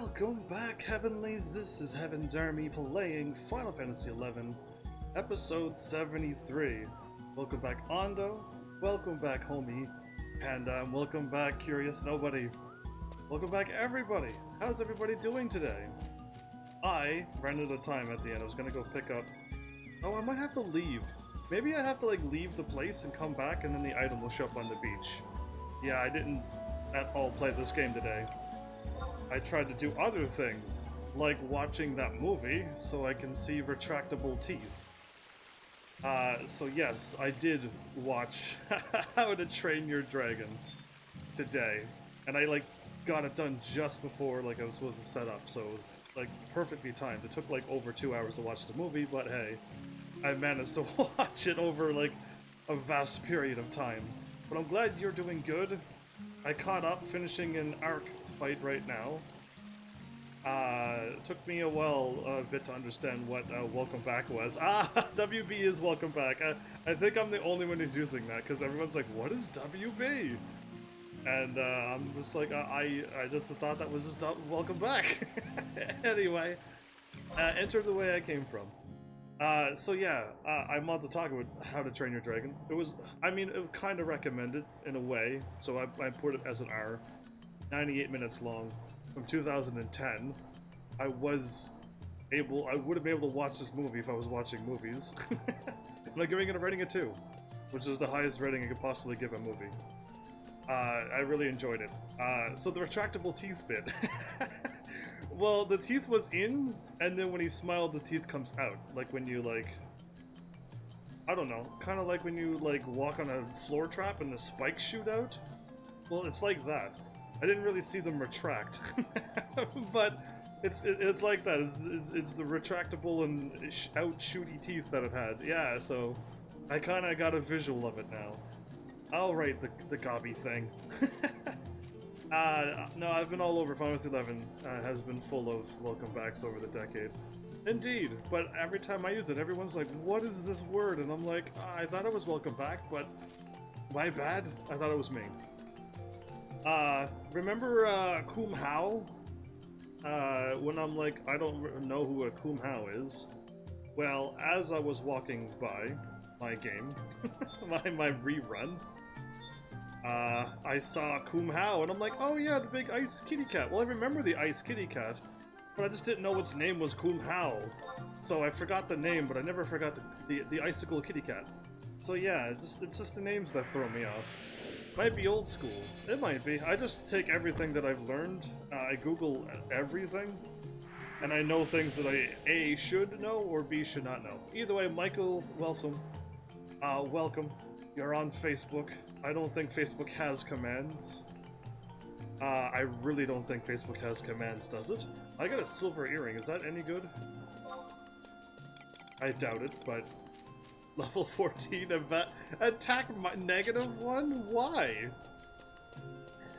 Welcome back, Heavenlies. This is Heaven's Army playing Final Fantasy XI, Episode 73. Welcome back, Ondo. Welcome back, homie. And welcome back, Curious Nobody. Welcome back, everybody. How's everybody doing today? I ran out of time at the end. I was gonna go pick up... Oh, I might have to leave. Maybe I have to, like, leave the place and come back, and then the item will show up on the beach. Yeah, I didn't at all play this game today. I tried to do other things, like watching that movie so I can see retractable teeth. So yes, I did watch How to Train Your Dragon today, and I got it done just before I was supposed to set up, so it was perfectly timed. It took over 2 hours to watch the movie, but hey, I managed to watch it over a vast period of time. But I'm glad you're doing good. I caught up, finishing an arc fight right now. It took me a bit to understand what welcome back was. WB is welcome back. I think I'm the only one who's using that, because everyone's like, what is WB? And I'm just like, I just thought that was just welcome back. Anyway, enter the way I came from. So yeah, I'm on to talk about How to Train Your Dragon. It was kind of recommended in a way, so I put it as an R. 98 minutes long, from 2010. I would have been able to watch this movie if I was watching movies. And I'm giving it a rating of 2, which is the highest rating I could possibly give a movie. I really enjoyed it. So the retractable teeth bit. Well, the teeth was in, and then when he smiled, the teeth comes out. Like when you, I don't know, kind of like when you, walk on a floor trap and the spikes shoot out. Well, it's like that. I didn't really see them retract, but it's like that. It's the retractable and out shooty teeth that it had. Yeah, so I kind of got a visual of it now. Oh right, the gobby thing. No, I've been all over. Final Fantasy XI has been full of welcome backs over the decade. Indeed, but every time I use it, everyone's like, what is this word? And I'm like, I thought it was welcome back, but my bad. I thought it was me. Remember Kum Hao? When I'm like, I don't know who a Kum Hao is. Well, as I was walking by my game, my rerun, I saw Kum Hao, and I'm like, oh yeah, the big ice kitty cat. Well, I remember the ice kitty cat, but I just didn't know its name was Kum Hao. So I forgot the name, but I never forgot the icicle kitty cat. So yeah, it's just the names that throw me off. Might be old school. It might be. I just take everything that I've learned. I Google everything. And I know things that I A, should know, or B, should not know. Either way, Michael Welsom, welcome. You're on Facebook. I don't think Facebook has commands. I really don't think Facebook has commands, does it? I got a silver earring. Is that any good? I doubt it, but... Level 14 attack -1? Why?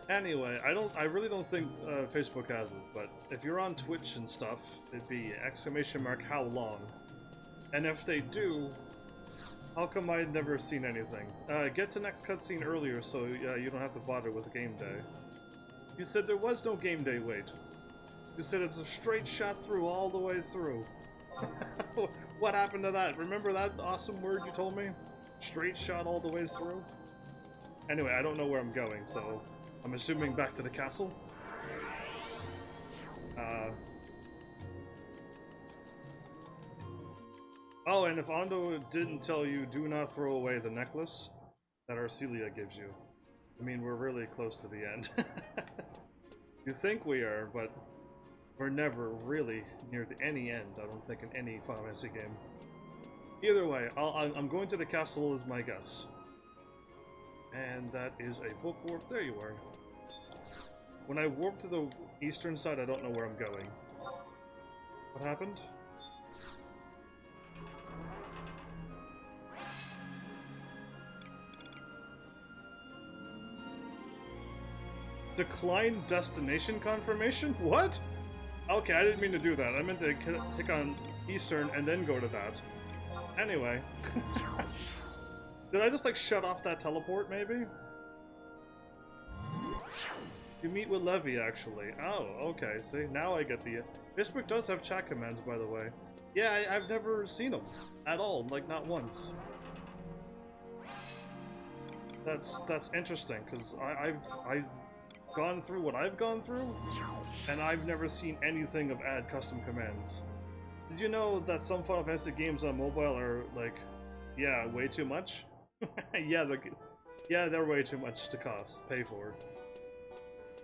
Anyway, I really don't think Facebook has it, but if you're on Twitch and stuff, it'd be !, how long? And if they do, how come I'd never seen anything? Get to next cutscene earlier so you don't have to bother with game day. You said there was no game day wait. You said it's a straight shot through all the way through. What happened to that? Remember that awesome word you told me? Straight shot all the ways through? Anyway, I don't know where I'm going, so I'm assuming back to the castle. Oh, and if Ondo didn't tell you, do not throw away the necklace that Arcelia gives you. I mean, we're really close to the end. You think we are, but we're never really near any end, I don't think, in any Final Fantasy game. Either way, I'm going to the castle as my guess. And that is a book warp. There you are. When I warp to the eastern side, I don't know where I'm going. What happened? Decline destination confirmation? What? Okay, I didn't mean to do that. I meant to click on Eastern and then go to that. Anyway. Did I just shut off that teleport, maybe? You meet with Levy, actually. Oh, okay, see, now I get the... Facebook does have chat commands, by the way. Yeah, I've never seen them. At all, like, not once. That's interesting, because I've gone through what I've gone through, and I've never seen anything of add custom commands. Did you know that some Final Fantasy games on mobile are, like, yeah, way too much? Yeah, they're way too much to pay for.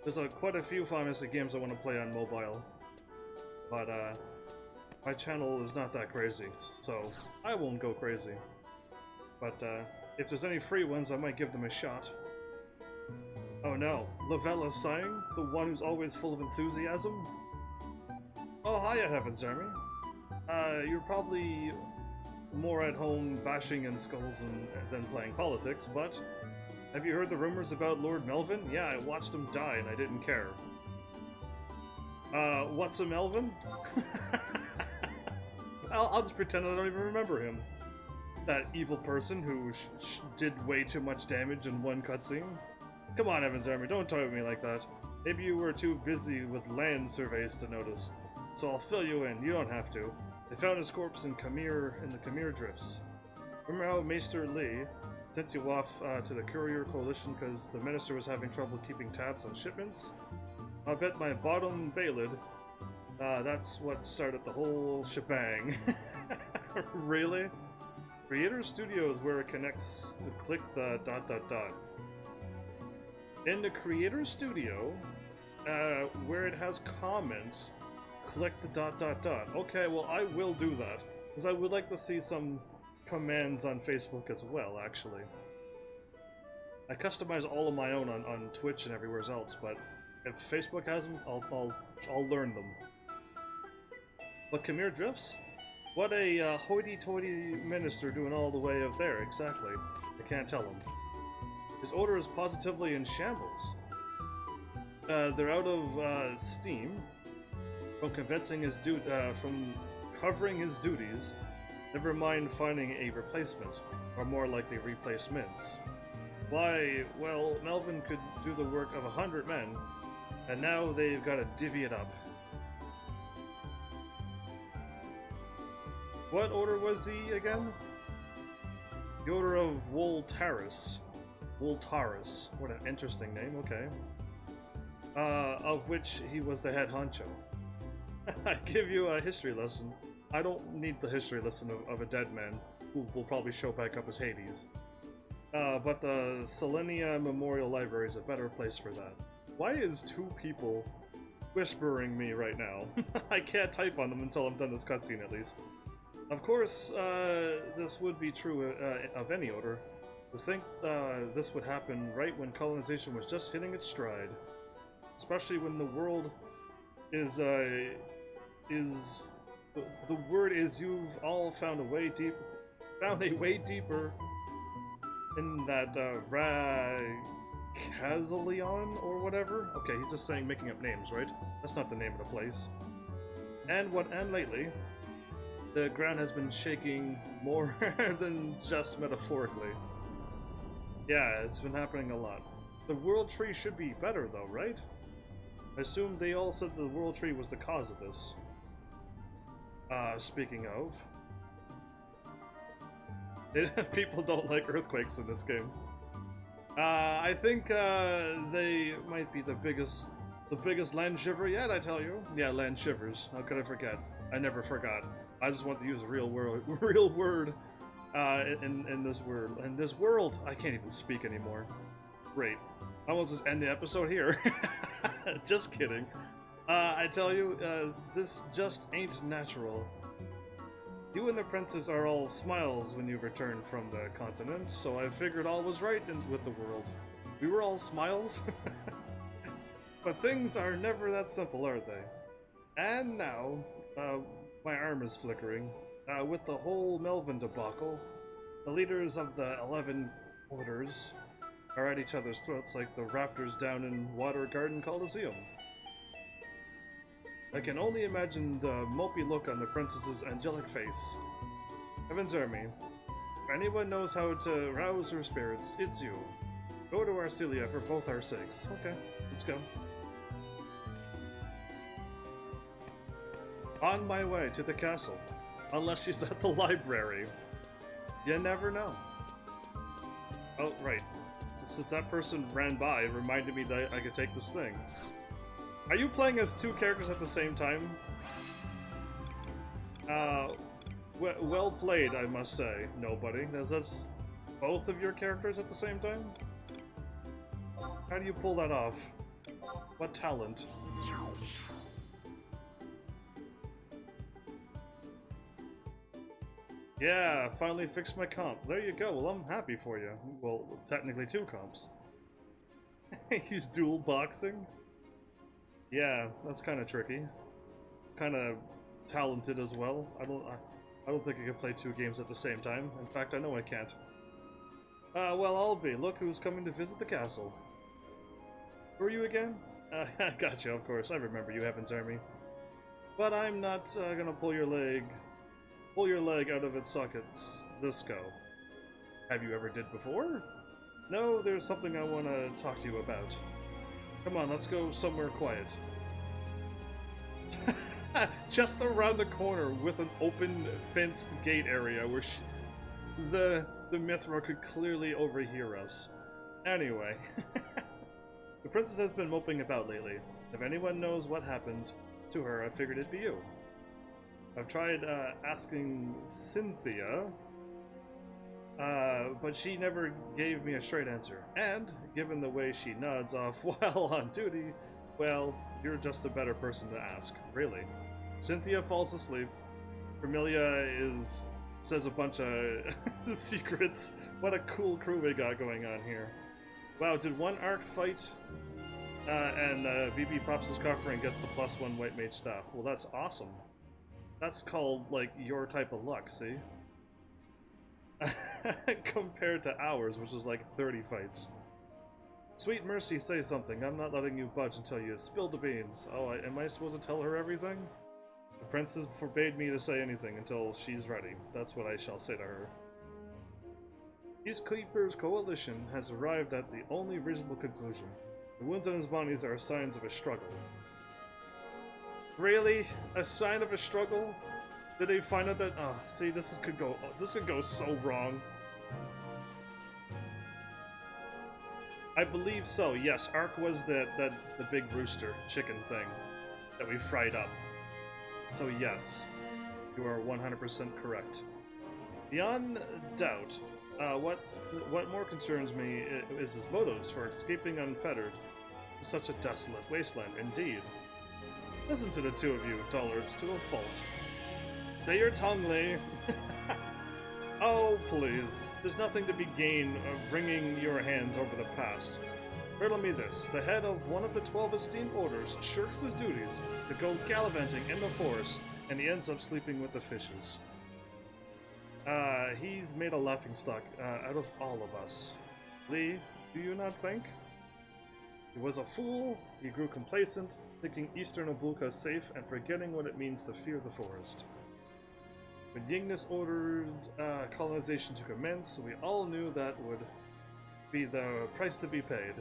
There's quite a few Final Fantasy games I want to play on mobile, but my channel is not that crazy, so I won't go crazy. But if there's any free ones, I might give them a shot. Oh no, Lavella's sighing? The one who's always full of enthusiasm? Oh, hiya, HEAVENSARMY. You're probably more at home bashing in skulls than playing politics, but have you heard the rumors about Lord Melvin? Yeah, I watched him die and I didn't care. What's a Melvin? I'll just pretend I don't even remember him. That evil person who did way too much damage in one cutscene. Come on, HEAVENSARMY, don't toy with me like that. Maybe you were too busy with land surveys to notice. So I'll fill you in, you don't have to. They found his corpse in the Khmer drifts. Remember how Maester Lee sent you off to the Courier Coalition because the Minister was having trouble keeping tabs on shipments? I'll bet my bottom bailid that's what started the whole shebang. Really? Creator Studio is where it connects to click the ... In the Creator Studio, where it has comments, click the ... Okay, well I will do that, because I would like to see some commands on Facebook as well, actually. I customize all of my own on Twitch and everywhere else, but if Facebook has them, I'll learn them. But Khmer drifts? What a hoity-toity minister doing all the way up there, exactly. I can't tell him. His order is positively in shambles. They're out of steam from from covering his duties. Never mind finding a replacement, or more likely replacements. Why, well, Melvin could do the work of 100 men, and now they've got to divvy it up. What order was he again? The Order of Woltaris. Woltaris. What an interesting name, okay. Of which he was the head honcho. I give you a history lesson. I don't need the history lesson of a dead man, who will probably show back up as Hades. But the Selenia Memorial Library is a better place for that. Why is 2 people whispering me right now? I can't type on them until I'm done this cutscene at least. Of course, this would be true of any order. To think this would happen right when colonization was just hitting its stride. Especially when the world is, the word is you've all found a way deeper in that, Kazaleon or whatever? Okay, he's just saying, making up names, right? That's not the name of the place. And lately, the ground has been shaking more than just metaphorically. Yeah, it's been happening a lot. The World Tree should be better though, right? I assume they all said the World Tree was the cause of this. Speaking of... people don't like earthquakes in this game. I think they might be the biggest land shiver yet, I tell you. Yeah, land shivers. How could I forget? I never forgot. I just want to use a real word in this world. In this world, I can't even speak anymore. Great. I will just end the episode here. Just kidding. I tell you, this just ain't natural. You and the princess are all smiles when you return from the continent, so I figured all was right with the world. We were all smiles? But things are never that simple, are they? And now, my arm is flickering. With the whole Melvin debacle, the leaders of the 11 orders are at each other's throats like the raptors down in Water Garden Coliseum. I can only imagine the mopey look on the princess's angelic face. HEAVENSARMY, if anyone knows how to rouse her spirits, it's you. Go to Arcelia for both our sakes. Okay, let's go. On my way to the castle. Unless she's at the library. You never know. Oh, right. Since that person ran by, it reminded me that I could take this thing. Are you playing as two characters at the same time? Well played, I must say. Nobody. That's both of your characters at the same time? How do you pull that off? What talent? Yeah, finally fixed my comp. There you go. Well, I'm happy for you. Well, technically 2 comps. He's dual boxing? Yeah, that's kind of tricky. Kind of talented as well. I don't think I can play 2 games at the same time. In fact, I know I can't. Well, I'll be. Look who's coming to visit the castle. Who are you again? Gotcha, of course. I remember you, HEAVENSARMY. But I'm not gonna pull your leg out of its sockets. This go. Have you ever did before? No, there's something I want to talk to you about. Come on, let's go somewhere quiet. Just around the corner with an open fenced gate area where the Mithra could clearly overhear us. Anyway, the princess has been moping about lately. If anyone knows what happened to her, I figured it'd be you. I've tried asking Cynthia, but she never gave me a straight answer. And, given the way she nods off while on duty, well, you're just a better person to ask, really. Cynthia falls asleep. Familia says a bunch of secrets. What a cool crew we got going on here. Wow, did one arc fight? And VB pops his coffer and gets the +1 white mage staff. Well, that's awesome. That's called, like, your type of luck, see? Compared to ours, which is like 30 fights. Sweet Mercy, say something. I'm not letting you budge until you spill the beans. Oh, am I supposed to tell her everything? The princess forbade me to say anything until she's ready. That's what I shall say to her. Peacekeepers' coalition has arrived at the only reasonable conclusion. The wounds on his bodies are signs of a struggle. Really? A sign of a struggle? Did they find out that? Oh, see, this could go so wrong. I believe so. Yes, Ark was the big rooster chicken thing that we fried up. So yes, you are 100% correct. Beyond doubt, what more concerns me is his motives for escaping unfettered to such a desolate wasteland. Indeed. Listen to the two of you, dullards, to a fault. Stay your tongue, Lee. Oh, please. There's nothing to be gained of wringing your hands over the past. Riddle me this. The head of one of the 12 esteemed orders shirks his duties to go gallivanting in the forest, and he ends up sleeping with the fishes. He's made a laughingstock out of all of us. Lee, do you not think? He was a fool, he grew complacent, thinking Eastern Obulka safe and forgetting what it means to fear the forest. When Yingnus ordered colonization to commence, we all knew that would be the price to be paid.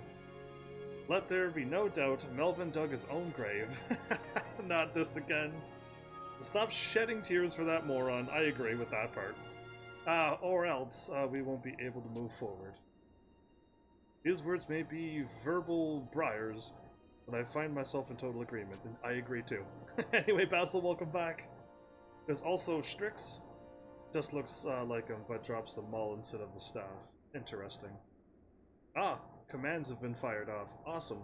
Let there be no doubt, Melvin dug his own grave. Not this again. Stop shedding tears for that moron. I agree with that part. Or else we won't be able to move forward. His words may be verbal briars, but I find myself in total agreement, and I agree too. Anyway, Basil, welcome back. There's also Strix. Just looks like him, but drops the maul instead of the staff. Interesting. Ah, commands have been fired off. Awesome.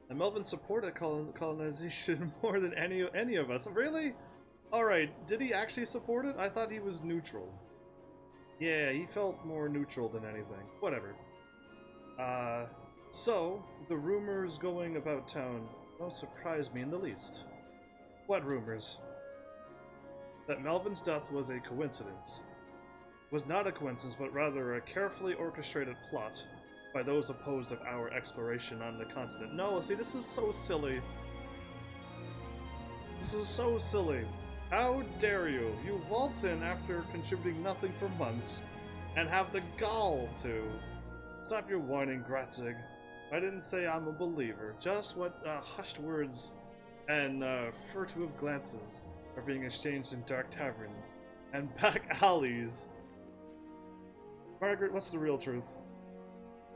And Melvin supported colonization more than any of us. Really? Alright, did he actually support it? I thought he was neutral. Yeah, he felt more neutral than anything. Whatever. So, the rumors going about town don't surprise me in the least. What rumors? That Melvin's death was a coincidence. It was not a coincidence, but rather a carefully orchestrated plot by those opposed of our exploration on the continent. No, see, this is so silly. This is so silly. How dare you? You waltz in after contributing nothing for months, and have the gall to... Stop your whining, Gratzig. I didn't say I'm a believer, just what hushed words and furtive glances are being exchanged in dark taverns and back alleys. Margaret, what's the real truth?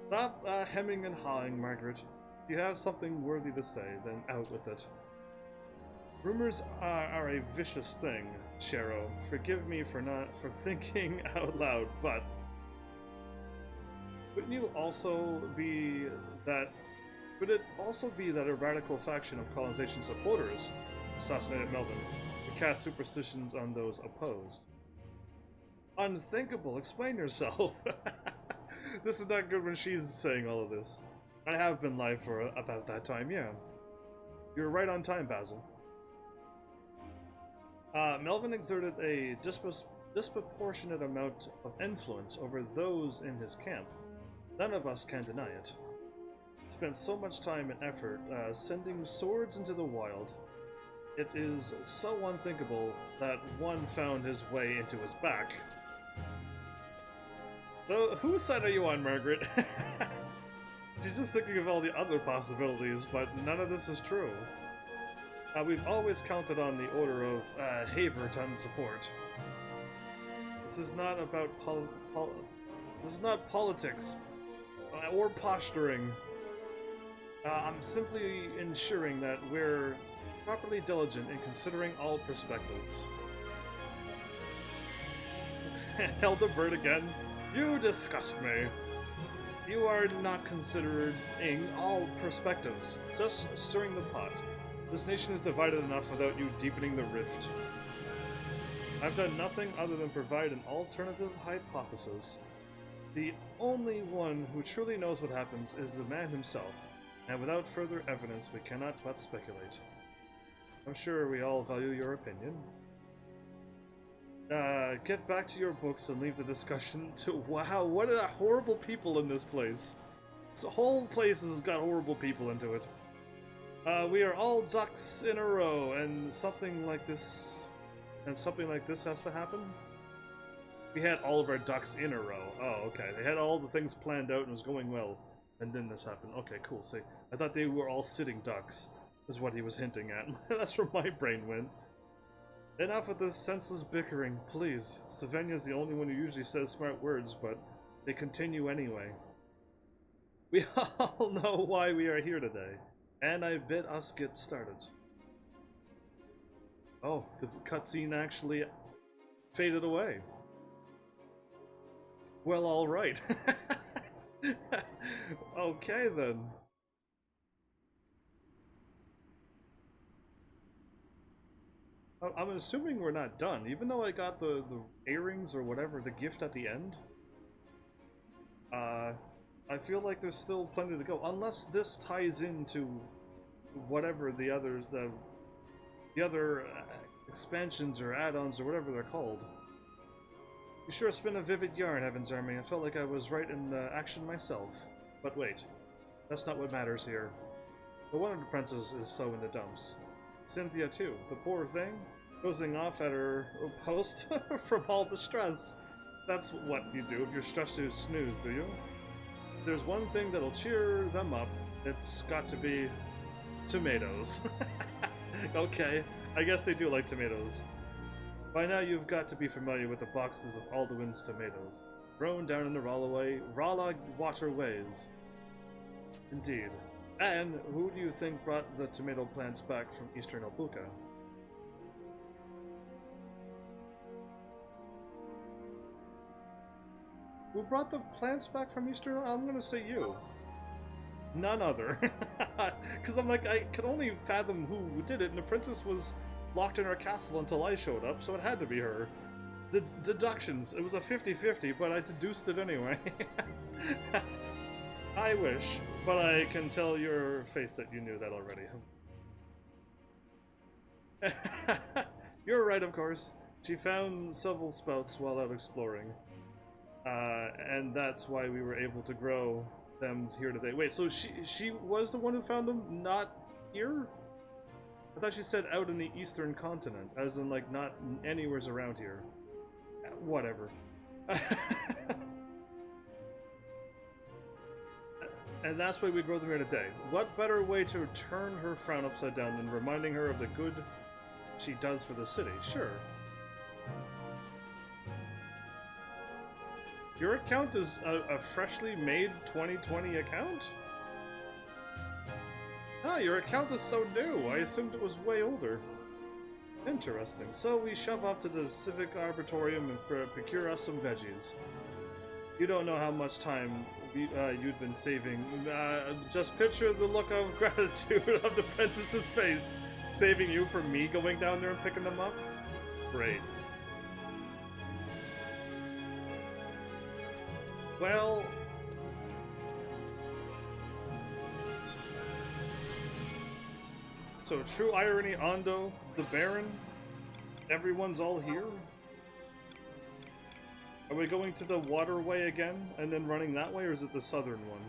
Stop hemming and hawing, Margaret. If you have something worthy to say, then out with it. Rumors are a vicious thing, Shero. Forgive me for thinking out loud, but wouldn't it also be that a radical faction of colonization supporters assassinated Melvin to cast superstitions on those opposed? Unthinkable. Explain yourself. This is not good when she's saying all of this. I have been live for about that time, yeah. You're right on time, Basil. Melvin exerted a disproportionate amount of influence over those in his camp. None of us can deny it. He spent so much time and effort sending swords into the wild. It is so unthinkable that one found his way into his back. So, whose side are you on, Margaret? She's just thinking of all the other possibilities, but none of this is true. We've always counted on the Order of Haverton support. This is not about this is not politics or posturing. I'm simply ensuring that we're properly diligent in considering all perspectives. Hildebert again. You disgust me. You are not considering all perspectives, just stirring the pot. This nation is divided enough without you deepening the rift. I've done nothing other than provide an alternative hypothesis. The only one who truly knows what happens is the man himself, and without further evidence we cannot but speculate. I'm sure we all value your opinion. Get back to your books and leave the discussion to— wow, what are horrible people in this place. This whole place has got horrible people into it. We are all ducks in a row, and something like this has to happen? We had all of our ducks in a row. Oh, okay. They had all the things planned out and it was going well. And then this happened. Okay, cool. See, I thought they were all sitting ducks, is what he was hinting at. That's where my brain went. Enough with this senseless bickering, please. Savenia's the only one who usually says smart words, but they continue anyway. We all know why we are here today, and I bid us get started. Oh, the cutscene actually faded away. Well, alright. Okay, then. I'm assuming we're not done, even though I got the earrings or whatever, the gift at the end. I feel like there's still plenty to go, unless this ties into whatever the other expansions or add-ons or whatever they're called. You sure spin a vivid yarn, HEAVENSARMY. I felt like I was right in action myself. But wait, that's not what matters here. The one of the princess is so in the dumps. Cynthia too, the poor thing, dozing off at her post from all the stress. That's what you do if you're stressed to snooze, do you? There's one thing that'll cheer them up. It's got to be tomatoes. Okay, I guess they do like tomatoes. By now you've got to be familiar with the boxes of Alduin's tomatoes, grown down in the Rala waterways. Indeed. And who do you think brought the tomato plants back from Eastern Albuca? Who brought the plants back from Eastern? I'm gonna say you. None other. Because I'm like, I could only fathom who did it, and the princess was locked in her castle until I showed up, so it had to be her. Deductions. It was a 50-50, but I deduced it anyway. I wish, but I can tell your face that you knew that already. You're right, of course. She found several sprouts while out exploring. And that's why we were able to grow them here today. Wait, so she was the one who found them, not here? I thought she said out in the eastern continent, as in, like, not anywhere around here. Whatever. And that's why we wrote them here today. What better way to turn her frown upside down than reminding her of the good she does for the city? Sure. Your account is a freshly made 2020 account? Ah, your account is so new. I assumed it was way older. Interesting. So we shove off to the Civic Arboretum and procure us some veggies. You don't know how much time you'd been saving. Just picture the look of gratitude of the princess's face, saving you from me going down there and picking them up? Great. Well... So, true irony, Ando, the Baron? Everyone's all here? Are we going to the waterway again, and then running that way, or is it the southern one?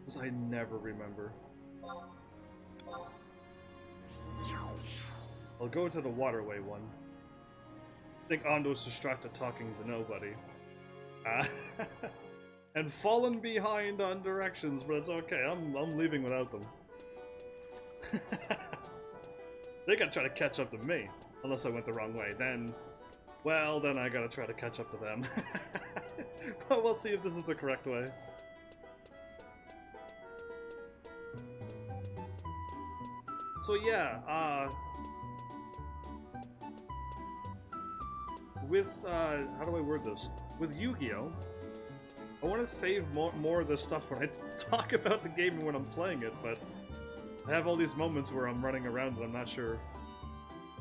Because I never remember. I'll go to the waterway one. I think Ando's distracted talking to nobody. And fallen behind on directions, but it's okay, I'm leaving without them. They gotta try to catch up to me, unless I went the wrong way. Then, well, then I gotta try to catch up to them. But we'll see if this is the correct way. So yeah, with how do I word this? With Yu-Gi-Oh, I want to save more of this stuff when I talk about the game and when I'm playing it, but I have all these moments where I'm running around and I'm not sure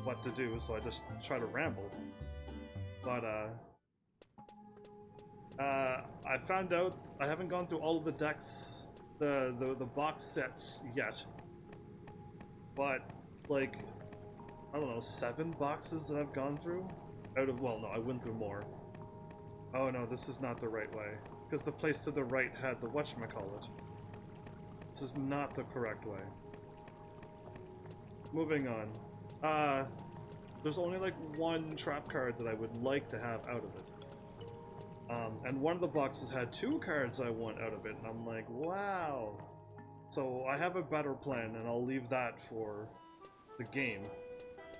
what to do, so I just try to ramble. But, I found out I haven't gone through all of the decks, the box sets yet. But, like, I don't know, 7 boxes that I've gone through? Out of, well, no, I went through more. Oh no, this is not the right way. Because the place to the right had the whatchamacallit. This is not the correct way. Moving on. There's only like one trap card that I would like to have out of it. And one of the boxes had 2 cards I want out of it, and I'm like, wow. So I have a better plan, and I'll leave that for the game.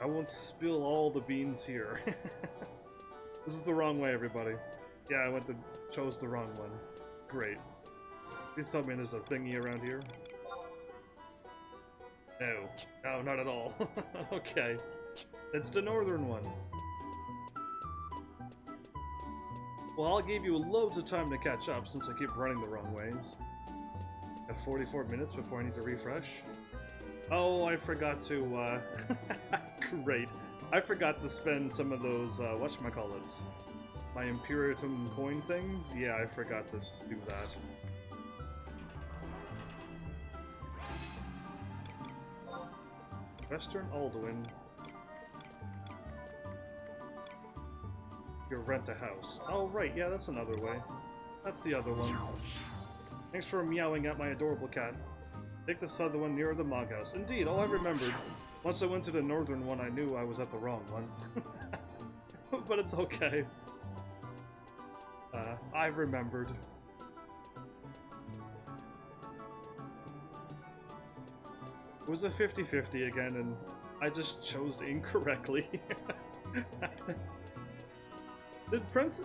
I won't spill all the beans here. This is the wrong way, everybody. Yeah, I chose the wrong one. Great. Please tell me there's a thingy around here. No. No, not at all. Okay. It's the northern one. Well, I'll give you loads of time to catch up since I keep running the wrong ways. Got 44 minutes before I need to refresh. Oh, I forgot to, Great. I forgot to spend some of those, whatchamacallits. My Imperium coin things? Yeah, I forgot to do that. Western Alduin. You rent a house. Oh, right, yeah, that's another way. That's the other one. Thanks for meowing at my adorable cat. Take the southern one near the Mog House. Indeed, oh, I remembered. Once I went to the northern one, I knew I was at the wrong one. But it's okay. I remembered. It was a 50-50 again, and I just chose incorrectly. Did Prince...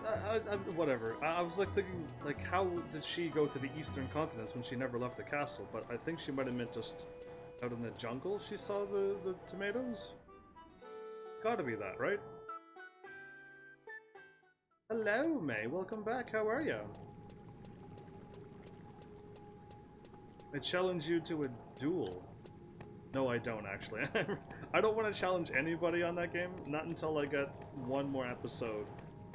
whatever. I was like thinking, like, how did she go to the eastern continents when she never left the castle? But I think she might have meant just out in the jungle she saw the tomatoes? It's gotta be that, right? Hello, May. Welcome back. How are you? I challenge you to a duel. No, I don't, actually. I don't want to challenge anybody on that game, not until I get one more episode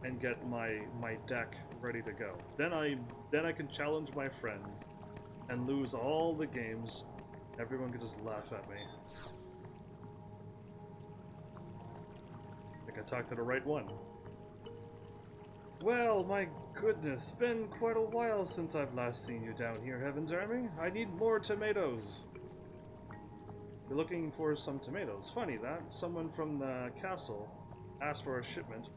and get my deck ready to go. Then I can challenge my friends and lose all the games. Everyone can just laugh at me. I think I talked to the right one. Well, my goodness, been quite a while since I've last seen you down here, Heaven's Army. I need more tomatoes. You're looking for some tomatoes. Funny that. Someone from the castle asked for a shipment,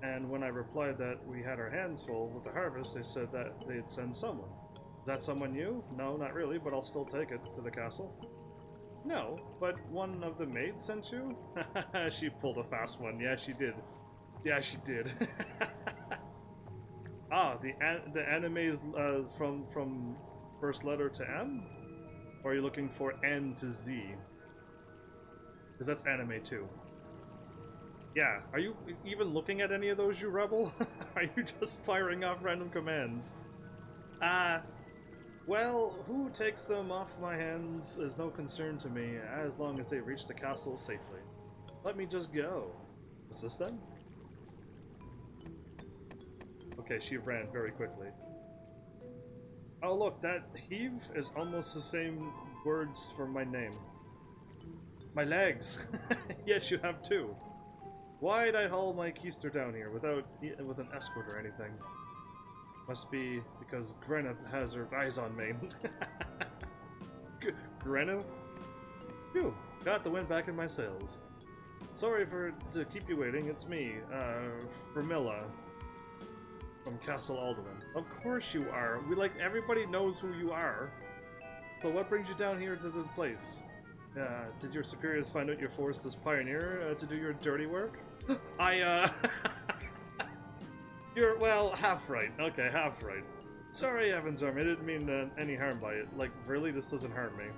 and when I replied that we had our hands full with the harvest, they said that they'd send someone. Is that someone new? No, not really, but I'll still take it to the castle. No, but one of the maids sent you? She pulled a fast one. Yeah, she did. Yeah, she did. Ah, the anime is from first letter to M? Or are you looking for N to Z? Because that's anime too. Yeah, are you even looking at any of those, you rebel? Are you just firing off random commands? Well, who takes them off my hands is no concern to me, as long as they reach the castle safely. Let me just go. What's this then? Okay, she ran very quickly. Oh look, that heave is almost the same words for my name. My legs! Yes, you have two. Why'd I haul my keister down here with an escort or anything? Must be because Greneth has her eyes on me. Greneth? Phew, got the wind back in my sails. Sorry to keep you waiting, it's me, Fermilla. From Castle Alderman. Of course you are. Everybody knows who you are. So what brings you down here to the place? Did your superiors find out you're forced as pioneer to do your dirty work? You're, well, half right. Okay, half right. Sorry, HEAVENSARMY, I didn't mean any harm by it. Like, really, this doesn't harm me.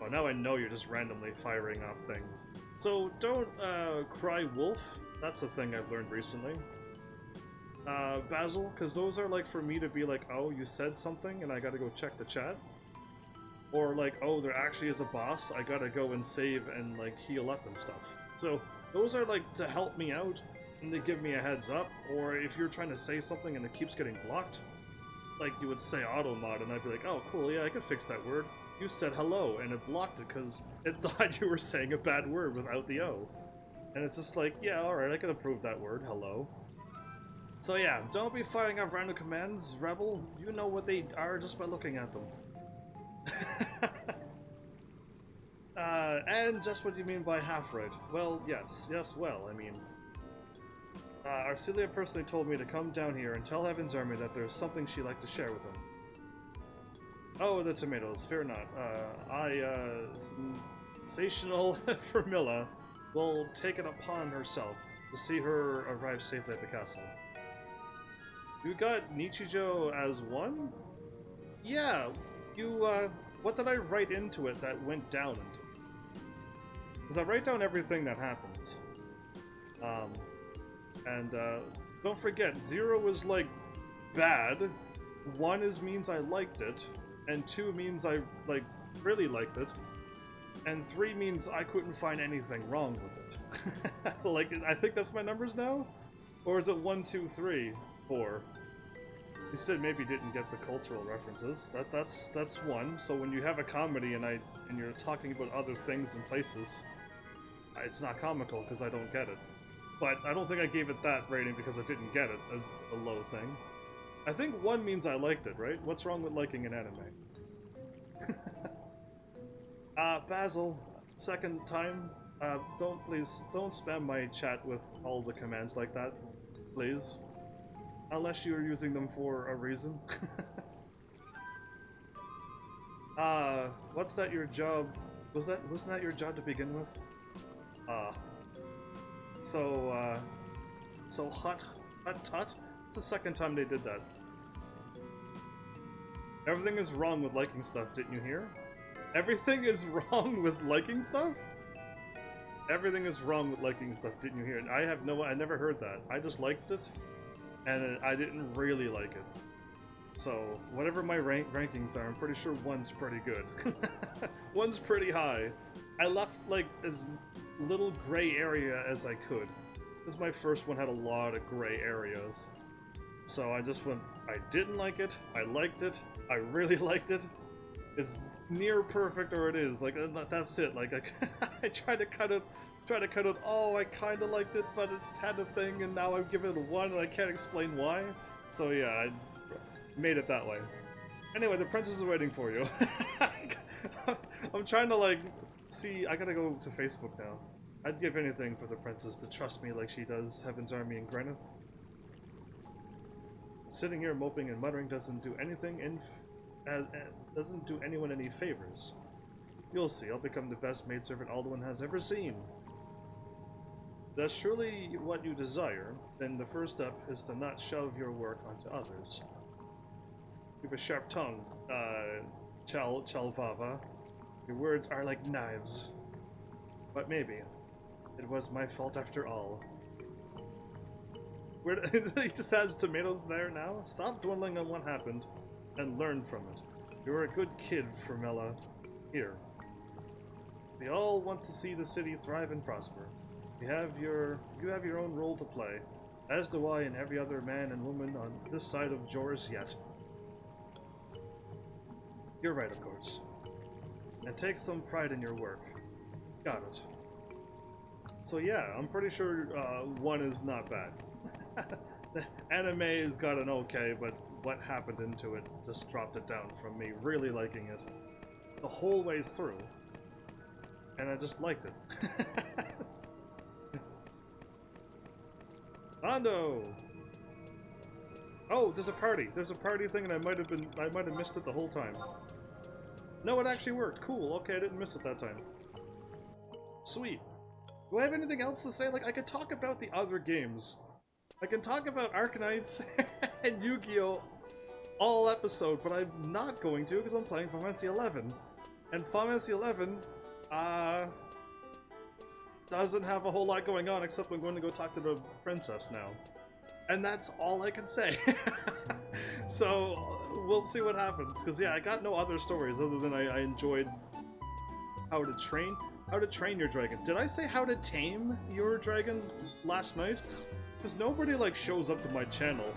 Oh, now I know you're just randomly firing off things. So, don't, cry wolf. That's a thing I've learned recently. Basil, because those are like for me to be like, oh, you said something and I gotta go check the chat. Or like, oh, there actually is a boss, I gotta go and save and like heal up and stuff. So those are like to help me out and they give me a heads up. Or if you're trying to say something and it keeps getting blocked, like you would say automod and I'd be like, oh cool, yeah, I could fix that word. You said hello and it blocked it because it thought you were saying a bad word without the O. And it's just like, yeah, alright, I could approve that word, hello. So yeah, don't be firing off random commands, Rebel. You know what they are just by looking at them. And just what you mean by half right. Well, yes, well, I mean... Arcelia personally told me to come down here and tell HEAVENSARMY that there's something she'd like to share with him. Oh, the tomatoes, fear not. Sensational Fermilla will take it upon herself to see her arrive safely at the castle. You got Nichijou as one? Yeah, you, what did I write into it that went down into? Because I write down everything that happens. Don't forget, 0 is, like, bad, 1 means I liked it, and 2 means I, like, really liked it, and 3 means I couldn't find anything wrong with it. Like, I think that's my numbers now? Or is it 1, 2, 3, 4? You said maybe didn't get the cultural references. That's 1. So when you have a comedy and you're talking about other things and places, it's not comical because I don't get it. But I don't think I gave it that rating because I didn't get it, a low thing. I think 1 means I liked it, right? What's wrong with liking an anime? Basil, second time, please don't spam my chat with all the commands like that, please. Unless you're using them for a reason. What's that your job? Wasn't that your job to begin with? So hot tut? It's the second time they did that. Everything is wrong with liking stuff, didn't you hear? Everything is wrong with liking stuff? Everything is wrong with liking stuff, didn't you hear? I never heard that. I just liked it. And I didn't really like it. So, whatever my rankings are, I'm pretty sure 1's pretty good. 1's pretty high. I left, like, as little gray area as I could. This is my first one, had a lot of gray areas. So I just went, I didn't like it, I liked it, I really liked it. It's near perfect, or it is. Like, that's it. Like, I tried to cut it. Oh, I kind of liked it, but it had a thing, and now I've given it a 1, and I can't explain why. So yeah, I made it that way. Anyway, the princess is waiting for you. I'm trying to, like, see. I gotta go to Facebook now. I'd give anything for the princess to trust me like she does HEAVENSARMY and Greneth. sitting here moping and muttering doesn't do anything doesn't do anyone any favors. You'll see, I'll become the best maidservant Alduin has ever seen. If that's truly what you desire, then the first step is to not shove your work onto others. You have a sharp tongue, Chalvava. Your words are like knives. But maybe it was my fault after all. He just has tomatoes there now? Stop dwelling on what happened and learn from it. You're a good kid, Fermella. Here. We all want to see the city thrive and prosper. You have your own role to play, as do I and every other man and woman on this side of Jor's yet. You're right, of course. And take some pride in your work. Got it. So yeah, I'm pretty sure 1 is not bad. The anime's got an okay, but what happened into it just dropped it down from me really liking it the whole ways through. And I just liked it. Hondo! Oh, there's a party. There's a party thing, and I might have missed it the whole time. No, it actually worked. Cool. Okay, I didn't miss it that time. Sweet. Do I have anything else to say? Like, I could talk about the other games. I can talk about Arknights and Yu-Gi-Oh! All episode, but I'm not going to because I'm playing Final Fantasy XI. And Final Fantasy XI, doesn't have a whole lot going on except I'm going to go talk to the princess now. And that's all I can say. So, we'll see what happens. Because, yeah, I got no other stories other than I enjoyed how to train your dragon. Did I say how to tame your dragon last night? Because nobody, like, shows up to my channel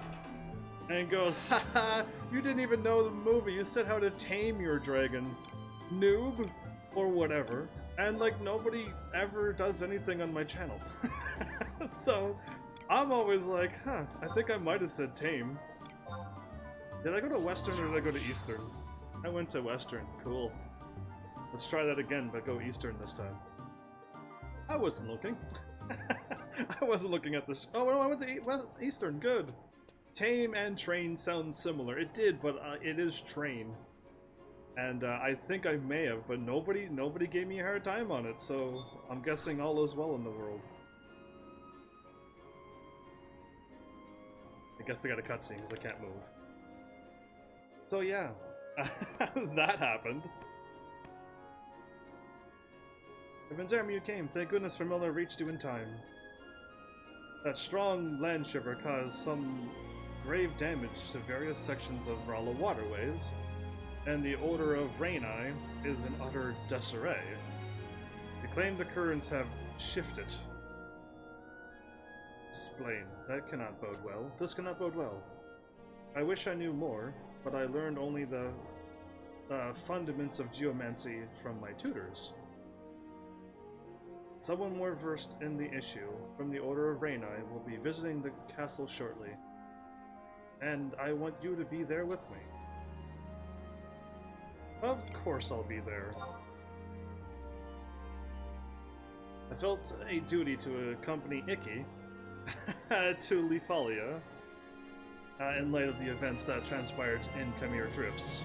and goes, haha, you didn't even know the movie. You said how to tame your dragon, noob, or whatever. And, like, nobody ever does anything on my channel. So, I'm always like, huh, I think I might have said tame. Did I go to Western or did I go to Eastern? I went to Western. Cool. Let's try that again, but go Eastern this time. I wasn't looking. I wasn't looking at this. Oh, no, I went to Eastern. Good. Tame and train sounds similar. It did, but it is train. And I think I may have, but nobody gave me a hard time on it, so I'm guessing all is well in the world. I guess I got a cutscene because I can't move. So yeah, that happened. HEAVENSARMY, you came. Thank goodness Fermella reached you in time. That strong land shiver caused some grave damage to various sections of Rala waterways, and the Order of Rainai is in utter disarray. The claimed occurrence have shifted. Explain. That cannot bode well. This cannot bode well. I wish I knew more, but I learned only the fundaments of geomancy from my tutors. Someone more versed in the issue from the Order of Rainai will be visiting the castle shortly, and I want you to be there with me. Of course I'll be there. I felt a duty to accompany Ikki to Lefalia in light of the events that transpired in Khmer Drifts.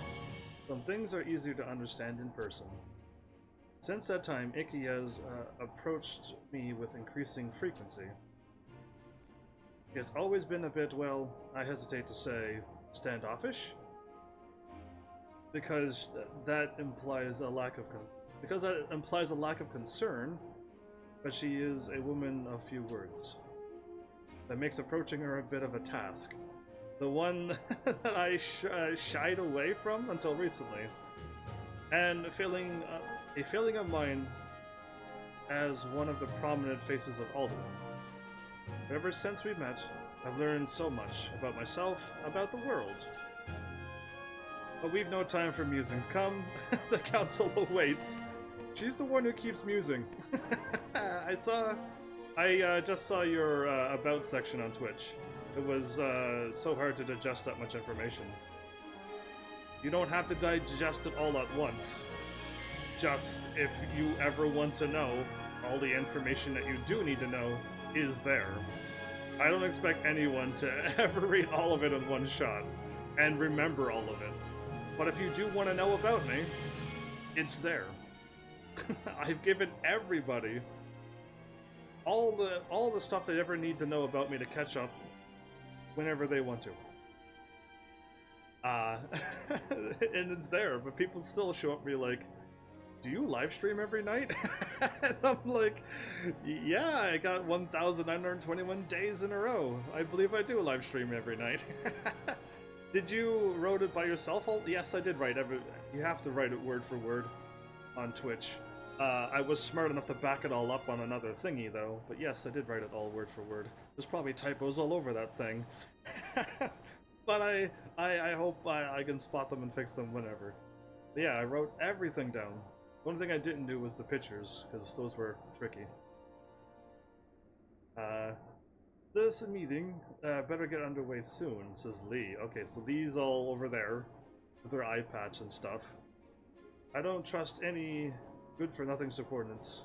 Some things are easier to understand in person. Since that time, Ikki has approached me with increasing frequency. He has always been a bit, well, I hesitate to say, standoffish? Because that implies a lack of concern, but she is a woman of few words. That makes approaching her a bit of a task. The one that I shied away from until recently. And a failing of mine as one of the prominent faces of Alduin. Ever since we met, I've learned so much about myself, about the world. But we've no time for musings. Come, the council awaits. She's the one who keeps musing. I just saw your about section on Twitch. It was so hard to digest that much information. You don't have to digest it all at once. Just if you ever want to know, all the information that you do need to know is there. I don't expect anyone to ever read all of it in one shot and remember all of it. But if you do want to know about me, it's there. I've given everybody all the stuff they ever need to know about me to catch up whenever they want to. And it's there, but people still show up and be like, do you live stream every night? And I'm like, yeah, I got 1,921 days in a row. I believe I do live stream every night. Did you wrote it by yourself? Yes, I did write every. You have to write it word for word on Twitch. I was smart enough to back it all up on another thingy, though. But yes, I did write it all word for word. There's probably typos all over that thing. But I hope I can spot them and fix them whenever. But yeah, I wrote everything down. The only thing I didn't do was the pictures, because those were tricky. This meeting better get underway soon, says Lee. Okay, so Lee's all over there with their eye patch and stuff. I don't trust any good-for-nothing subordinates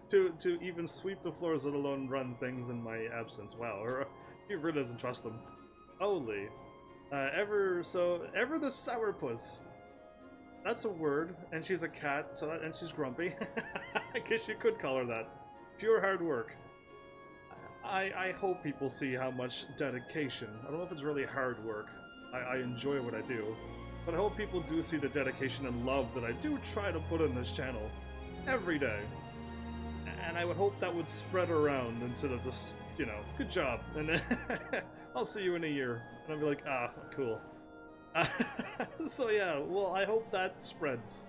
to even sweep the floors, let alone run things in my absence. Wow, or he really doesn't trust them. Oh, Lee. Ever the sourpuss. That's a word, and she's a cat, and she's grumpy. I guess you could call her that. Pure hard work. I hope people see how much dedication. I don't know if it's really hard work. I enjoy what I do. But I hope people do see the dedication and love that I do try to put in this channel every day. And I would hope that would spread around instead of just, you know, good job. And then I'll see you in a year. And I'll be like, ah, cool. So yeah, well, I hope that spreads.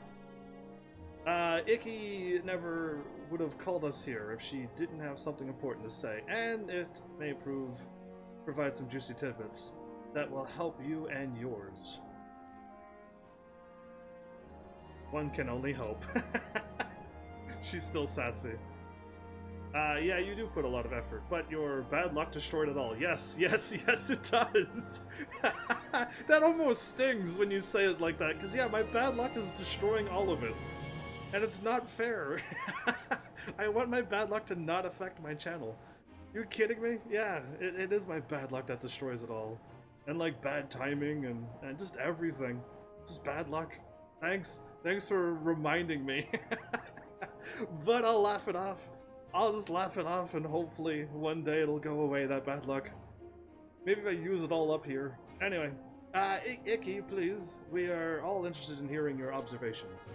Icky never would have called us here if she didn't have something important to say, and it may provide some juicy tidbits that will help you and yours. One can only hope. She's still sassy. Yeah, you do put a lot of effort, but your bad luck destroyed it all. Yes, yes, yes, it does. That almost stings when you say it like that, because yeah, my bad luck is destroying all of it. And it's not fair. I want my bad luck to not affect my channel. You kidding me? Yeah, it is my bad luck that destroys it all. And like bad timing and just everything. Just bad luck. Thanks for reminding me. But I'll laugh it off. I'll just laugh it off and hopefully one day it'll go away, that bad luck. Maybe if I use it all up here. Anyway, Icky, please. We are all interested in hearing your observations.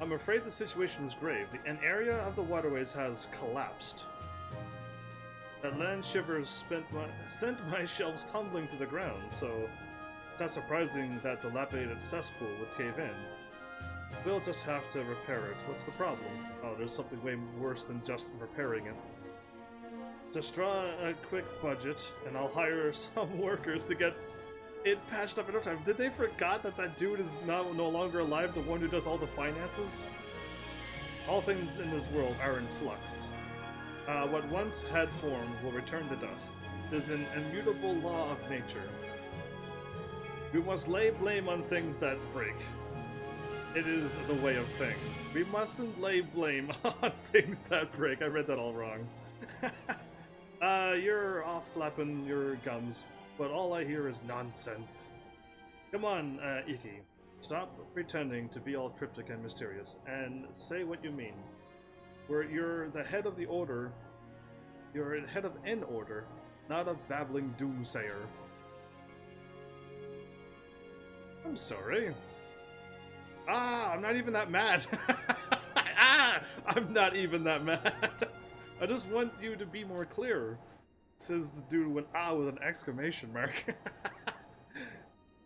I'm afraid the situation is grave. An area of the waterways has collapsed. That land shivers sent my shelves tumbling to the ground, so it's not surprising that the dilapidated cesspool would cave in. We'll just have to repair it. What's the problem? Oh, there's something way worse than just repairing it. Just draw a quick budget, and I'll hire some workers to get it patched up in no time. Did they forgot that that dude is now no longer alive, the one who does all the finances? All things in this world are in flux. What once had form will return to dust. It is an immutable law of nature. We must lay blame on things that break. It is the way of things. We mustn't lay blame on things that break. I read that all wrong. You're off flapping your gums, but all I hear is nonsense. Come on, Icky. Stop pretending to be all cryptic and mysterious, and say what you mean. You're the head of the order. You're the head of an order, not a babbling doomsayer. I'm sorry. I'm not even that mad. I'm not even that mad. I just want you to be more clear, says the dude with an exclamation mark.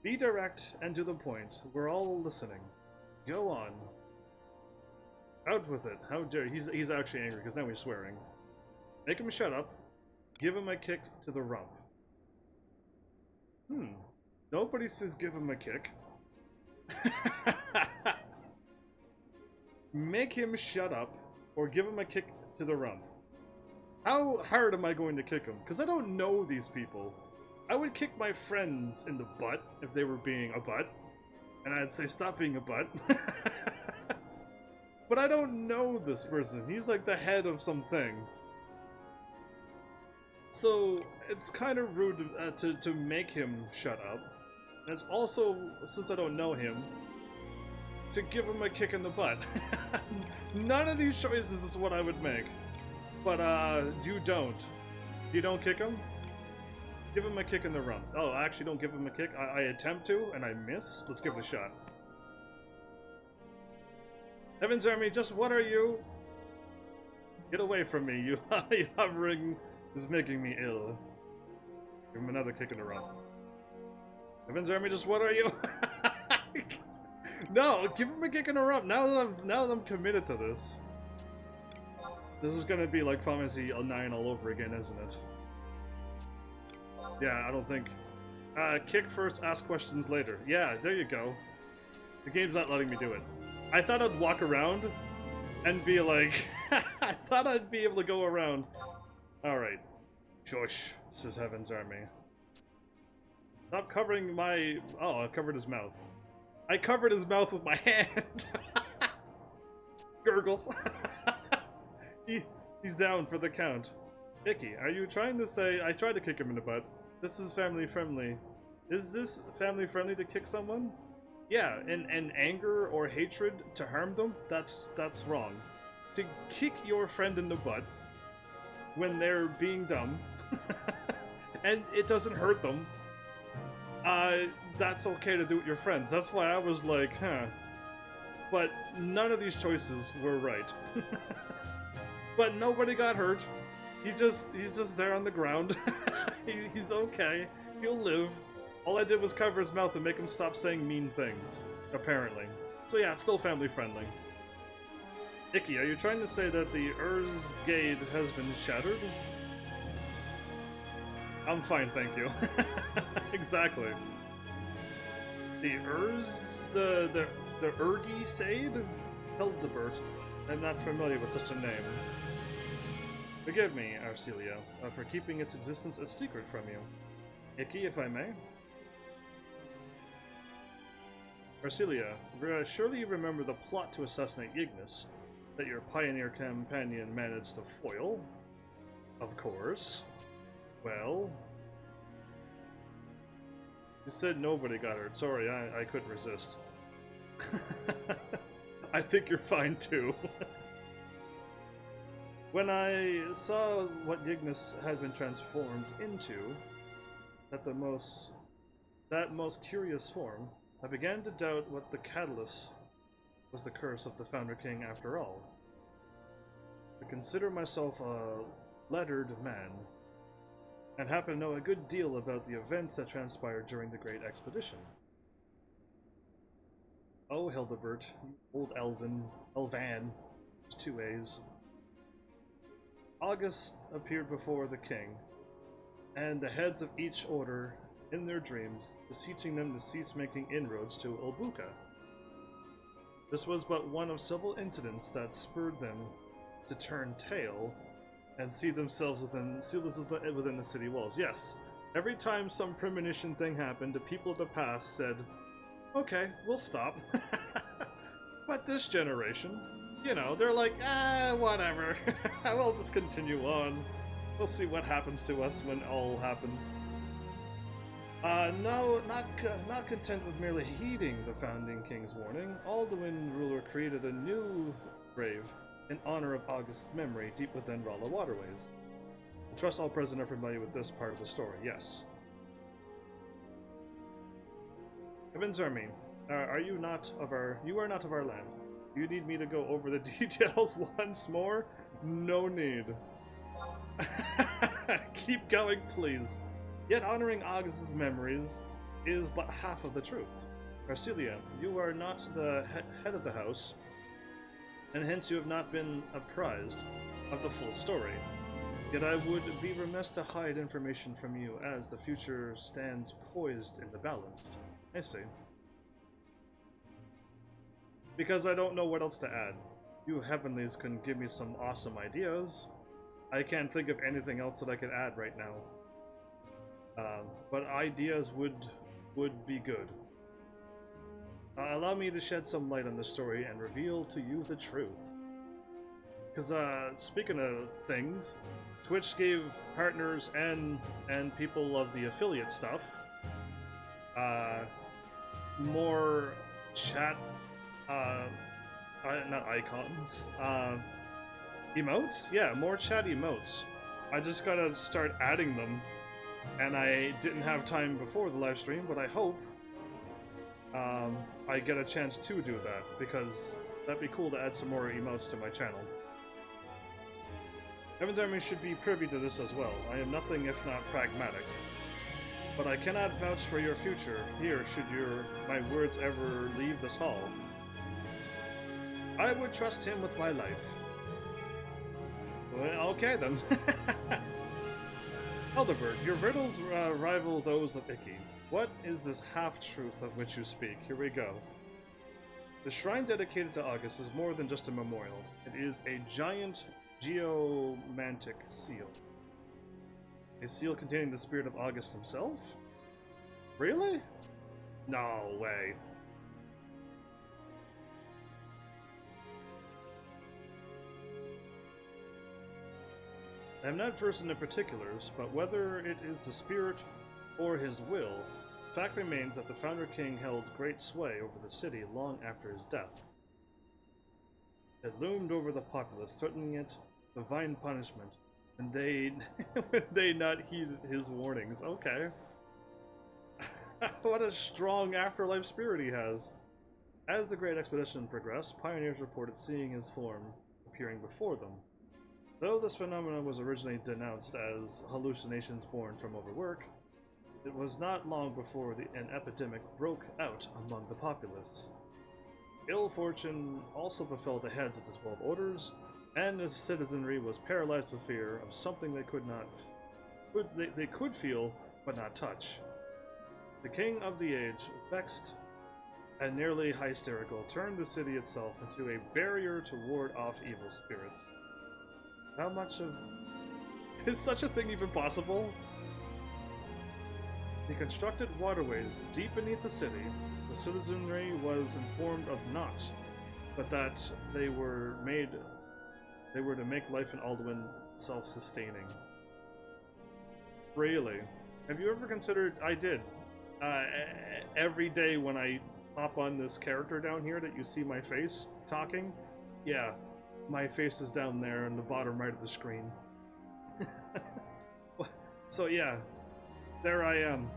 Be direct and to the point. We're all listening. Go on. Out with it. How dare you? He's actually angry because now he's swearing. Make him shut up. Give him a kick to the rump. Nobody says give him a kick. Make him shut up or give him a kick to the rump. How hard am I going to kick him? Because I don't know these people. I would kick my friends in the butt if they were being a butt. And I'd say stop being a butt. But I don't know this person. He's like the head of something. So it's kind of rude to make him shut up. And it's also, since I don't know him, to give him a kick in the butt. None of these choices is what I would make. But you don't. You don't kick him? Give him a kick in the rump. Oh, I actually don't give him a kick. I attempt to, and I miss. Let's give it a shot. Heaven's Army, just what are you? Get away from me. You hovering is making me ill. Give him another kick in the rump. Heaven's Army, just what are you? No, give him a kick in the rump. Now that I'm committed to this. This is gonna be like Final Fantasy 9 all over again, isn't it? Yeah, I don't think. Kick first, ask questions later. Yeah, there you go. The game's not letting me do it. I thought I'd walk around and be like, I thought I'd be able to go around. Alright. Shush, says Heaven's Army. Stop covering my... Oh, I covered his mouth. I covered his mouth with my hand. Gurgle. He's down for the count. Icky, are you trying to say... I tried to kick him in the butt. This is family friendly. Is this family friendly to kick someone? Yeah, in anger or hatred to harm them? That's wrong. To kick your friend in the butt when they're being dumb and it doesn't hurt them, that's okay to do with your friends. That's why I was like, huh. But none of these choices were right. But nobody got hurt. He's just there on the ground. He's okay. He'll live. All I did was cover his mouth and make him stop saying mean things, apparently. So yeah, it's still family friendly. Icky, are you trying to say that the Ur's Gate has been shattered? I'm fine, thank you. Exactly. The Ur's... the Urgi Sade? Hildebert. I'm not familiar with such a name. Forgive me, Arcelia, for keeping its existence a secret from you. Icky, if I may? Arcelia, surely you remember the plot to assassinate Ignis that your pioneer companion managed to foil? Of course. Well... You said nobody got hurt. Sorry, I couldn't resist. I think you're fine too. When I saw what Ignis had been transformed into, that most curious form, I began to doubt what the catalyst was the curse of the Founder King after all. I consider myself a lettered man, and happen to know a good deal about the events that transpired during the Great Expedition. Oh, Hildebert, you old Elvan, there's two A's. August appeared before the king, and the heads of each order in their dreams, beseeching them to cease making inroads to Ulbuka. This was but one of several incidents that spurred them to turn tail and see themselves within the city walls. Yes, every time some premonition thing happened, the people of the past said, okay, we'll stop. But this generation, you know, they're like, whatever. We'll just continue on. We'll see what happens to us when all happens. No, not content with merely heeding the Founding King's warning, Alduin ruler created a new grave in honor of August's memory deep within Rala waterways. I trust all present are familiar with this part of the story, yes. Heaven's Army, you are not of our land. You need me to go over the details once more? No need. Keep going, please. Yet honoring August's memories is but half of the truth. Arcelia, you are not the head of the house, and hence you have not been apprised of the full story. Yet I would be remiss to hide information from you, as the future stands poised in the balance. I see. Because I don't know what else to add. You Heavenlies can give me some awesome ideas. I can't think of anything else that I could add right now. But ideas would be good. Allow me to shed some light on the story and reveal to you the truth. Because, speaking of things, Twitch gave partners and people of the affiliate stuff more chat, not icons, emotes? Yeah, more chat emotes. I just gotta start adding them, and I didn't have time before the live stream, but I hope I get a chance to do that, because that'd be cool to add some more emotes to my channel. Heaven's Army should be privy to this as well. I am nothing if not pragmatic. But I cannot vouch for your future here should my words ever leave this hall. I would trust him with my life. Well, okay then. Elderbird, your riddles rival those of Icky. What is this half-truth of which you speak? Here we go. The shrine dedicated to August is more than just a memorial. It is a giant geomantic seal. A seal containing the spirit of August himself? Really? No way. I am not versed in the particulars, but whether it is the spirit or his will, the fact remains that the Founder King held great sway over the city long after his death. It loomed over the populace, threatening it divine punishment, and they not heeded his warnings. Okay. What a strong afterlife spirit he has. As the Great Expedition progressed, pioneers reported seeing his form appearing before them. Though this phenomenon was originally denounced as hallucinations born from overwork, it was not long before an epidemic broke out among the populace. Ill fortune also befell the heads of the 12 orders, and the citizenry was paralyzed with fear of something they could feel but not touch. The king of the age, vexed and nearly hysterical, turned the city itself into a barrier to ward off evil spirits. How much of... Is such a thing even possible? He constructed waterways deep beneath the city. The citizenry was informed of naught, but that they were to make life in Alduin self-sustaining. Really? Have you ever considered... I did. Every day when I hop on this character down here that you see my face talking, yeah, my face is down there in the bottom right of the screen. So yeah, there I am.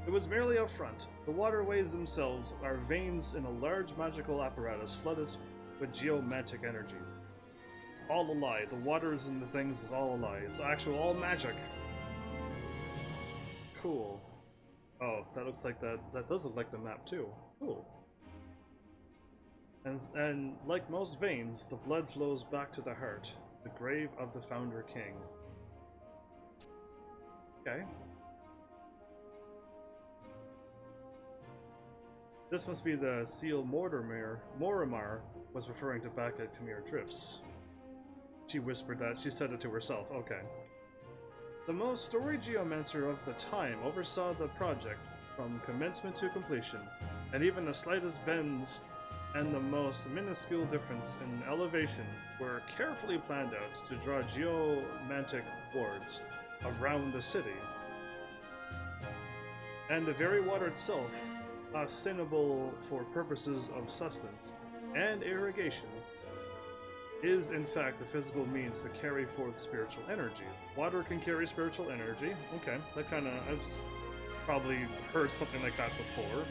It was merely a front. The waterways themselves are veins in a large magical apparatus flooded with geomantic energy. It's all a lie. The waters and the things is all a lie. It's actual all magic. Cool. Oh, that looks like that does look like the map too. Cool. And like most veins, the blood flows back to the heart, the grave of the Founder King. Okay. This must be the seal Morimar was referring to back at Khmer Drifts. She whispered that. She said it to herself. Okay. The most storied geomancer of the time oversaw the project from commencement to completion, and even the slightest bends and the most minuscule difference in elevation were carefully planned out to draw geomantic wards around the city. And the very water itself, sustainable for purposes of sustenance and irrigation, is in fact the physical means to carry forth spiritual energy. Water can carry spiritual energy. Okay, that kind of... I've probably heard something like that before.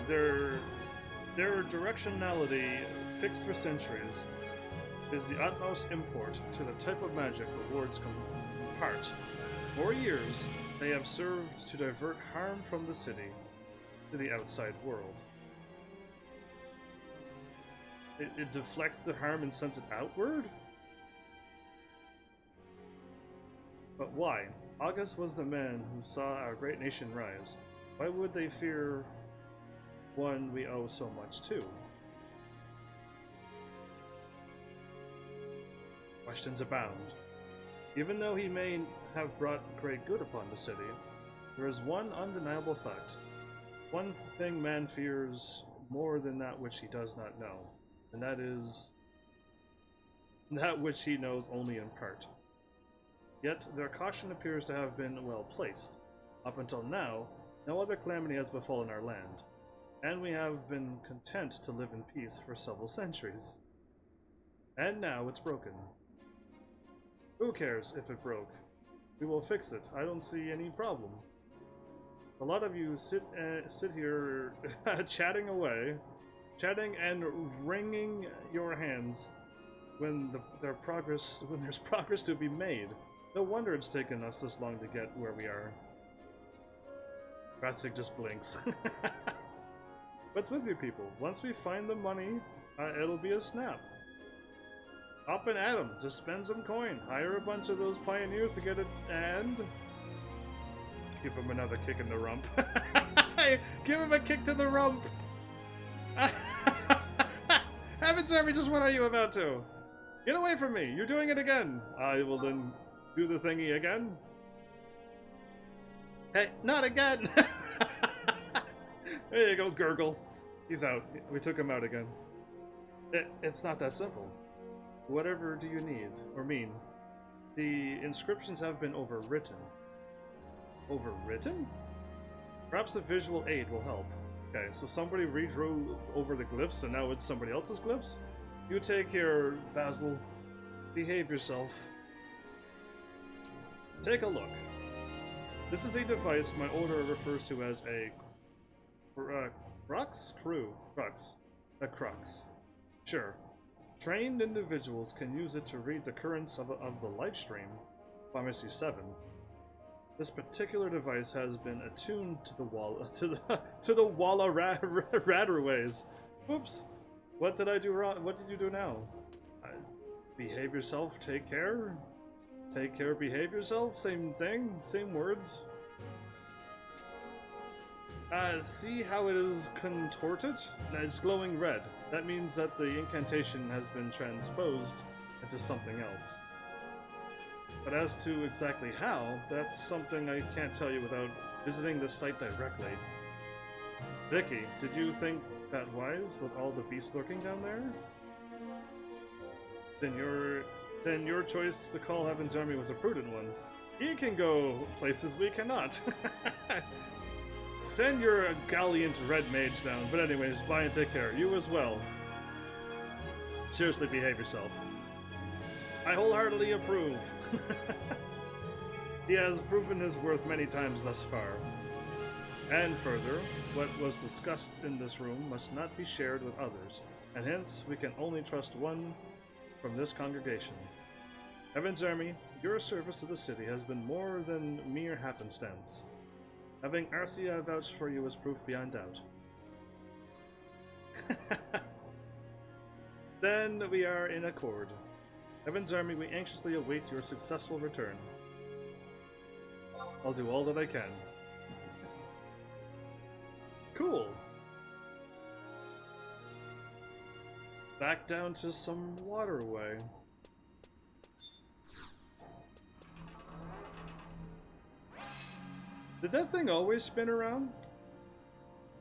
Their directionality, fixed for centuries, is the utmost import to the type of magic the wards impart. For years, they have served to divert harm from the city to the outside world. It deflects the harm and sends it outward? But why? August was the man who saw our great nation rise. Why would they fear one we owe so much to? Questions abound. Even though he may have brought great good upon the city, there is one undeniable fact. One thing man fears more than that which he does not know, and that is that which he knows only in part. Yet their caution appears to have been well placed. Up until now, no other calamity has befallen our land, and we have been content to live in peace for several centuries. And now it's broken. Who cares if it broke? We will fix it. I don't see any problem. A lot of you sit here chatting away, chatting and wringing your hands when there's progress to be made. No wonder it's taken us this long to get where we are. Ratsig just blinks. What's with you people? Once we find the money, it'll be a snap. Up and at 'em. Just spend some coin. Hire a bunch of those pioneers to get it, and give him another kick in the rump. Give him a kick to the rump. HEAVENSARMY, just what are you about to? Get away from me. You're doing it again. I will then do the thingy again. Hey, not again. There you go, Gurgle. He's out. We took him out again. It's not that simple. Whatever do you need, or mean? The inscriptions have been overwritten. Overwritten? Perhaps a visual aid will help. Okay, so somebody redrew over the glyphs and now it's somebody else's glyphs? You take care, Basil. Behave yourself. Take a look. This is a device my order refers to as a crux? Crux. A crux. Sure. Trained individuals can use it to read the currents of the live stream, Pharmacy 7. This particular device has been attuned to the Walla Ratterways. Oops. What did I do wrong? What did you do now? Behave yourself, take care. Take care, behave yourself. Same thing, same words. See how it is contorted? It's glowing red. That means that the incantation has been transposed into something else. But as to exactly how, that's something I can't tell you without visiting the site directly. Vicky, did you think that wise with all the beasts lurking down there? Then your choice to call HEAVENSARMY was a prudent one. He can go places we cannot. Send your gallant red mage down. But anyways, bye and take care. You as well. Seriously, behave yourself. I wholeheartedly approve. He has proven his worth many times thus far. And further, what was discussed in this room must not be shared with others, and hence we can only trust one from this congregation. HEAVENSARMY, your service to the city has been more than mere happenstance. Having Arcia vouch for you is proof beyond doubt. Then we are in accord. HEAVENSARMY, we anxiously await your successful return. I'll do all that I can. Cool. Back down to some waterway. Did that thing always spin around?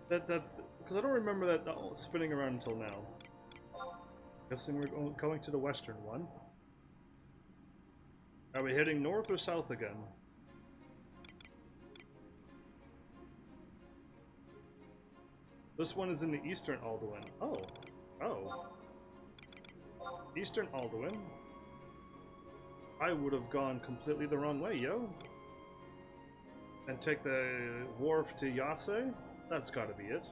Because I don't remember that spinning around until now. Guessing we're going to the western one. Are we heading north or south again? This one is in the eastern Alduin. Oh. Oh. Eastern Alduin? I would have gone completely the wrong way, yo. And take the wharf to Yase? That's gotta be it.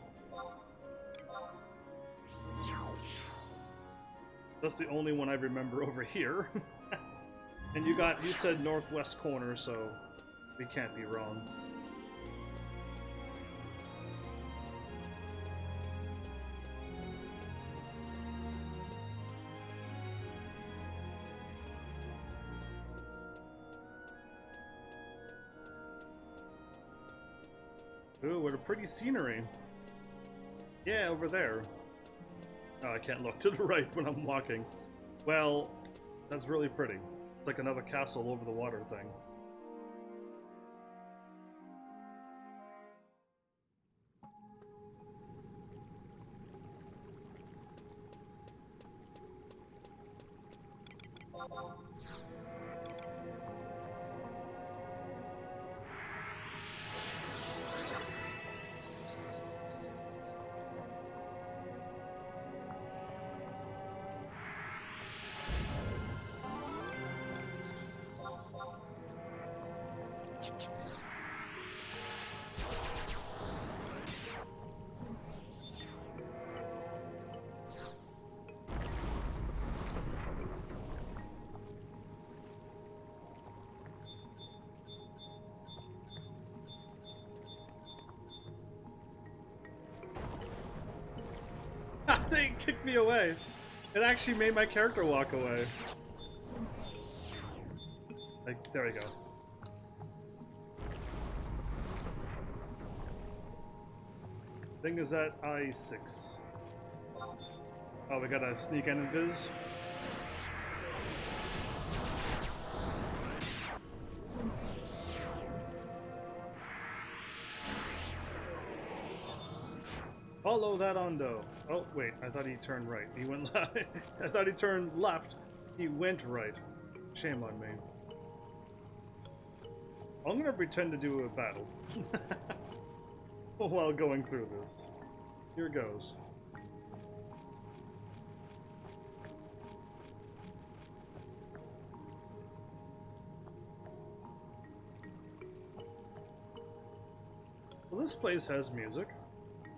That's the only one I remember over here. And you said northwest corner, so we can't be wrong. Ooh, what a pretty scenery. Yeah, over there. Oh, I can't look to the right when I'm walking. Well, that's really pretty. It's like another castle over the water thing. They kicked me away. It actually made my character walk away. Like, there we go. Thing is at I6. Oh, we gotta sneak in invis. Follow that Ondo. Oh, wait, I thought he turned right. He went left. I thought he turned left. He went right. Shame on me. I'm gonna pretend to do a battle while going through this. Here goes. Well, this place has music.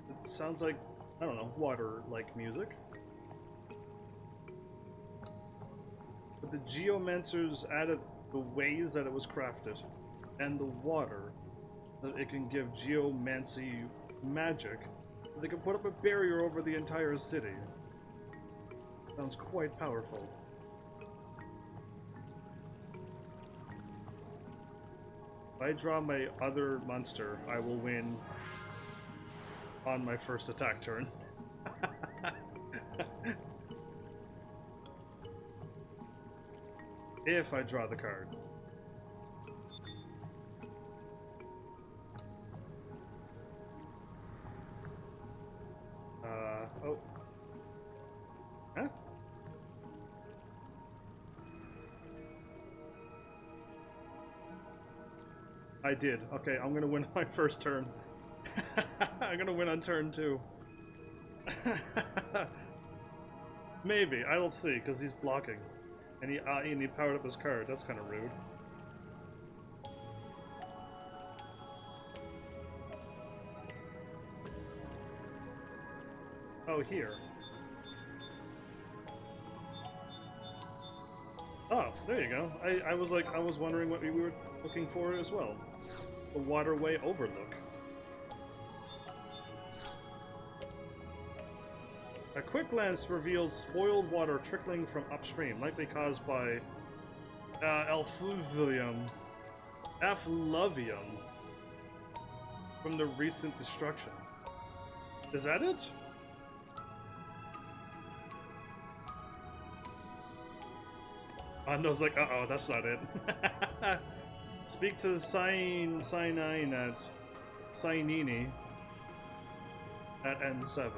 It sounds like, I don't know, water-like music. But the geomancers added the ways that it was crafted and the water that it can give geomancy magic. They can put up a barrier over the entire city. Sounds quite powerful. If I draw my other monster, I will win on my first attack turn. If I draw the card. Oh. Huh? I did. Okay, I'm gonna win on my first turn. I'm gonna win on turn 2. Maybe. I will see, because he's blocking. And he powered up his card. That's kind of rude. Oh, here. Oh, there you go. I was wondering what we were looking for as well. The waterway overlook. A quick glance reveals spoiled water trickling from upstream, likely caused by effluvium from the recent destruction. Is that it? Ando's like, uh-oh, that's not it. Speak to Cyanine at Cyanini at N7.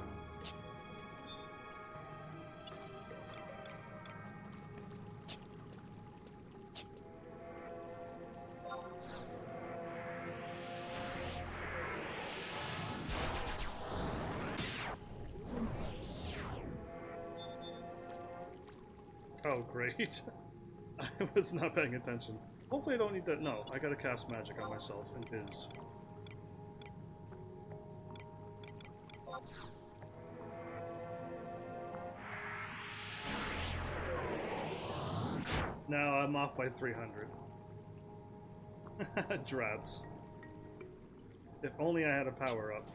Oh, great. I was not paying attention. Hopefully I don't need that. No, I gotta cast magic on myself and his. Now I'm off by 300. Drats. If only I had a power up.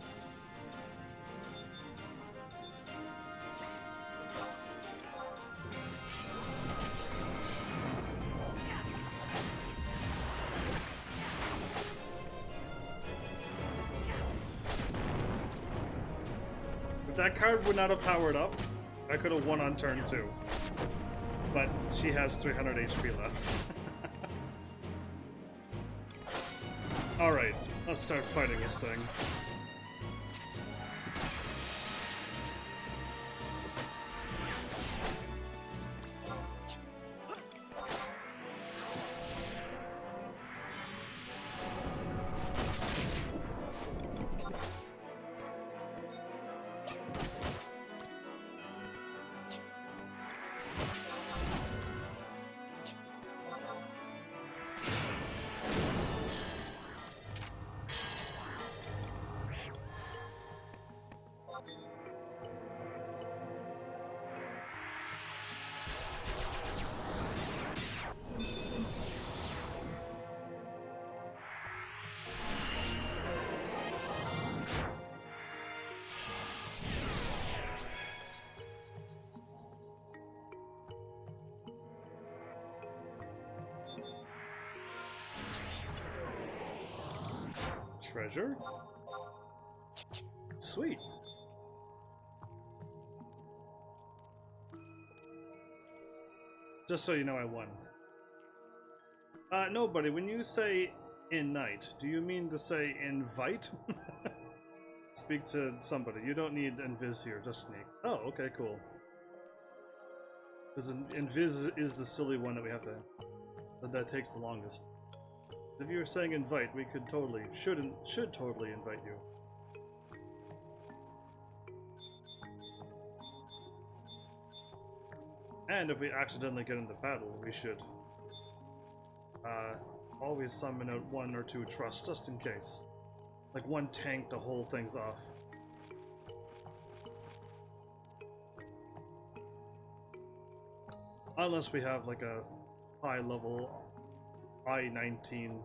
If that card would not have powered up, I could have won on turn 2. But she has 300 HP left. Alright, let's start fighting this thing. treasure? Sweet. Just so you know, I won. No, buddy, when you say in night, do you mean to say invite? Speak to somebody. You don't need invis here, just sneak. Oh, okay, cool. Because invis is the silly one that we have to... that takes the longest. If you were saying invite, we could totally, should totally invite you. And if we accidentally get into battle, we should always summon out 1 or 2 trusts, just in case. Like one tank to hold things off. Unless we have like a high level I-19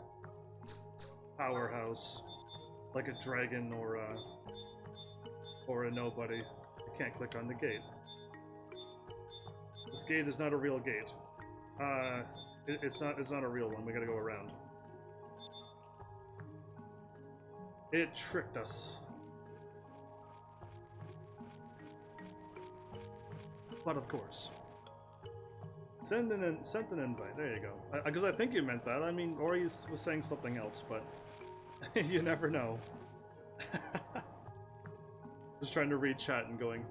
powerhouse, like a dragon or a nobody. You can't click on the gate. This gate is not a real gate. It's not a real one. We gotta go around. It tricked us. But of course. Sent an invite. There you go. Because I think you meant that. I mean, or he was saying something else, but you never know. Just trying to read chat and going,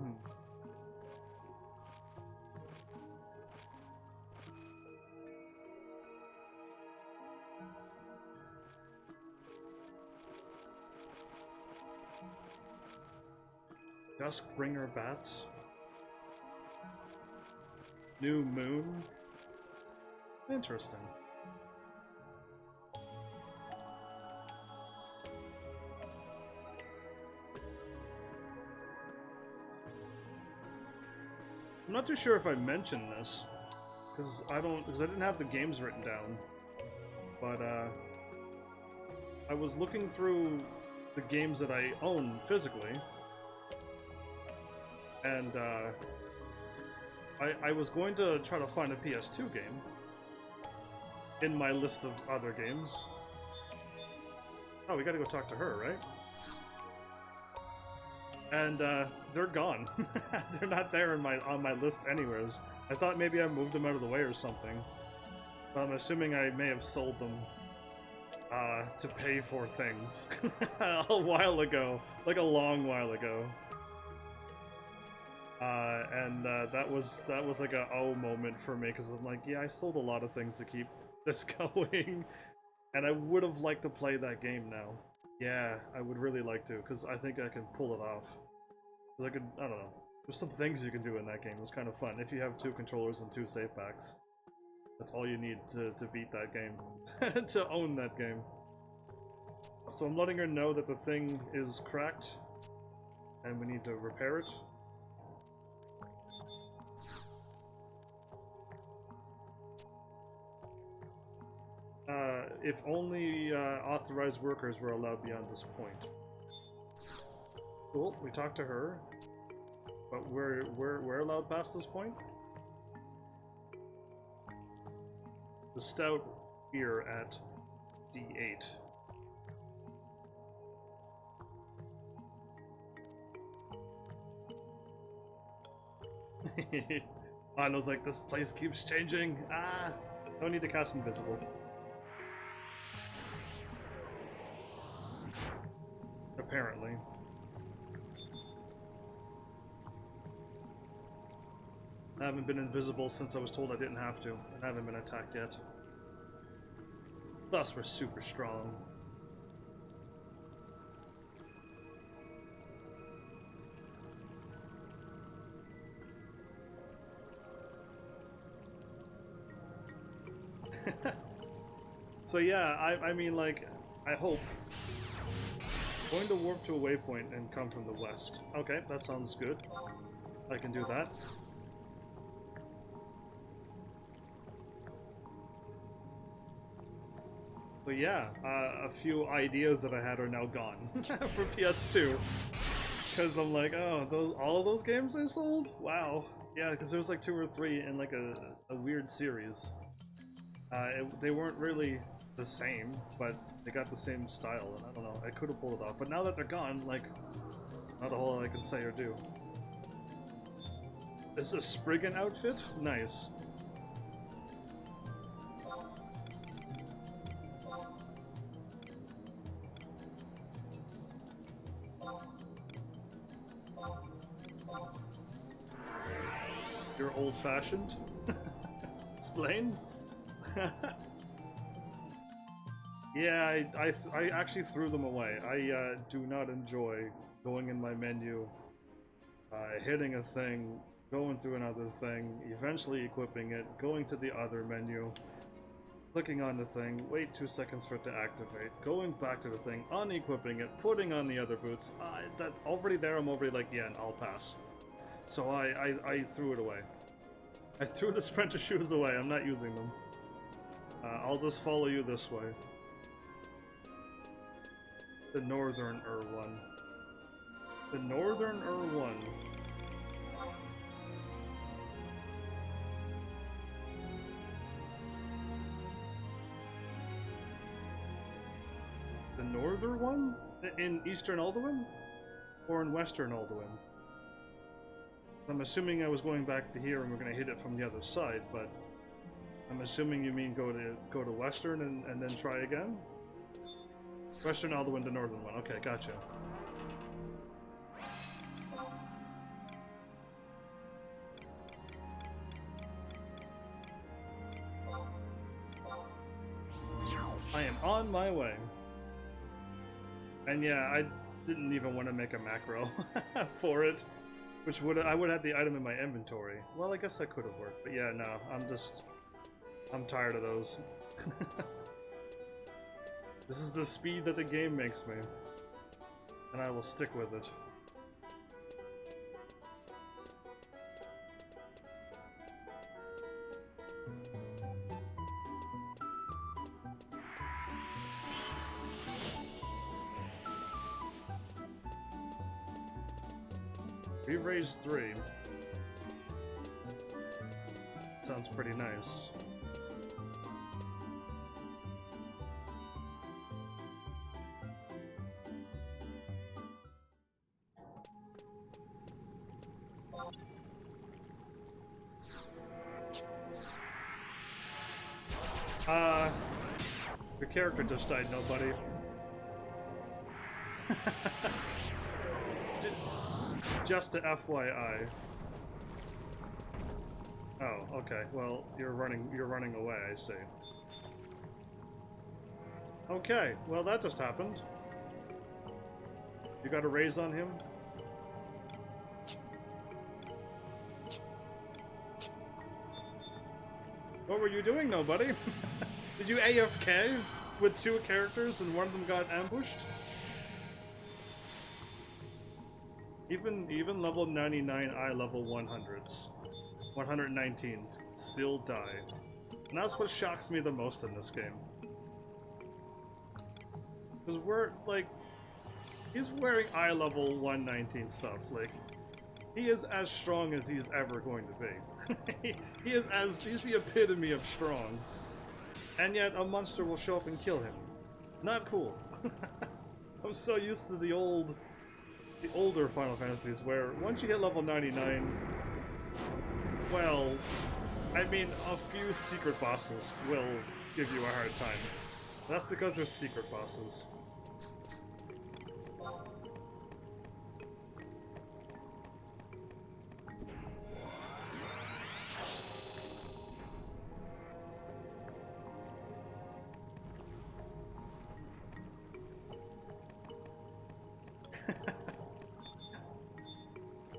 Duskbringer bats. New moon. Interesting. I'm not too sure if I mentioned this, because I didn't have the games written down. But I was looking through the games that I own physically. And I was going to try to find a PS2 game in my list of other games. Oh, we gotta go talk to her, right? And they're gone. They're not there on my list anywheres. I thought maybe I moved them out of the way or something. But I'm assuming I may have sold them to pay for things a while ago, like a long while ago. And that was like a oh moment for me, because I'm like, yeah, I sold a lot of things to keep this going, and I would have liked to play that game now. Yeah, I would really like to, because I think I can pull it off. I don't know, there's some things you can do in that game. It was kind of fun if you have 2 controllers and 2 save packs. That's all you need to beat that game, to own that game. So I'm letting her know that the thing is cracked, and we need to repair it. If only authorized workers were allowed beyond this point. Cool, we talked to her, but we're allowed past this point? The stout here at D8. Lionel's like, this place keeps changing. Ah, don't need to cast invisible. Apparently. I haven't been invisible since I was told I didn't have to, and I haven't been attacked yet. Thus, we're super strong. So yeah, I mean, like, I hope. Going to warp to a waypoint and come from the west. Okay, that sounds good. I can do that. But yeah, a few ideas that I had are now gone for PS2. Because I'm like, oh, all of those games I sold? Wow. Yeah, because there was like 2 or 3 in like a weird series. They weren't really the same, but They got the same style, and I don't know, I could have pulled it off. But now that they're gone, like, not a whole lot I can say or do. This is a Spriggan outfit? Nice. You're old-fashioned? Explain? Yeah, I actually threw them away. I do not enjoy going in my menu, hitting a thing, going through another thing, eventually equipping it, going to the other menu, clicking on the thing, wait 2 seconds for it to activate, going back to the thing, unequipping it, putting on the other boots. That already there, I'm already like, yeah, I'll pass. So I threw it away. I threw the Sprinter shoes away. I'm not using them. I'll just follow you this way. The Northern one. The Northern one. The Northern one? In Eastern Alduin? Or in Western Alduin? I'm assuming I was going back to here and we're going to hit it from the other side, but I'm assuming you mean go to Western and then try again? Western Alduin to Northern one. Okay, gotcha. I am on my way. And yeah, I didn't even want to make a macro for it, which I would have the item in my inventory. Well, I guess that could have worked, but yeah, no, I'm tired of those. This is the speed that the game makes me, and I will stick with it. We raised 3. Sounds pretty nice. Your character just died, nobody. Just a FYI. Oh, okay. Well, you're running away, I see. Okay, well that just happened. You got a raise on him? What were you doing, nobody? Did you AFK with 2 characters and one of them got ambushed? Even level 99, I level 100s. 119s still die. And that's what shocks me the most in this game. Because we're, like, he's wearing eye level 119 stuff, like, he is as strong as he's ever going to be. He's the epitome of strong. And yet a monster will show up and kill him. Not cool. I'm so used to the older Final Fantasies where once you hit level 99, well, I mean, a few secret bosses will give you a hard time. That's because they're secret bosses.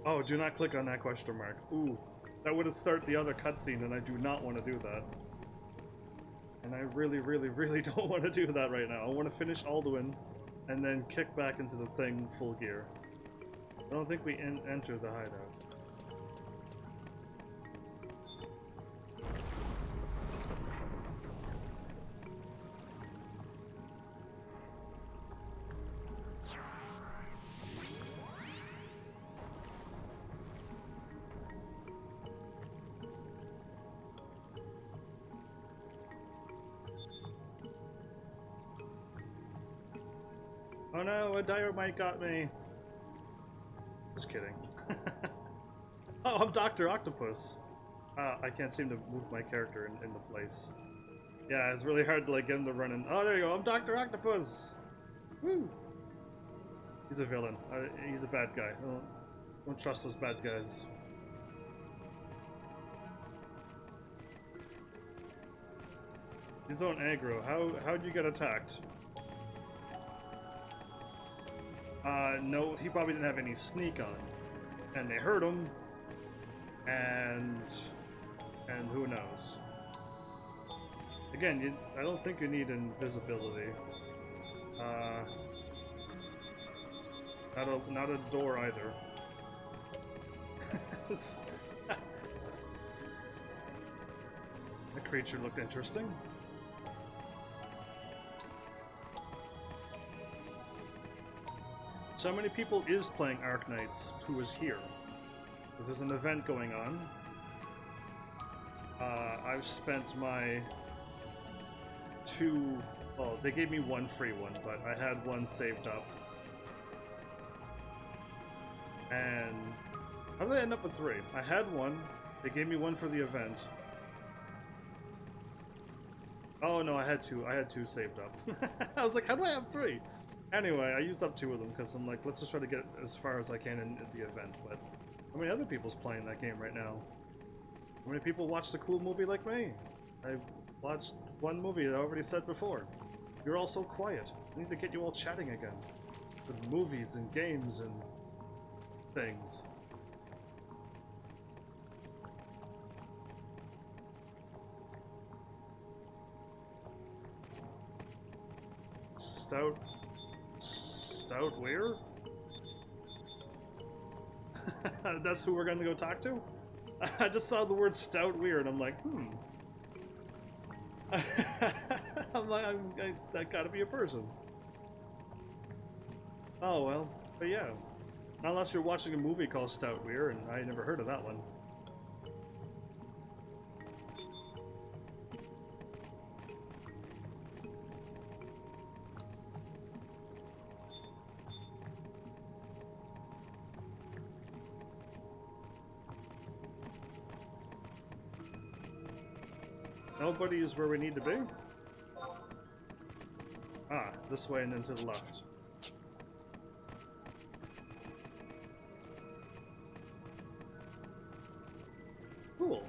Oh, do not click on that question mark. Ooh, that would have started the other cutscene, and I do not want to do that. And I really, really, really don't want to do that right now. I want to finish Alduin, and then kick back into the thing full gear. I don't think we enter the hideout. Oh no, a dynamite got me. Just kidding. Oh, I'm Dr. Octopus. I can't seem to move my character into place. Yeah, it's really hard to like get him to run in. Oh, there you go. I'm Dr. Octopus. Woo! He's a villain. He's a bad guy. Don't trust those bad guys. He's on aggro. How'd you get attacked? No, he probably didn't have any sneak on, and they hurt him, and who knows? Again, I don't think you need invisibility. Not a door either. The creature looked interesting. So many people is playing Arc Knights who is here? Because there's an event going on. I've spent my well, they gave me one free one, but I had one saved up. And how did I end up with 3? I had one, they gave me one for the event. Oh no, I had 2 saved up. I was like, how do I have 3? Anyway, I used up 2 of them because I'm like, let's just try to get as far as I can in the event. But how many other people's playing that game right now? How many people watched a cool movie like me? I watched one movie that I already said before. You're all so quiet. I need to get you all chatting again. With movies and games and things. Stout where? That's who we're gonna go talk to? I just saw the word stout weird. I'm like, I'm like, that gotta be a person. Oh well, but yeah. Unless you're watching a movie called Stout Weir, and I never heard of that one. Nobody is where we need to be. Ah, this way and then to the left. Cool.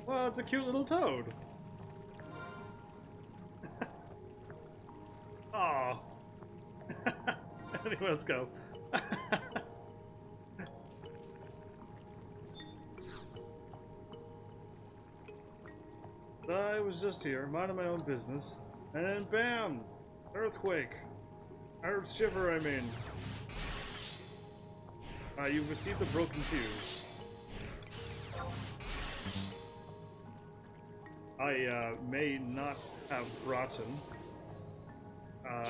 Well, it's a cute little toad. Aw. Anyway, let's go. I was just here, minding my own business, and then BAM! Earthquake! Earth shiver, I mean. You've received a broken fuse. I may not have brought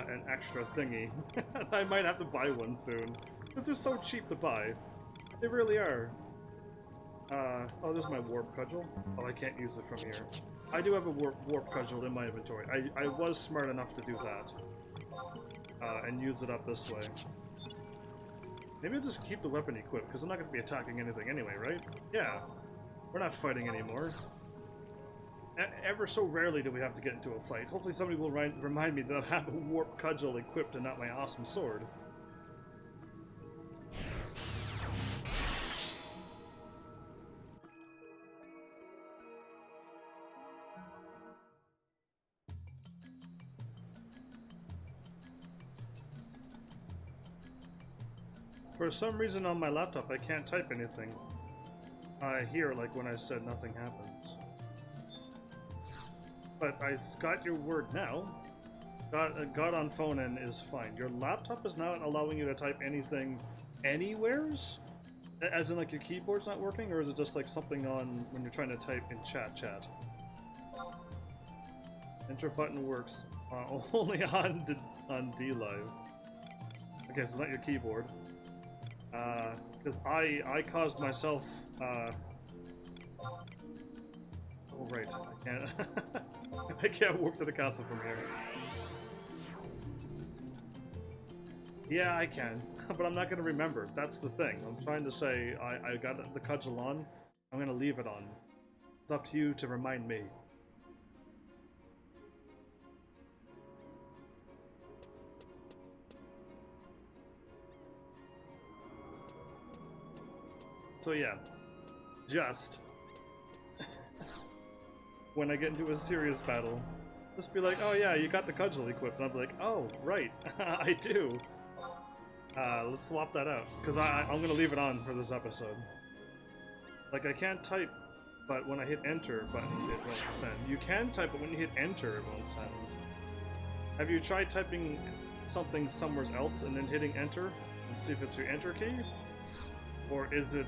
an extra thingy. I might have to buy one soon. Because they're so cheap to buy. They really are. Oh, there's my warp cudgel. Oh, I can't use it from here. I do have a warp cudgel in my inventory. I was smart enough to do that. And use it up this way. Maybe I'll just keep the weapon equipped, because I'm not going to be attacking anything anyway, right? Yeah. We're not fighting anymore. Ever so rarely do we have to get into a fight. Hopefully somebody will remind me that I have a warp cudgel equipped and not my awesome sword. For some reason on my laptop I can't type anything. Here, like when I said nothing happens. But I got your word now. Got on phone and is fine. Your laptop is not allowing you to type anything anywheres? As in like your keyboard's not working, or is it just like something on when you're trying to type in chat? Enter button works only on DLive. Okay, so it's not your keyboard. Because I caused myself, oh right, I can't, I can't walk to the castle from here. Yeah, I can, but I'm not going to remember. That's the thing. I'm trying to say I got the cudgel on. I'm going to leave it on. It's up to you to remind me. So yeah, just when I get into a serious battle, just be like, oh yeah, you got the cudgel equipped, and I'll be like, oh, right, I do. Let's swap that out, because I'm gonna leave it on for this episode. Like, I can't type, but when I hit enter button, it won't send. You can type, but when you hit enter, it won't send. Have you tried typing something somewhere else and then hitting enter and see if it's your enter key? Or is it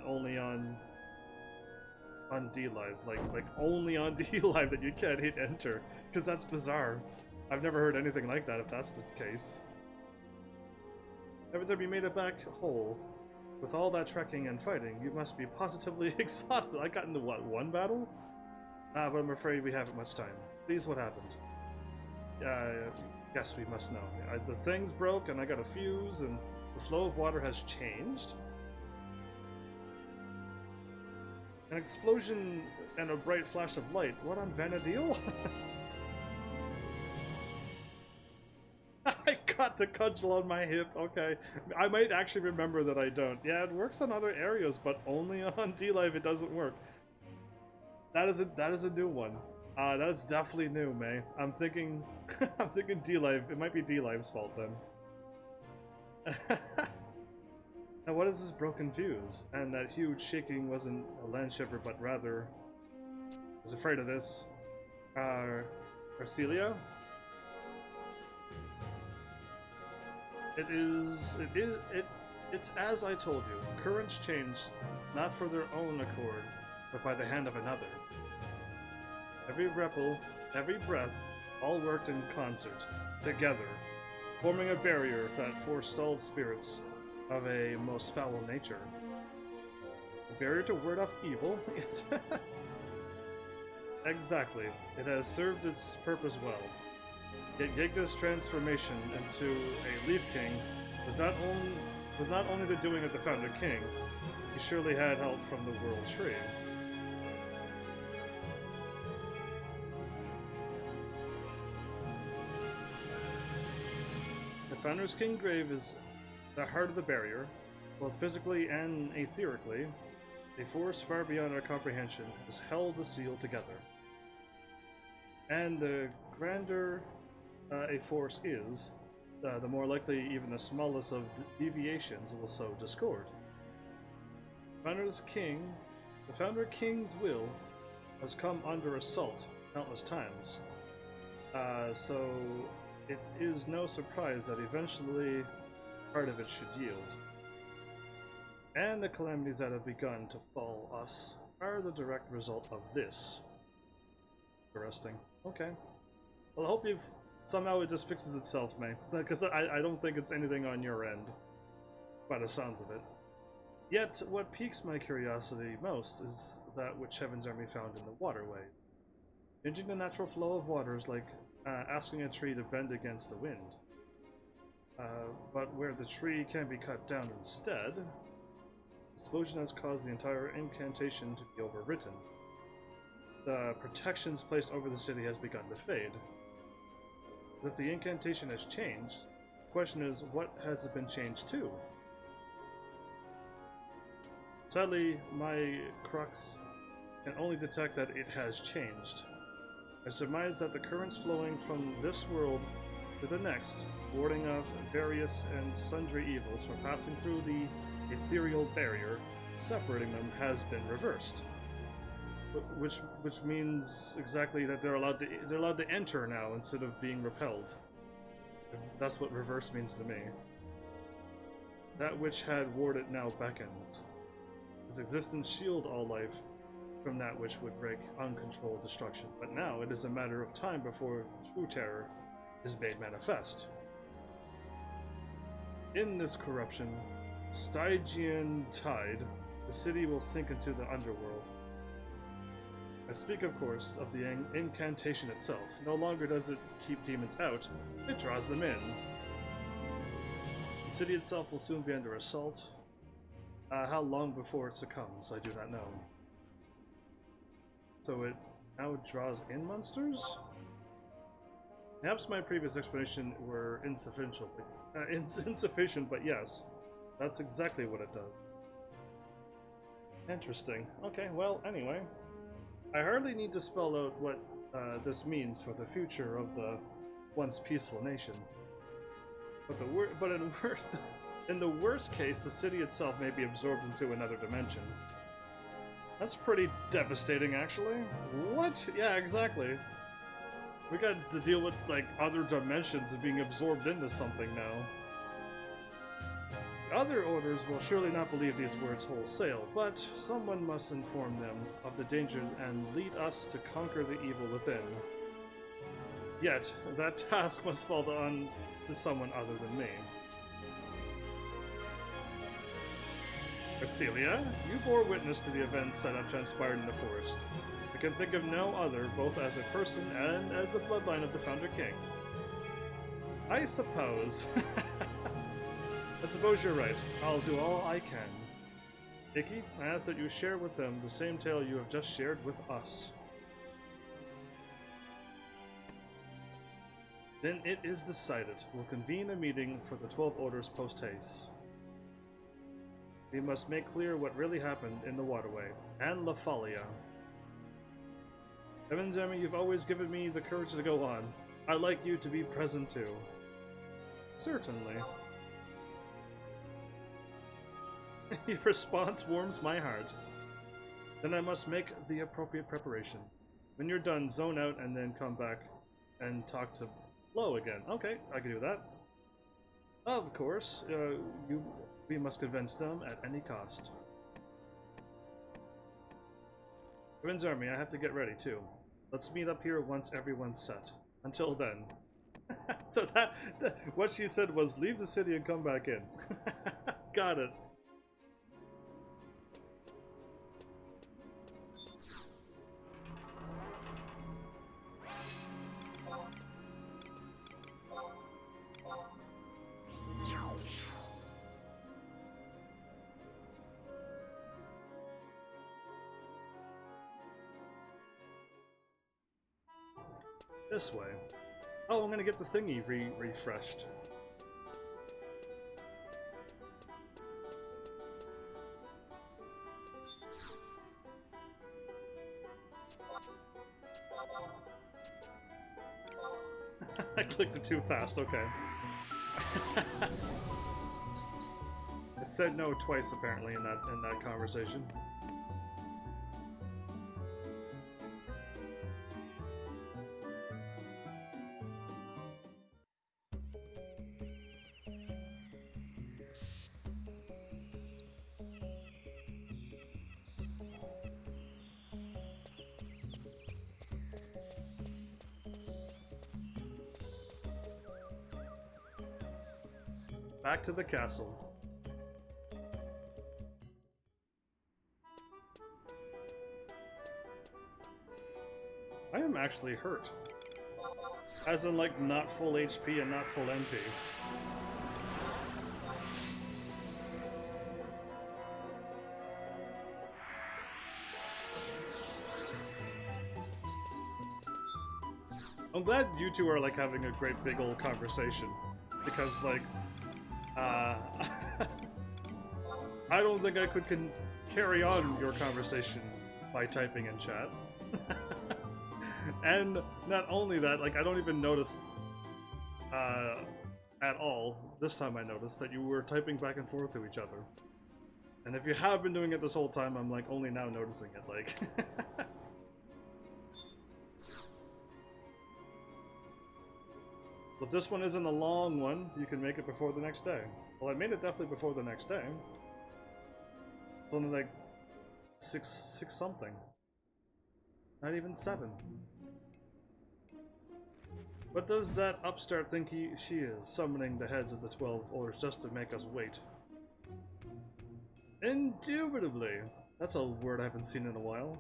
only on DLive? Like only on DLive that you can't hit enter? Because that's bizarre. I've never heard anything like that if that's the case. Every time you made it back whole, with all that trekking and fighting, you must be positively exhausted. I got into, what, one battle? But I'm afraid we haven't much time. Please, what happened? Yes, we must know. The thing's broke, and I got a fuse, and the flow of water has changed. An explosion and a bright flash of light. What on Vanadil? I got the cudgel on my hip. Okay, I might actually remember that I don't. Yeah, it works on other areas, but only on DLive it doesn't work. That is a new one. That is definitely new, May. I'm thinking I'm thinking DLive. It might be DLive's fault then. Now, what is this broken fuse? And that huge shaking wasn't a land shiver, but rather I was afraid of this. Arcelia? It's as I told you. Currents change, not for their own accord, but by the hand of another. Every ripple, every breath, all worked in concert, together, forming a barrier that forestalled spirits of a most foul nature. A barrier to ward off evil? Exactly. It has served its purpose well. Yet Giga's transformation into a Leaf King was not only the doing of the Founder King, he surely had help from the World Tree. The Founder's King grave is the heart of the barrier, both physically and etherically. A force far beyond our comprehension has held the seal together. And the grander a force is, the more likely even the smallest of deviations will sow discord. The Founder King's will has come under assault countless times, so it is no surprise that eventually part of it should yield. And the calamities that have begun to fall us are the direct result of this. Interesting. Okay. Well, I hope somehow it just fixes itself, May. Because I don't think it's anything on your end, by the sounds of it. Yet, what piques my curiosity most is that which Heaven's Army found in the waterway. Changing the natural flow of water is like asking a tree to bend against the wind. But where the tree can be cut down instead, explosion has caused the entire incantation to be overwritten. The protections placed over the city has begun to fade. But if the incantation has changed, the question is, what has it been changed to? Sadly, my crux can only detect that it has changed. I surmise that the currents flowing from this world to the next, warding off various and sundry evils from passing through the ethereal barrier, separating them, has been reversed. Which means exactly that they're allowed to enter now instead of being repelled. That's what reverse means to me. That which had warded now beckons. Its existence shield all life from that which would break uncontrolled destruction. But now it is a matter of time before true terror is made manifest. In this corruption, Stygian tide, the city will sink into the underworld. I speak, of course, of the incantation itself. No longer does it keep demons out, it draws them in. The city itself will soon be under assault. How long before it succumbs, I do not know. So it now draws in monsters? Perhaps my previous explanation were insufficient, but yes, that's exactly what it does. Interesting. Okay, well, anyway. I hardly need to spell out what this means for the future of the once peaceful nation. But in the worst case, the city itself may be absorbed into another dimension. That's pretty devastating, actually. What? Yeah, exactly. We got to deal with, like, other dimensions of being absorbed into something now. Other orders will surely not believe these words wholesale, but someone must inform them of the danger and lead us to conquer the evil within. Yet, that task must fall on to someone other than me. Arcelia, you bore witness to the events that have transpired in the forest. I can think of no other, both as a person and as the bloodline of the Founder King. I suppose. I suppose you're right. I'll do all I can. Icky, I ask that you share with them the same tale you have just shared with us. Then it is decided. We'll convene a meeting for the 12 Orders post-haste. We must make clear what really happened in the waterway, and La Folia. HEAVENSARMY, you've always given me the courage to go on. I'd like you to be present too. Certainly. Your response warms my heart. Then I must make the appropriate preparation. When you're done, zone out and then come back and talk to Flo again. Okay, I can do that. Of course, we must convince them at any cost. HEAVENSARMY, I have to get ready too. Let's meet up here once everyone's set. Until then. So that what she said was leave the city and come back in. Got it. This way. Oh, I'm gonna get the thingy refreshed. I clicked it too fast, okay. I said no twice apparently in that conversation. Back to the castle. I am actually hurt. As in, like, not full HP and not full MP. I'm glad you two are, like, having a great big old conversation. Because, like, I don't think I could carry on your conversation by typing in chat. And not only that, like, I don't even notice at all, this time I noticed, that you were typing back and forth to each other. And if you have been doing it this whole time, I'm, like, only now noticing it, like... So if this one isn't a long one, you can make it before the next day. Well, I made it definitely before the next day. It's only like six something. Not even 7. What does that upstart think she is, summoning the heads of the 12 orders just to make us wait? Indubitably. That's a word I haven't seen in a while.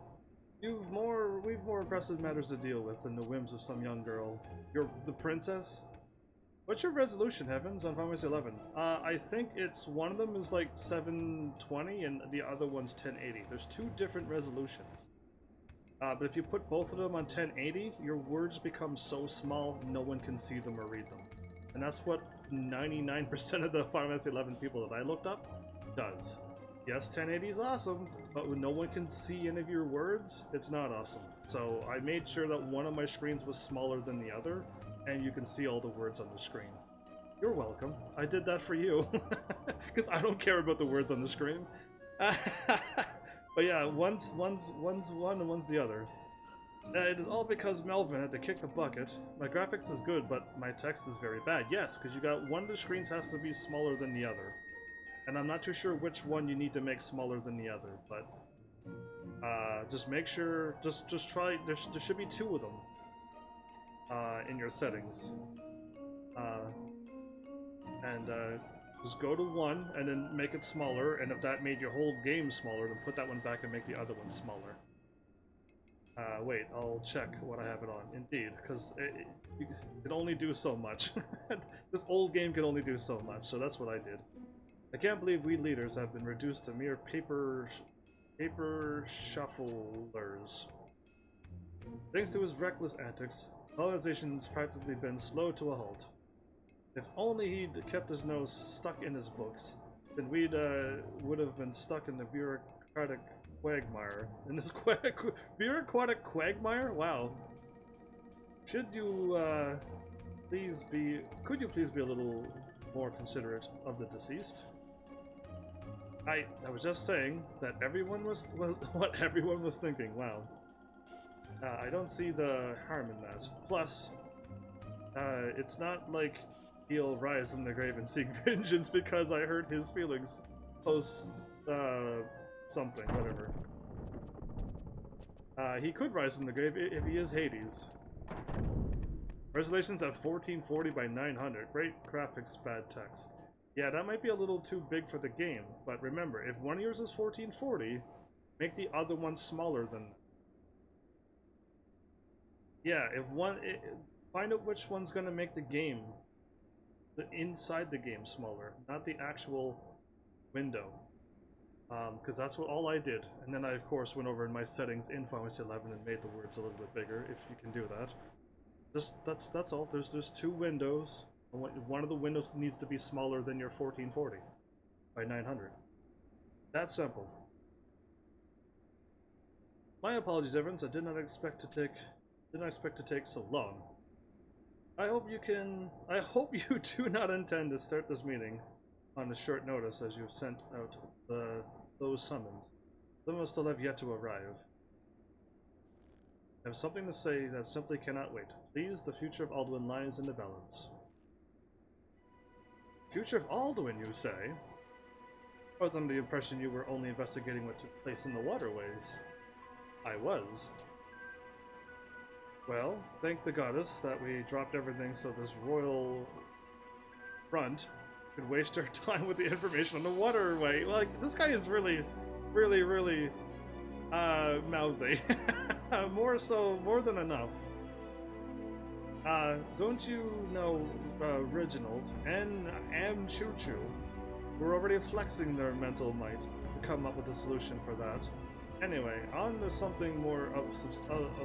We've more impressive matters to deal with than the whims of some young girl. You're the princess? What's your resolution, Heavens, on Final Fantasy 11? I think it's one of them is like 720 and the other one's 1080. There's two different resolutions. But if you put both of them on 1080, your words become so small no one can see them or read them. And that's what 99% of the Final Fantasy 11 people that I looked up does. Yes, 1080 is awesome, but when no one can see any of your words, it's not awesome. So I made sure that one of my screens was smaller than the other, and you can see all the words on the screen. You're welcome. I did that for you. Because I don't care about the words on the screen. But yeah, one's one and one's the other. It is all because Melvin had to kick the bucket. My graphics is good, but my text is very bad. Yes, because you got one of the screens has to be smaller than the other. And I'm not too sure which one you need to make smaller than the other, but just make sure, just try, there should be two of them in your settings. Just go to one and then make it smaller, and if that made your whole game smaller, then put that one back and make the other one smaller. Wait, I'll check what I have it on. Indeed, because it can only do so much. This old game can only do so much, so that's what I did. I can't believe we leaders have been reduced to mere paper shufflers. Thanks to his reckless antics, colonization's practically been slow to a halt. If only he'd kept his nose stuck in his books, then would have been stuck in the bureaucratic quagmire. In this bureaucratic quagmire? Wow. Could you please be a little more considerate of the deceased? I was just saying that everyone was what everyone was thinking. Wow. I don't see the harm in that. Plus, it's not like he'll rise from the grave and seek vengeance because I hurt his feelings. Post something, whatever. He could rise from the grave if he is Hades. Resolutions at 1440 by 900. Great graphics, bad text. Yeah, that might be a little too big for the game, but remember, if one of yours is 1440, make the other one smaller than... Yeah, find out which one's gonna make the game, inside the game smaller, not the actual window. Because that's all I did. And then I, of course, went over in my settings in Final Fantasy 11 and made the words a little bit bigger, if you can do that. That's all. There's two windows. One of the windows needs to be smaller than your 1440 by 900. That's simple. My apologies, Evans. I did not expect to take so long. I hope you do not intend to start this meeting on a short notice as you've sent out those summons. Some will still have yet to arrive. I have something to say that simply cannot wait. Please, the future of Alduin lies in the balance. Future of Alduin, you say? I was under the impression you were only investigating what took place in the waterways. I was. Well, thank the goddess that we dropped everything so this royal front could waste our time with the information on the waterway. Like, this guy is really mouthy. More than enough. Don't you know Reginald and Choo Choo were already flexing their mental might to come up with a solution for that. Anyway, on to something more of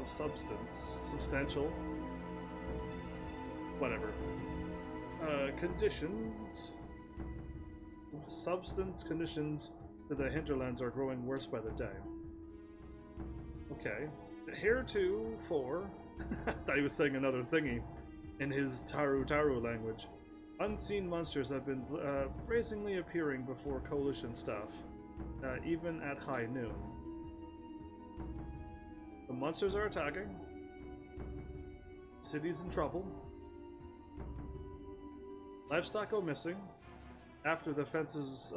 substance. Substantial. Whatever. Conditions. Substance conditions to the hinterlands are growing worse by the day. Okay. Heretofore, I thought he was saying another thingy in his Taru language. Unseen monsters have been brazenly appearing before Coalition staff, even at high noon. The monsters are attacking. City's in trouble. Livestock go missing after the fences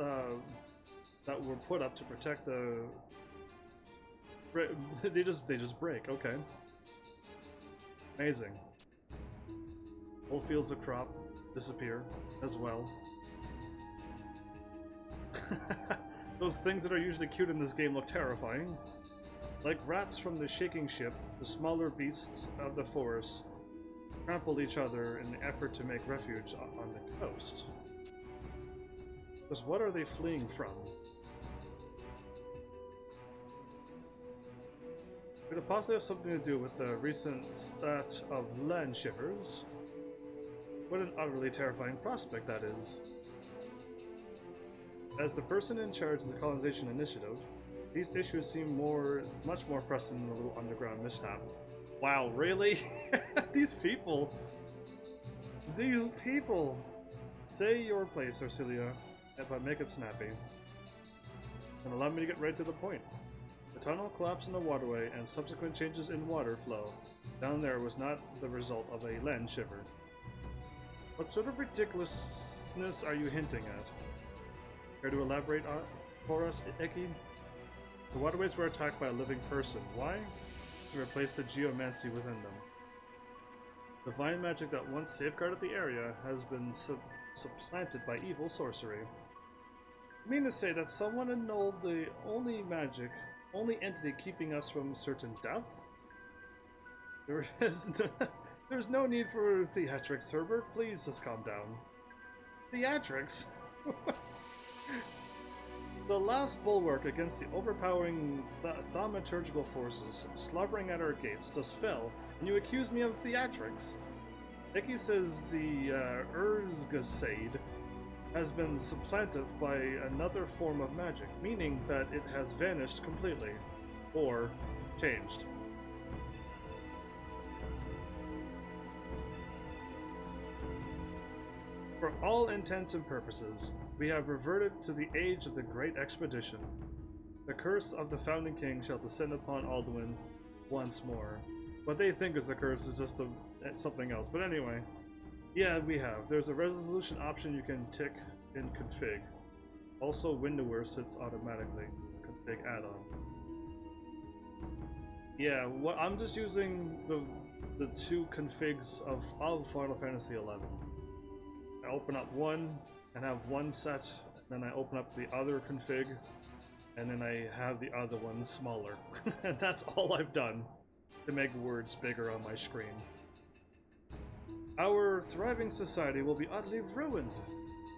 that were put up to protect the... They just break, okay. Amazing. Whole fields of crop disappear as well. Those things that are usually cute in this game look terrifying. Like rats from the shaking ship, the smaller beasts of the forest trample each other in the effort to make refuge on the coast. Because what are they fleeing from? Could it possibly have something to do with the recent spat of land shivers? What an utterly terrifying prospect that is. As the person in charge of the colonization initiative, these issues seem much more pressing than a little underground mishap. Wow, really? These people! These people! Say your place, Arcelia, but make it snappy. And allow me to get right to the point. The tunnel collapse in the waterway and subsequent changes in water flow down there was not the result of a land shiver. What sort of ridiculousness are you hinting at? Care to elaborate for us, Eki? The waterways were attacked by a living person. Why? To replace the geomancy within them. Divine magic that once safeguarded the area has been supplanted by evil sorcery. You mean to say that someone annulled the only entity keeping us from certain death? There's no need for theatrics, Herbert. Please just calm down. Theatrics? The last bulwark against the overpowering thaumaturgical forces slobbering at our gates just fell, and you accuse me of theatrics. Eki says the Urzgasade has been supplanted by another form of magic, meaning that it has vanished completely, or changed. For all intents and purposes, we have reverted to the age of the Great Expedition. The curse of the Founding King shall descend upon Alduin once more. What they think is a curse is just something else. But anyway, yeah, we have. There's a resolution option you can tick in config. Also, Windower sits automatically. It's config add-on. Yeah, I'm just using the two configs of Final Fantasy XI. I open up one and have one set, then I open up the other config, and then I have the other one smaller. And that's all I've done to make words bigger on my screen. Our thriving society will be utterly ruined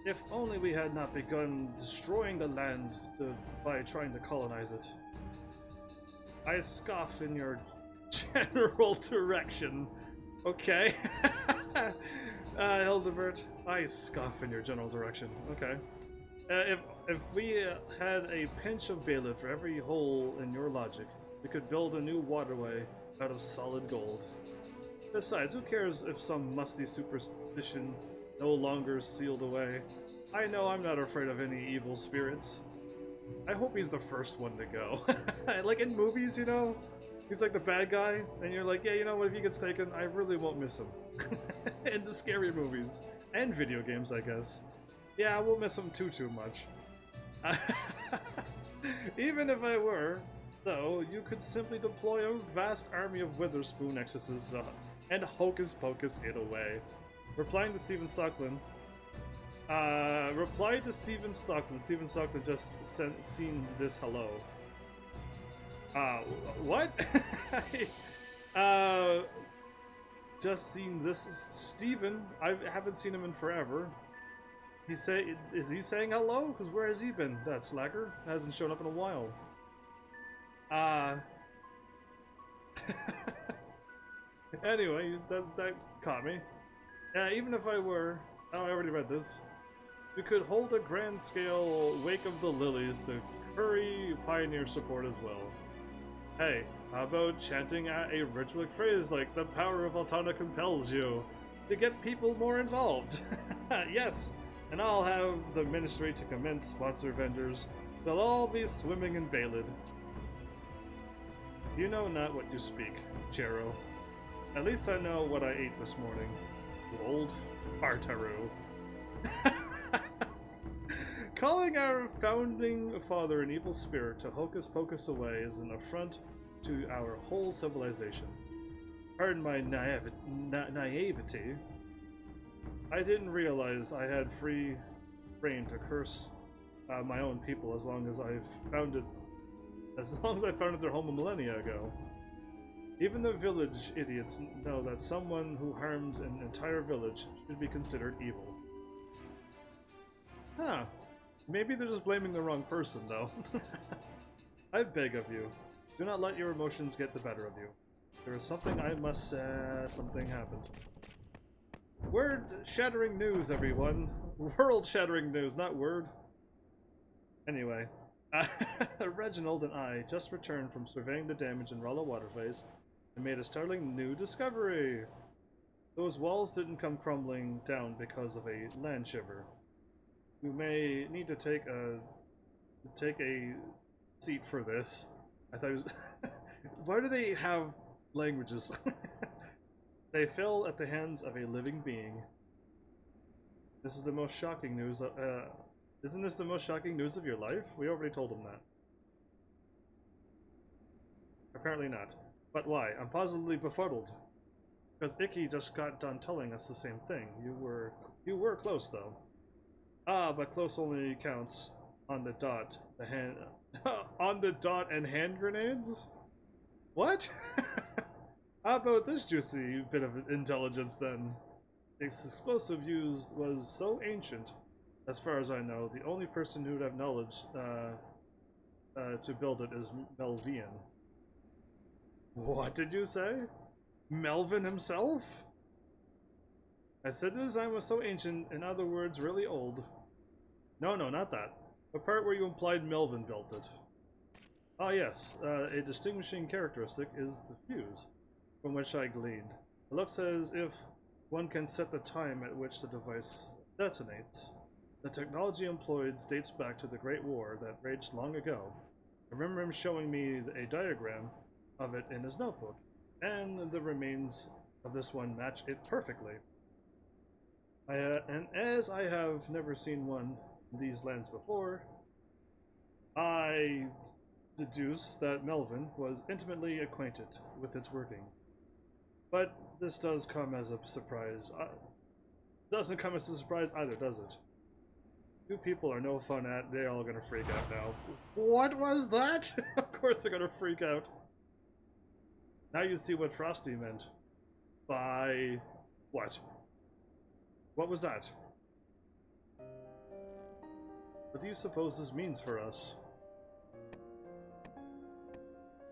if only we had not begun destroying the land by trying to colonize it. I scoff in your general direction. Okay. Hildebert, I scoff in your general direction. Okay. If we had a pinch of Bala for every hole in your logic, we could build a new waterway out of solid gold. Besides, who cares if some musty superstition no longer sealed away? I know I'm not afraid of any evil spirits. I hope he's the first one to go. Like in movies, you know? He's like the bad guy, and you're like, yeah, you know what, if he gets taken, I really won't miss him. In the scary movies. And video games, I guess. Yeah, I won't miss him too much. Even if I were, though, you could simply deploy a vast army of Witherspoon exorcists and hocus pocus it away. Replying to Stephen Stockland. Reply to Stephen Stockland. Stephen Stockland just seen this hello. What? Just seen this. Stephen, I haven't seen him in forever. Is he saying hello? Because where has he been? That slacker hasn't shown up in a while. Anyway, that caught me. Even if I were, I already read this. We could hold a grand scale Wake of the Lilies to curry Pioneer support as well. Hey, how about chanting a ritual phrase like "the power of Altana compels you" to get people more involved? Yes, and I'll have the ministry to commence sponsor vendors. They'll all be swimming in Balad. You know not what you speak, Chero. At least I know what I ate this morning. Old Fartaru. Calling our founding father an evil spirit to hocus pocus away is an affront to our whole civilization. Pardon my naivety. I didn't realize I had free reign to curse my own people as long as I founded their home a millennia ago. Even the village idiots know that someone who harms an entire village should be considered evil. Huh. Maybe they're just blaming the wrong person, though. I beg of you, do not let your emotions get the better of you. There is something I must say. Something happened. Word-shattering news, everyone. World-shattering news, not word. Anyway, Reginald and I just returned from surveying the damage in Rollo Waterways and made a startling new discovery. Those walls didn't come crumbling down because of a land shiver. You may need to take a seat for this. I thought it was... Why do they have languages? They fell at the hands of a living being. This is the most shocking news. Isn't this the most shocking news of your life? We already told him that. Apparently not. But why? I'm positively befuddled. Because Icky just got done telling us the same thing. You were close though. Ah, but close only counts on the dot. On the dot and hand grenades? What? How about this juicy bit of intelligence then? Its explosive used was so ancient, as far as I know, the only person who would have knowledge to build it is Melvian. What did you say? Melvin himself? I said the design was so ancient, in other words, really old. No, not that. The part where you implied Melvin built it. Ah yes, a distinguishing characteristic is the fuse, from which I gleaned. It looks as if one can set the time at which the device detonates. The technology employed dates back to the Great War that raged long ago. I remember him showing me a diagram of it in his notebook, and the remains of this one match it perfectly. And as I have never seen one in these lands before, I deduce that Melvin was intimately acquainted with its working. But this does come as a surprise. Doesn't come as a surprise either, does it? You people are no fun at. They're all gonna freak out now. What was that? Of course they're gonna freak out. Now you see what Frosty meant. By... what? What was that? What do you suppose this means for us?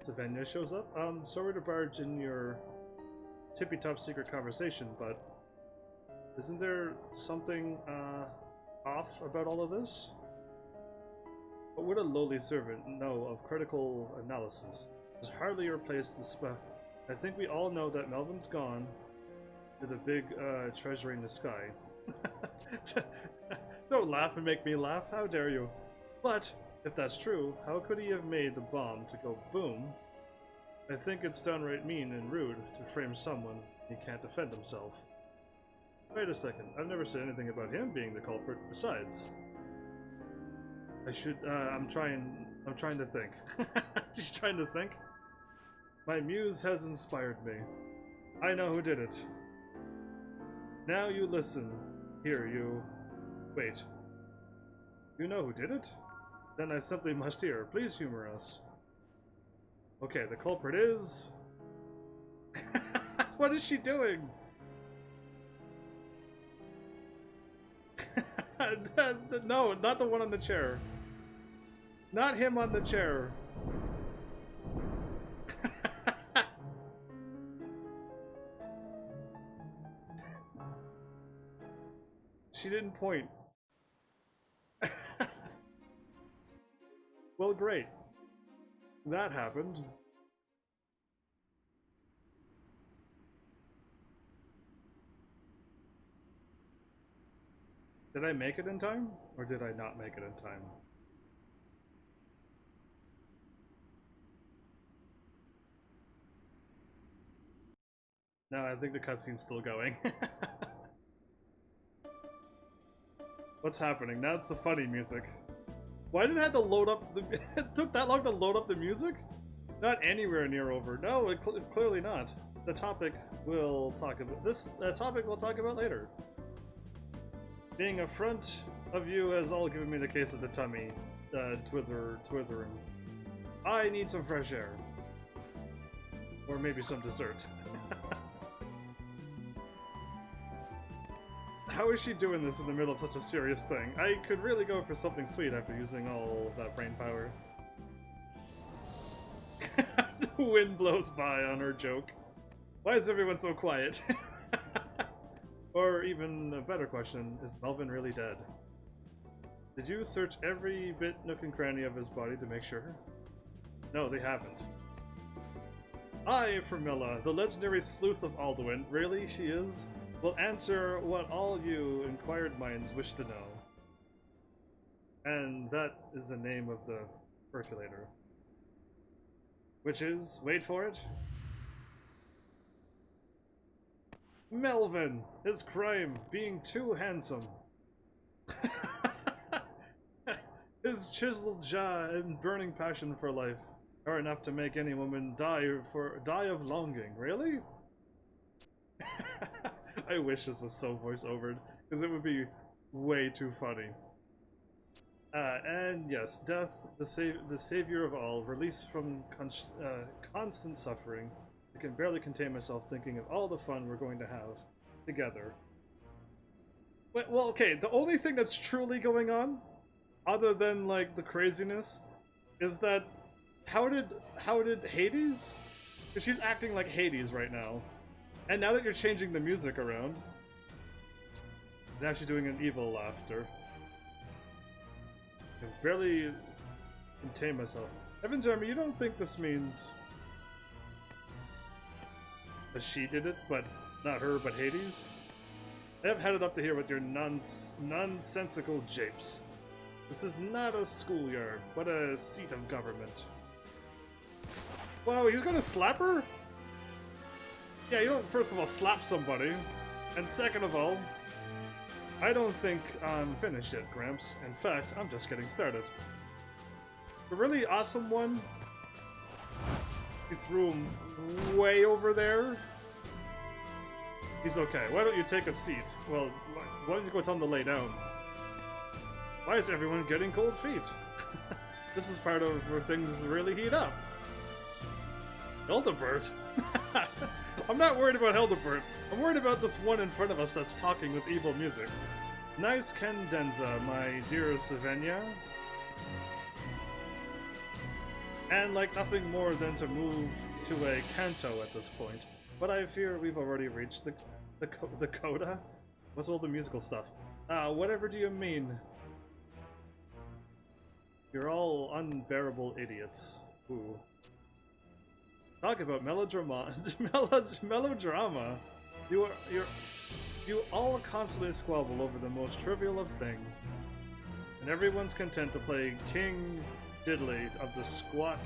Savannah shows up. Sorry to barge in your tippy-top secret conversation, but isn't there something, off about all of this? What would a lowly servant know of critical analysis? There's hardly your place to I think we all know that Melvin's gone to the big, treasury in the sky. Don't laugh and make me laugh, how dare you? But, if that's true, how could he have made the bomb to go boom? I think it's downright mean and rude to frame someone he can't defend himself. Wait a second, I've never said anything about him being the culprit. Besides, I'm trying to think. She's trying to think. My muse has inspired me. I know who did it. Now you listen. Here, you... Wait. You know who did it? Then I simply must hear. Please humor us. Okay, the culprit is... What is she doing? No, not the one on the chair. Not him on the chair. She didn't point. Well, great. That happened. Did I make it in time? Or did I not make it in time? No, I think the cutscene's still going. What's happening? Now it's the funny music. Why did it have to load up the... It took that long to load up the music? Not anywhere near over. No, clearly not. The topic we'll talk about... This topic we'll talk about later. Being a front of you has all given me the case of the tummy, twithering. I need some fresh air. Or maybe some dessert. How is she doing this in the middle of such a serious thing? I could really go for something sweet after using all of that brain power. The wind blows by on her joke. Why is everyone so quiet? Or even a better question, is Melvin really dead? Did you search every bit, nook and cranny of his body to make sure? No, they haven't. I, Fermilla, the legendary sleuth of Alduin, really she is, will answer what all you inquired minds wish to know. And that is the name of the percolator. Which is, wait for it, Melvin! His crime, being too handsome. His chiseled jaw and burning passion for life are enough to make any woman die of longing. Really? I wish this was so voice-overed, because it would be way too funny. And yes, death, the savior of all, released from constant suffering. I can barely contain myself thinking of all the fun we're going to have together. Well, okay, the only thing that's truly going on, other than like the craziness, is that how did Hades? Because she's acting like Hades right now, and now that you're changing the music around, now she's doing an evil laughter. I can barely contain myself. HEAVENSARMY, you don't think this means that she did it, but not her, but Hades? I have had it up to here with your nonsensical japes. This is not a schoolyard, but a seat of government. Wow, he's gonna slap her? Yeah, you don't first of all slap somebody, and second of all, I don't think I'm finished yet, Gramps. In fact, I'm just getting started. The really awesome one, you threw him way over there. He's okay. Why don't you take a seat? Well, why don't you go tell him to lay down? Why is everyone getting cold feet? This is part of where things really heat up. Hildebert? I'm not worried about Hildebert. I'm worried about this one in front of us that's talking with evil music. Nice cadenza, my dear Savenya. And like nothing more than to move to a canto at this point. But I fear we've already reached the coda? What's all the musical stuff? Whatever do you mean? You're all unbearable idiots. Ooh. Talk about melodrama. Melodrama. You all constantly squabble over the most trivial of things, and everyone's content to play King Diddley of the squat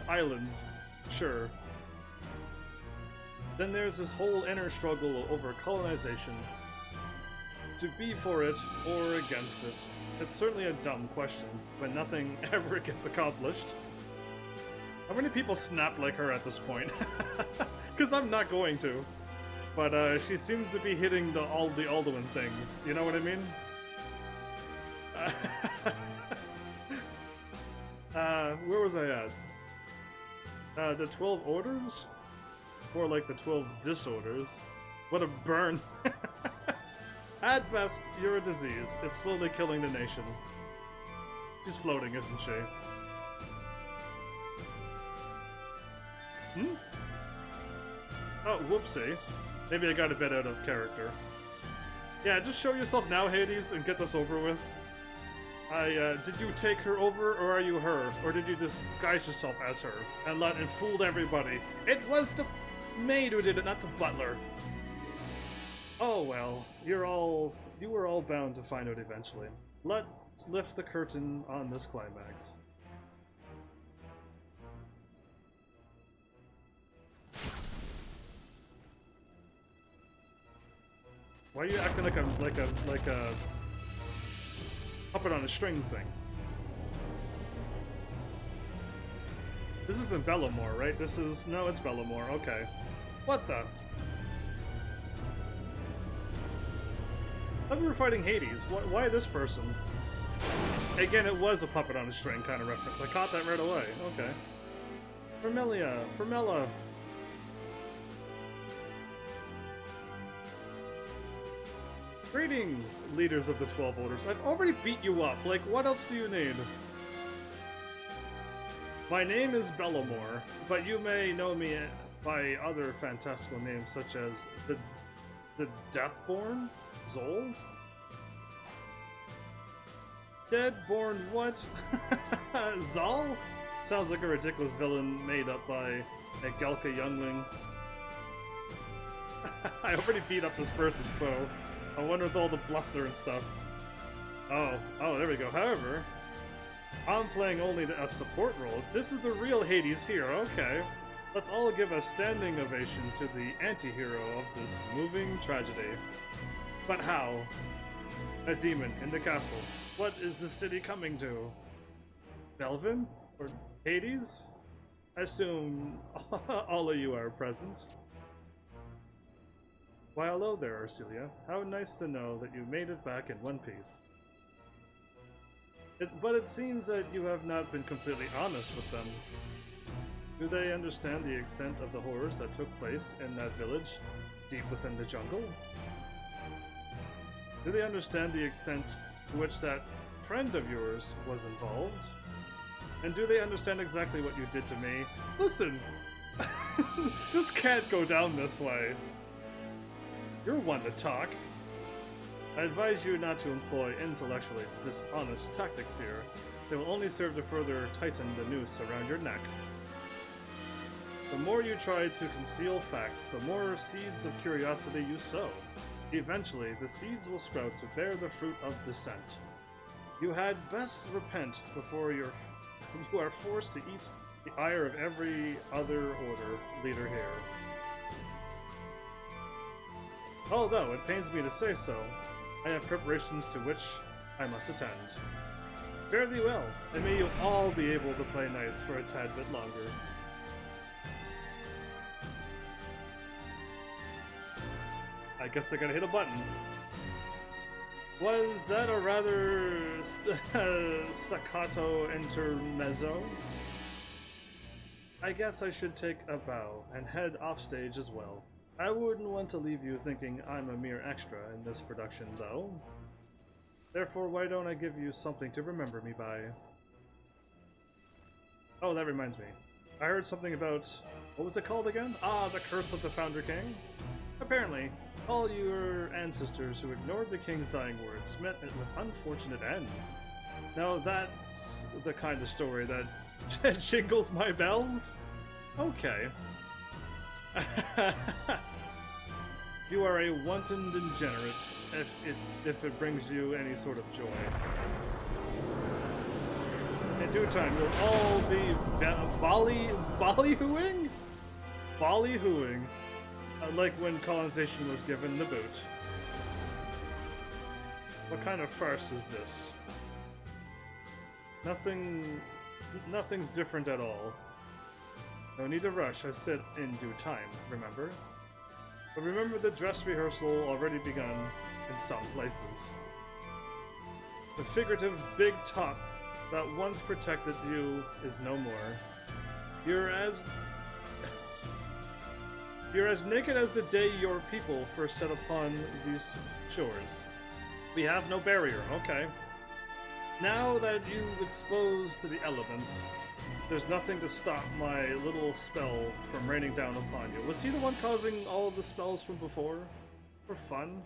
islands. Sure. Then there's this whole inner struggle over colonization. To be for it or against it. It's certainly a dumb question, when nothing ever gets accomplished. How many people snap like her at this point? Because I'm not going to. But she seems to be hitting all the Alduin things. You know what I mean? Where was I at? The 12 orders? More like the 12 disorders. What a burn. At best, you're a disease. It's slowly killing the nation. She's floating, isn't she? Hmm? Oh, whoopsie. Maybe I got a bit out of character. Yeah, just show yourself now, Hades, and get this over with. Did you take her over, or are you her? Or did you disguise yourself as her? And fooled everybody? It was the maid who did it, not the butler. Oh well, you were all bound to find out eventually. Let's lift the curtain on this climax. Why are you acting like a puppet on a string thing? This isn't Balamor, right? No, it's Balamor. Okay. What the? thought we were fighting Hades. Why this person? Again, it was a puppet on a string kind of reference. I caught that right away. Okay. Fermella. Greetings, leaders of the 12 Orders. I've already beat you up. Like, what else do you need? My name is Balamor, but you may know me by other fantastical names such as the Deathborn? Zol? Deadborn what? Zal? Sounds like a ridiculous villain made up by a Galka youngling. I already beat up this person, so I wonder what's all the bluster and stuff. Oh, there we go. However, I'm playing only a support role. This is the real Hades here, okay. Let's all give a standing ovation to the anti-hero of this moving tragedy. But how? A demon in the castle. What is the city coming to? Belvin? Or Hades? I assume all of you are present. Why, hello there, Arcelia. How nice to know that you made it back in one piece. But it seems that you have not been completely honest with them. Do they understand the extent of the horrors that took place in that village, deep within the jungle? Do they understand the extent to which that friend of yours was involved? And do they understand exactly what you did to me? Listen! This can't go down this way. You're one to talk. I advise you not to employ intellectually dishonest tactics here. They will only serve to further tighten the noose around your neck. The more you try to conceal facts, the more seeds of curiosity you sow. Eventually, the seeds will sprout to bear the fruit of dissent. You had best repent before you are forced to eat the ire of every other order leader here. Although it pains me to say so, I have preparations to which I must attend. Fare thee well, and may you all be able to play nice for a tad bit longer. I guess I gotta hit a button. Was that a rather staccato intermezzo? I guess I should take a bow and head off stage as well. I wouldn't want to leave you thinking I'm a mere extra in this production, though. Therefore, why don't I give you something to remember me by? Oh, that reminds me. I heard something about... what was it called again? Ah, the Curse of the Founder King? Apparently, all your ancestors who ignored the king's dying words met it with unfortunate ends. Now that's the kind of story that jingles my bells? Okay. You are a wanton degenerate, if it brings you any sort of joy. In due time, you'll all be ballyhooing? Ballyhooing. Like when colonization was given the boot. What kind of farce is this? Nothing's different at all. No need to rush, I said in due time, remember? But remember the dress rehearsal already begun in some places. The figurative big top that once protected you is no more. You're as naked as the day your people first set upon these shores. We have no barrier, okay. Now that you've exposed to the elements, there's nothing to stop my little spell from raining down upon you. Was he the one causing all of the spells from before? For fun?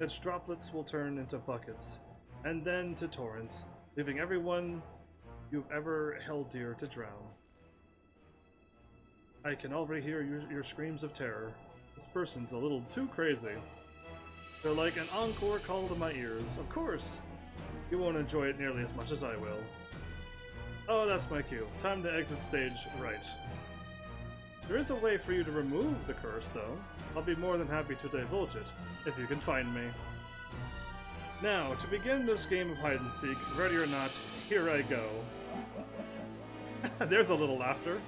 Its droplets will turn into buckets, and then to torrents, leaving everyone you've ever held dear to drown. I can already hear your screams of terror. This person's a little too crazy. They're like an encore call to my ears. Of course, you won't enjoy it nearly as much as I will. Oh, that's my cue. Time to exit stage right. There is a way for you to remove the curse, though. I'll be more than happy to divulge it, if you can find me. Now, to begin this game of hide-and-seek, ready or not, here I go. There's a little laughter.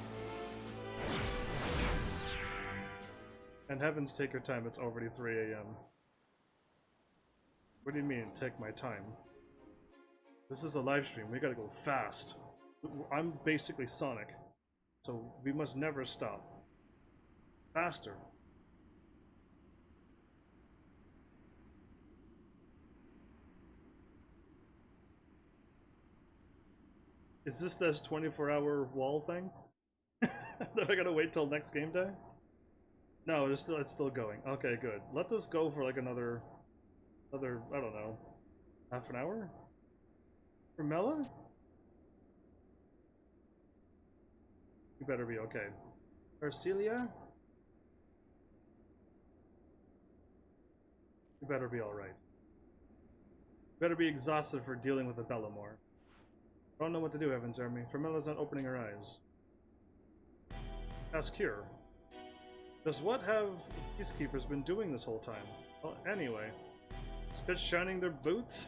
And heavens take your time, it's already 3 a.m. What do you mean, take my time? This is a live stream. We gotta go fast. I'm basically Sonic, so we must never stop. Faster. Is this 24-hour wall thing? That I gotta wait till next game day? No, it's still going. Okay, good. Let this go for like another, I don't know, half an hour? For Mela? You better be okay. Arcelia? You better be alright. You better be exhausted for dealing with the Balamor. I don't know what to do, HEAVENSARMY. Fermilla's not opening her eyes. Ask here. Just what have peacekeepers been doing this whole time? Well, anyway. Spit shining their boots?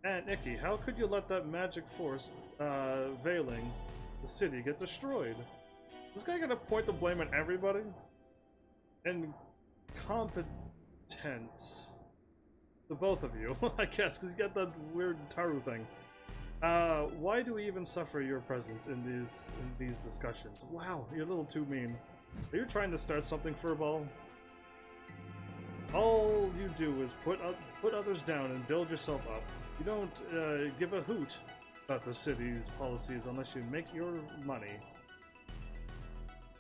And Icky, how could you let that magic force veiling the city get destroyed? Is this guy gonna point the blame at everybody? Incompetence. The both of you, I guess, because you got that weird Taru thing. Why do we even suffer your presence in these discussions? Wow, you're a little too mean. Are you trying to start something, Furball? All you do is put others down and build yourself up. You don't give a hoot about the city's policies unless you make your money.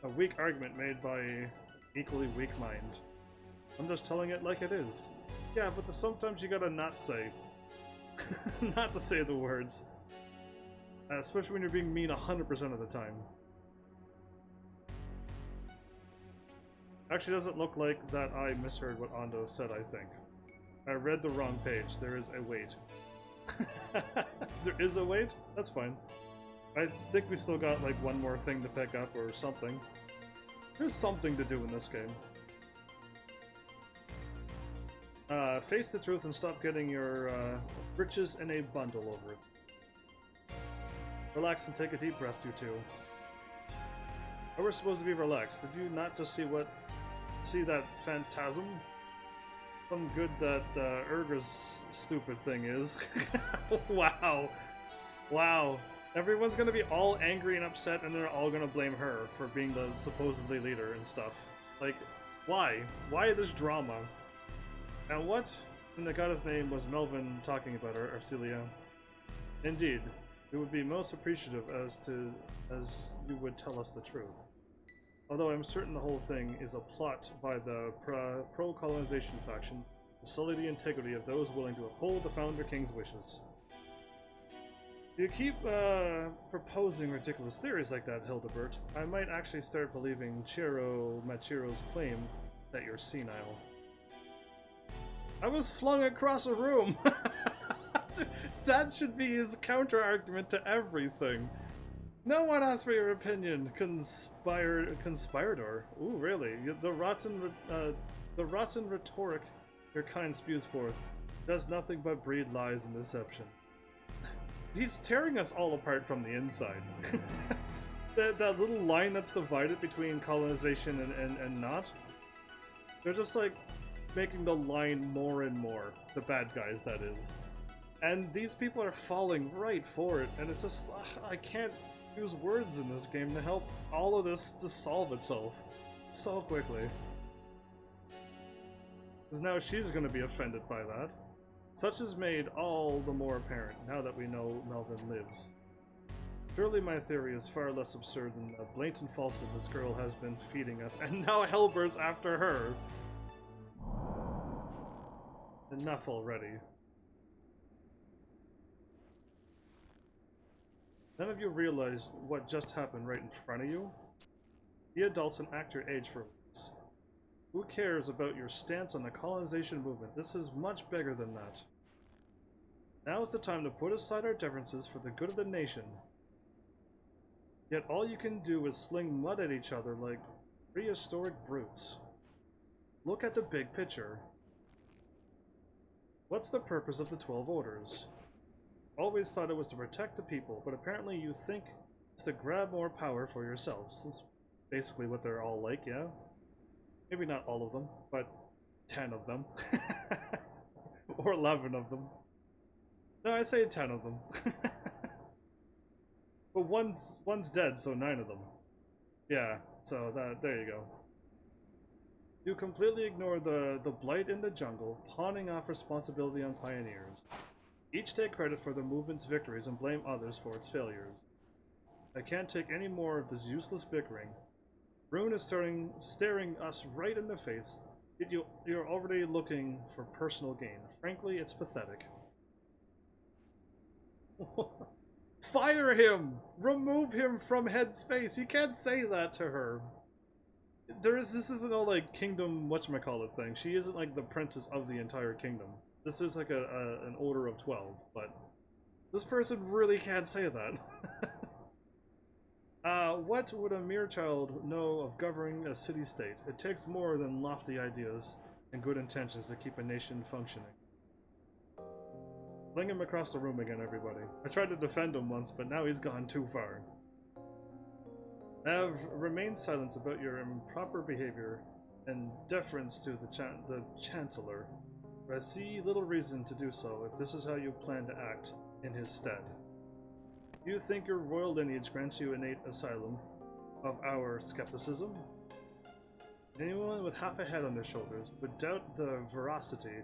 A weak argument made by an equally weak mind. I'm just telling it like it is. Yeah, but sometimes you gotta not say. Not to say the words. Especially when you're being mean 100% of the time. Actually, doesn't look like that I misheard what Ando said, I think. I read the wrong page. There is a wait. There is a wait? That's fine. I think we still got like one more thing to pick up or something. There's something to do in this game. Face the truth and stop getting your riches in a bundle over it. Relax and take a deep breath, you two. Oh, we're supposed to be relaxed. Did you not just see that phantasm? Some good that Urga's stupid thing is. Wow. Wow. Everyone's gonna be all angry and upset and they're all gonna blame her for being the supposedly leader and stuff. Like, why? Why this drama? And what in the goddess name was Melvin talking about her, Arcelia? Indeed, we would be most appreciative as you would tell us the truth. Although I'm certain the whole thing is a plot by the pro-colonization faction to sully the integrity of those willing to uphold the Founder King's wishes. You keep proposing ridiculous theories like that, Hildebert. I might actually start believing Chiro Machiro's claim that you're senile. I was flung across a room! That should be his counter-argument to everything. No one asked for your opinion, conspirador. Ooh, really? The rotten rhetoric your kind spews forth does nothing but breed lies and deception. He's tearing us all apart from the inside. that little line that's divided between colonization and not, they're just like making the line more and more, the bad guys that is. And these people are falling right for it, and it's just, I can't use words in this game to help all of this to solve itself so quickly. Because now she's going to be offended by that. Such is made all the more apparent now that we know Melvin lives. Surely my theory is far less absurd than the blatant falsehood this girl has been feeding us, and now Hellbert's after her. Enough already. None of you realize what just happened right in front of you? Be adults and act your age for once. Who cares about your stance on the colonization movement? This is much bigger than that. Now is the time to put aside our differences for the good of the nation. Yet all you can do is sling mud at each other like prehistoric brutes. Look at the big picture. What's the purpose of the 12 Orders? Always thought it was to protect the people, but apparently you think it's to grab more power for yourselves. That's basically what they're all like, yeah? Maybe not all of them, but 10 of them. Or 11 of them. No, I say 10 of them. But one's dead, so 9 of them. Yeah, so there you go. You completely ignore the blight in the jungle, pawning off responsibility on pioneers. Each take credit for the movement's victories and blame others for its failures. I can't take any more of this useless bickering. Rune is staring us right in the face, yet you're already looking for personal gain. Frankly, it's pathetic. Fire him! Remove him from headspace! You can't say that to her. This isn't all like kingdom whatchamacallit thing. She isn't like the princess of the entire kingdom. This is like an order of 12, but this person really can't say that. What would a mere child know of governing a city-state? It takes more than lofty ideas and good intentions to keep a nation functioning. Fling him across the room again, everybody. I tried to defend him once, but now he's gone too far. Have remained silent about your improper behavior and deference to the Chancellor. I see little reason to do so if this is how you plan to act in his stead. You think your royal lineage grants you innate asylum of our skepticism? Anyone with half a head on their shoulders would doubt the veracity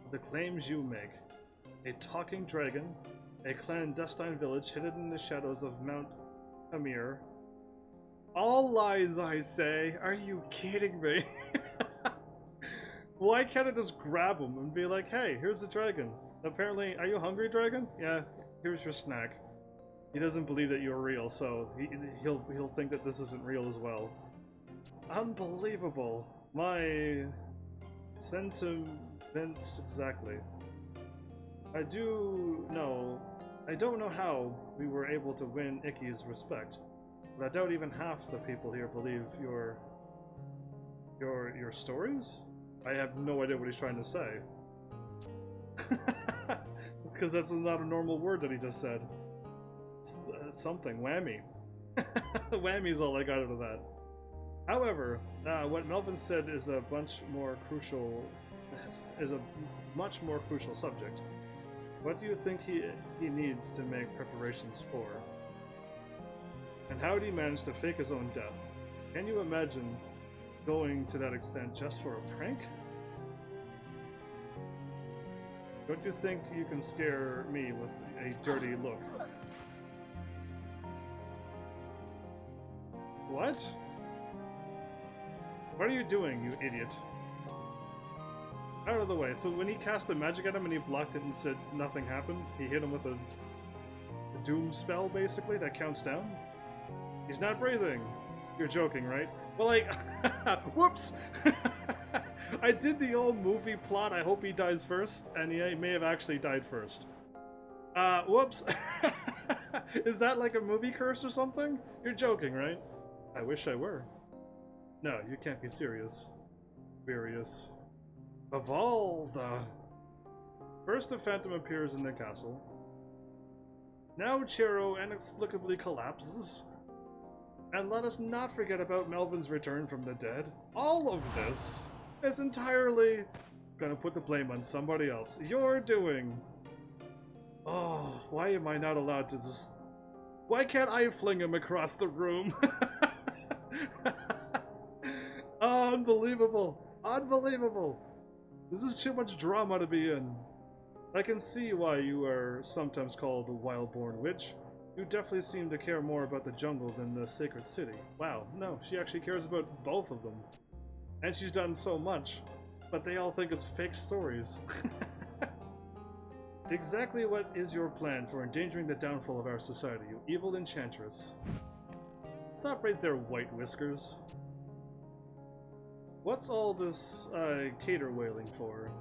of the claims you make. A talking dragon, a clandestine village hidden in the shadows of Mount Amir. All lies, I say. Are you kidding me? Why can't I just grab him and be like, hey, here's the dragon. Apparently, are you hungry, dragon? Yeah, here's your snack. He doesn't believe that you're real, so he'll think that this isn't real as well. Unbelievable. My sentiments exactly. I don't know how we were able to win Icky's respect, but I doubt even half the people here believe your stories? I have no idea what he's trying to say. Because that's not a normal word that he just said. It's, something. Whammy. Whammy's all I got out of that. However, what Melvin said is a much more crucial subject. What do you think he needs to make preparations for? And how did he manage to fake his own death? Can you imagine going to that extent just for a prank? Don't you think you can scare me with a dirty look? What? What are you doing, you idiot? Out of the way. So when he cast the magic at him and he blocked it and said nothing happened, he hit him with a doom spell, basically, that counts down? He's not breathing. You're joking, right? Well, like, whoops! I did the old movie plot, I hope he dies first, and he may have actually died first. Whoops! Is that like a movie curse or something? You're joking, right? I wish I were. No, you can't be serious. Furious. Evolve! First, the Phantom appears in the castle. Now Chero inexplicably collapses. And let us not forget about Melvin's return from the dead. All of this is entirely gonna put the blame on somebody else. You're doing. Oh, why am I not allowed to just... Why can't I fling him across the room? Oh, unbelievable. Unbelievable. This is too much drama to be in. I can see why you are sometimes called the Wildborn Witch. You definitely seem to care more about the jungle than the sacred city. Wow, no, she actually cares about both of them. And she's done so much, but they all think it's fake stories. Exactly what is your plan for endangering the downfall of our society, you evil enchantress? Stop right there, White Whiskers. What's all this caterwailing for?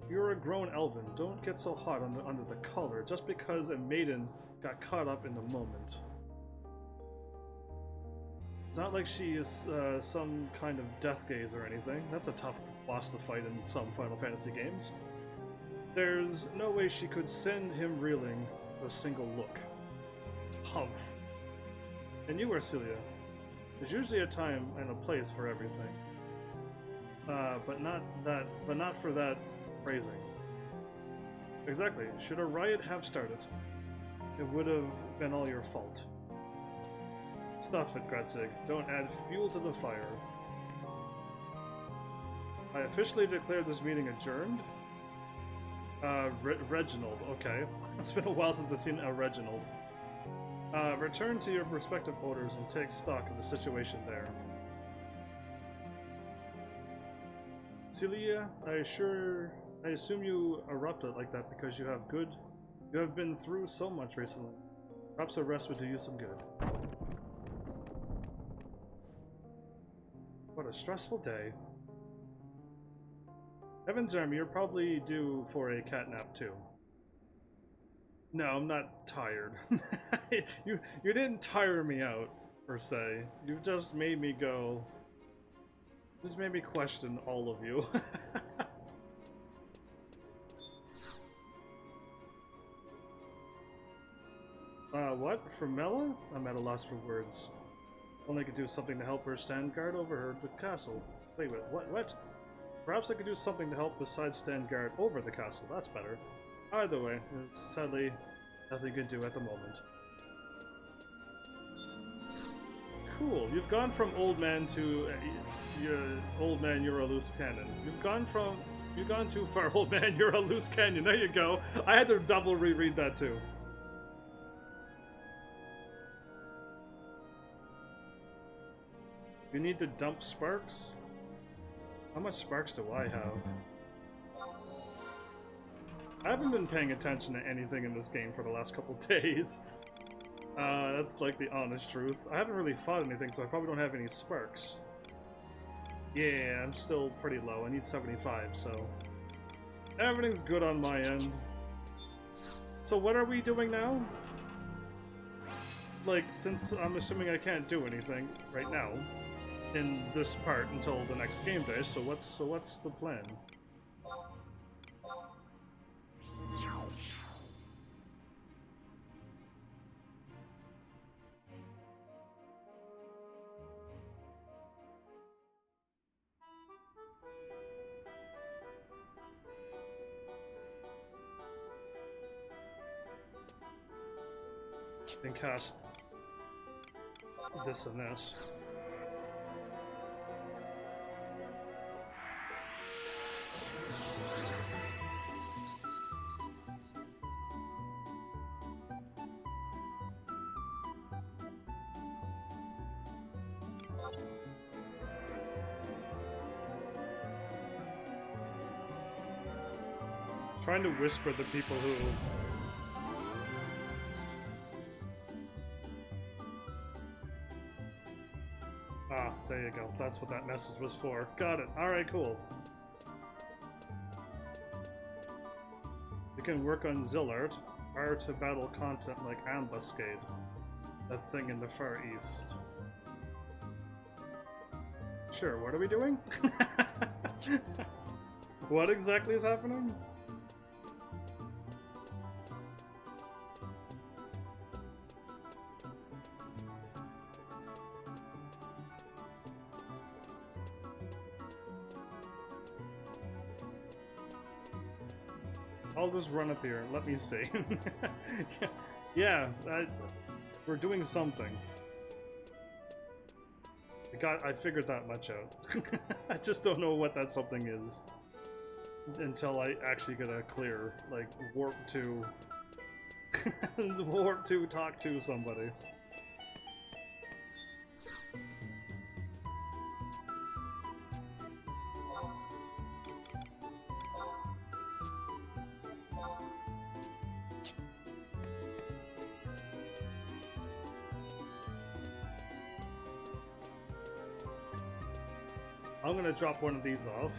You're a grown elven. Don't get so hot under the collar just because a maiden got caught up in the moment. It's not like she is some kind of death gaze or anything. That's a tough boss to fight in some Final Fantasy games. There's no way she could send him reeling with a single look. Humph. And you, Arcelia, There's usually a time and a place for everything. But not for that phrasing. Exactly. Should a riot have started, it would have been all your fault. Stuff it, Gratzig. Don't add fuel to the fire. I officially declare this meeting adjourned. Reginald, okay. It's been a while since I've seen a Reginald. Return to your respective orders and take stock of the situation there. Celia, I assume you erupted like that because you have been through so much recently. Perhaps a rest would do you some good. What a stressful day. HEAVENSARMY, you're probably due for a cat nap too. No, I'm not tired. You didn't tire me out, per se. You just made me go... Just made me question all of you. What? From Mela? I'm at a loss for words. Only I could do something to help her stand guard over the castle. Wait, what? Perhaps I could do something to help besides stand guard over the castle. That's better. Either way, it's sadly nothing you can do at the moment. Cool. You've gone from old man to you're a loose cannon. You've gone too far, old man. You're a loose cannon. There you go. I had to double reread that too. You need to dump sparks? How much sparks do I have? I haven't been paying attention to anything in this game for the last couple days. That's like the honest truth. I haven't really fought anything, so I probably don't have any sparks. Yeah, I'm still pretty low. I need 75, so... Everything's good on my end. So what are we doing now? Like, since I'm assuming I can't do anything right now in this part until the next game day, so what's the plan? And cast this and this. Trying to whisper the people who there you go. That's what that message was for. Got it. Alright, cool. You can work on Zillard, prior to battle content like Ambuscade, a thing in the Far East. Sure, what are we doing? What exactly is happening? I'll just run up here. Let me see. Yeah, we're doing something. I figured that much out. I just don't know what that something is until I actually get a clear, like, warp to warp to talk to somebody. I'm gonna drop one of these off.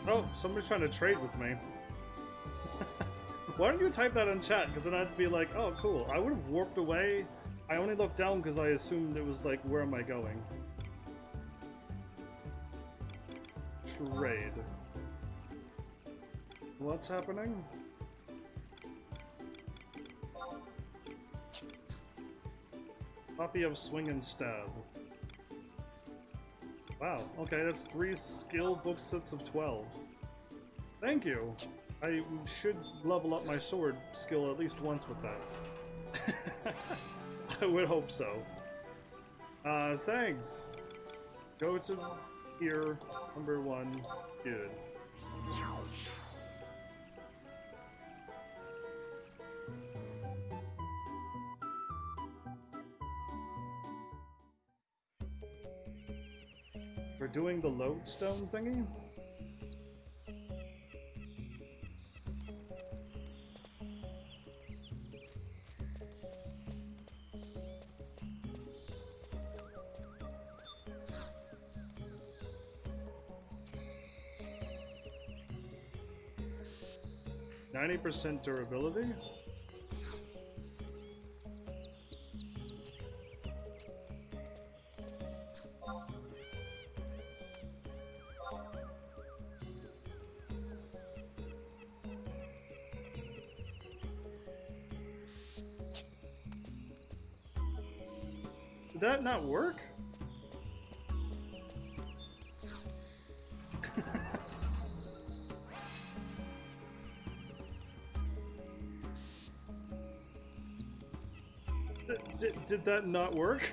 Oh, somebody's trying to trade with me. Why don't you type that in chat? Because then I'd be like, oh, cool. I would have warped away. I only looked down because I assumed it was like, where am I going? Trade. What's happening? Copy of Swing and Stab. Wow, okay, that's 3 skill book sets of 12. Thank you! I should level up my sword skill at least once with that. I would hope so. Thanks! Go to here, number 1, good. We're doing the lodestone thingy? %90 durability? Did that not work? Did that not work?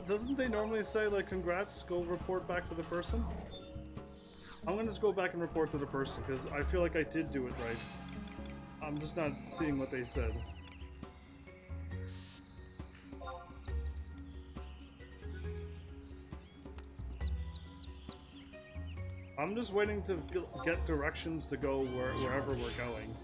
Doesn't they normally say, like, congrats, go report back to the person? I'm gonna just go back and report to the person, because I feel like I did do it right. I'm just not seeing what they said. I'm just waiting to get directions to go wherever we're going.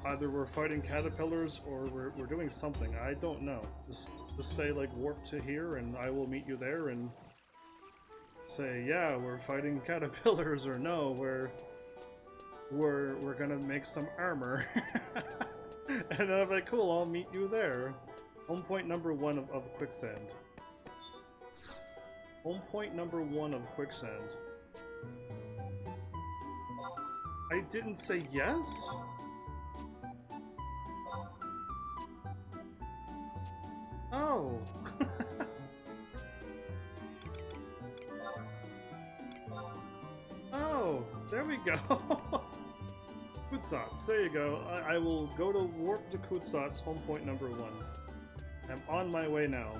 Either we're fighting caterpillars or we're doing something. I don't know. Just say, like, warp to here and I will meet you there, and say, yeah, we're fighting caterpillars, or no, we're gonna make some armor. And then I'm like, cool, I'll meet you there. Home point number 1 of quicksand. Home point number 1 of quicksand. I didn't say yes? Oh! Oh, there we go! Kutsats, there you go. I will go to warp to Kutsats, home point number 1. I'm on my way now.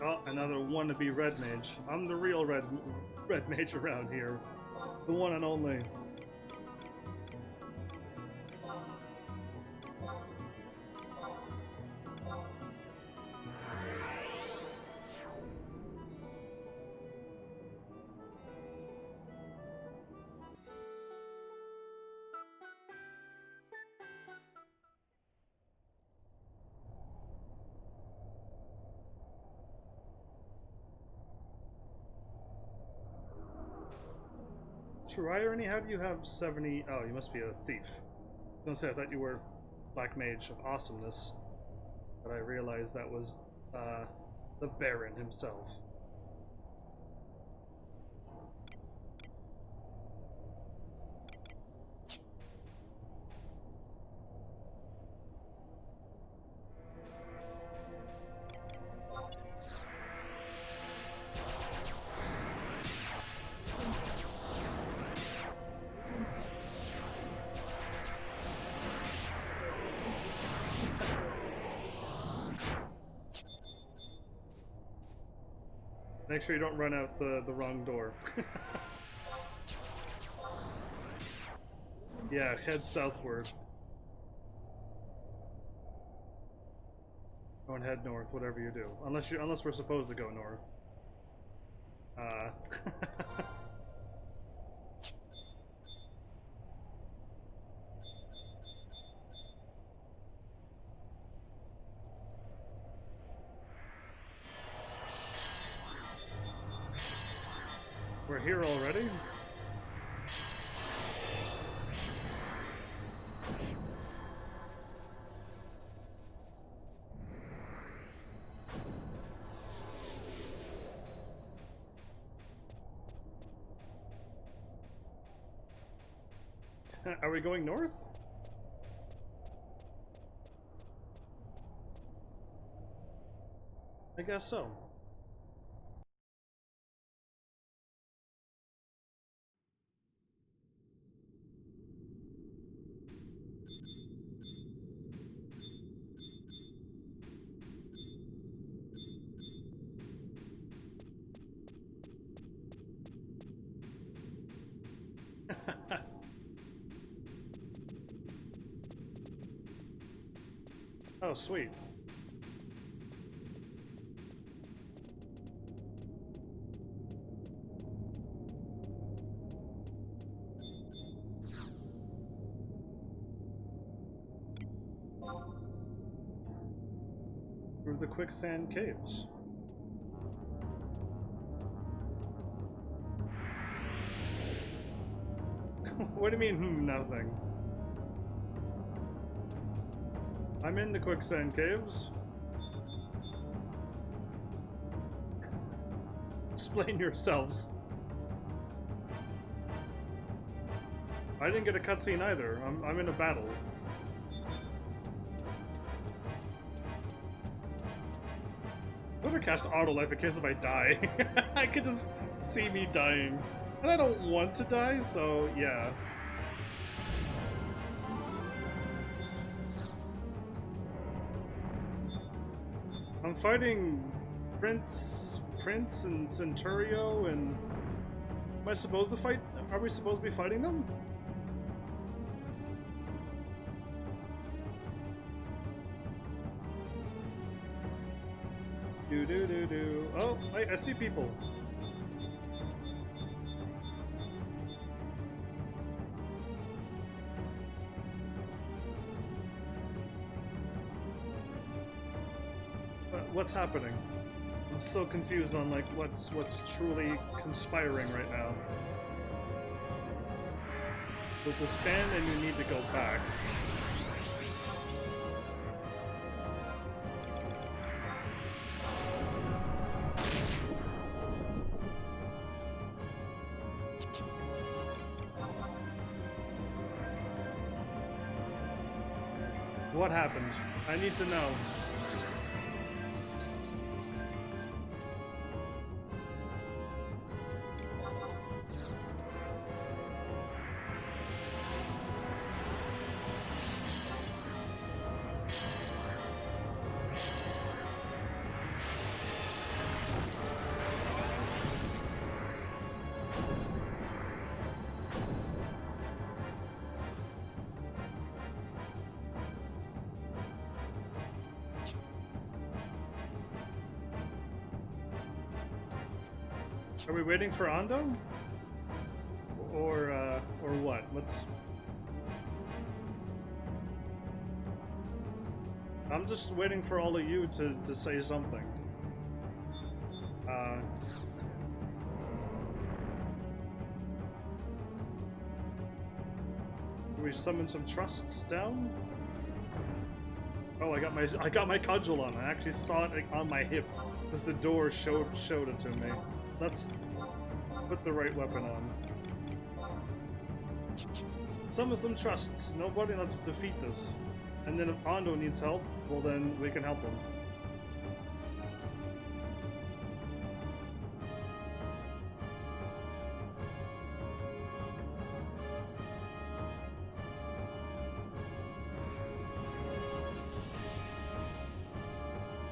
Oh, another wannabe red mage. I'm the real red mage around here. The one and only. Irony, how do you have 70? Oh, you must be a thief. I was gonna say, I thought you were Black Mage of Awesomeness, but I realized that was the Baron himself. Make sure you don't run out the wrong door. Yeah, head southward. Go and head north, whatever you do. Unless we're supposed to go north. We're here already? Are we going north? I guess so. Oh, sweet. Through the quicksand caves. What do you mean, nothing? I'm in the quicksand caves. Explain yourselves. I didn't get a cutscene either. I'm in a battle. I'm gonna cast Autolife in case if I die. I could just see me dying. And I don't want to die, so yeah. I'm fighting Prince and Centurio, and am I supposed to fight? Are we supposed to be fighting them? Do. Oh, I see people. What's happening? I'm so confused on like what's truly conspiring right now. You'll disband and you need to go back. What happened? I need to know. Are we waiting for Ando? Or what? Let's... I'm just waiting for all of you to say something. Do we summon some trusts down? Oh, I got my cudgel on. I actually saw it on my hip because the door showed it to me. Let's put the right weapon on. Summon some trusts. Nobody, let's defeat this. And then if Ando needs help, well then we can help him.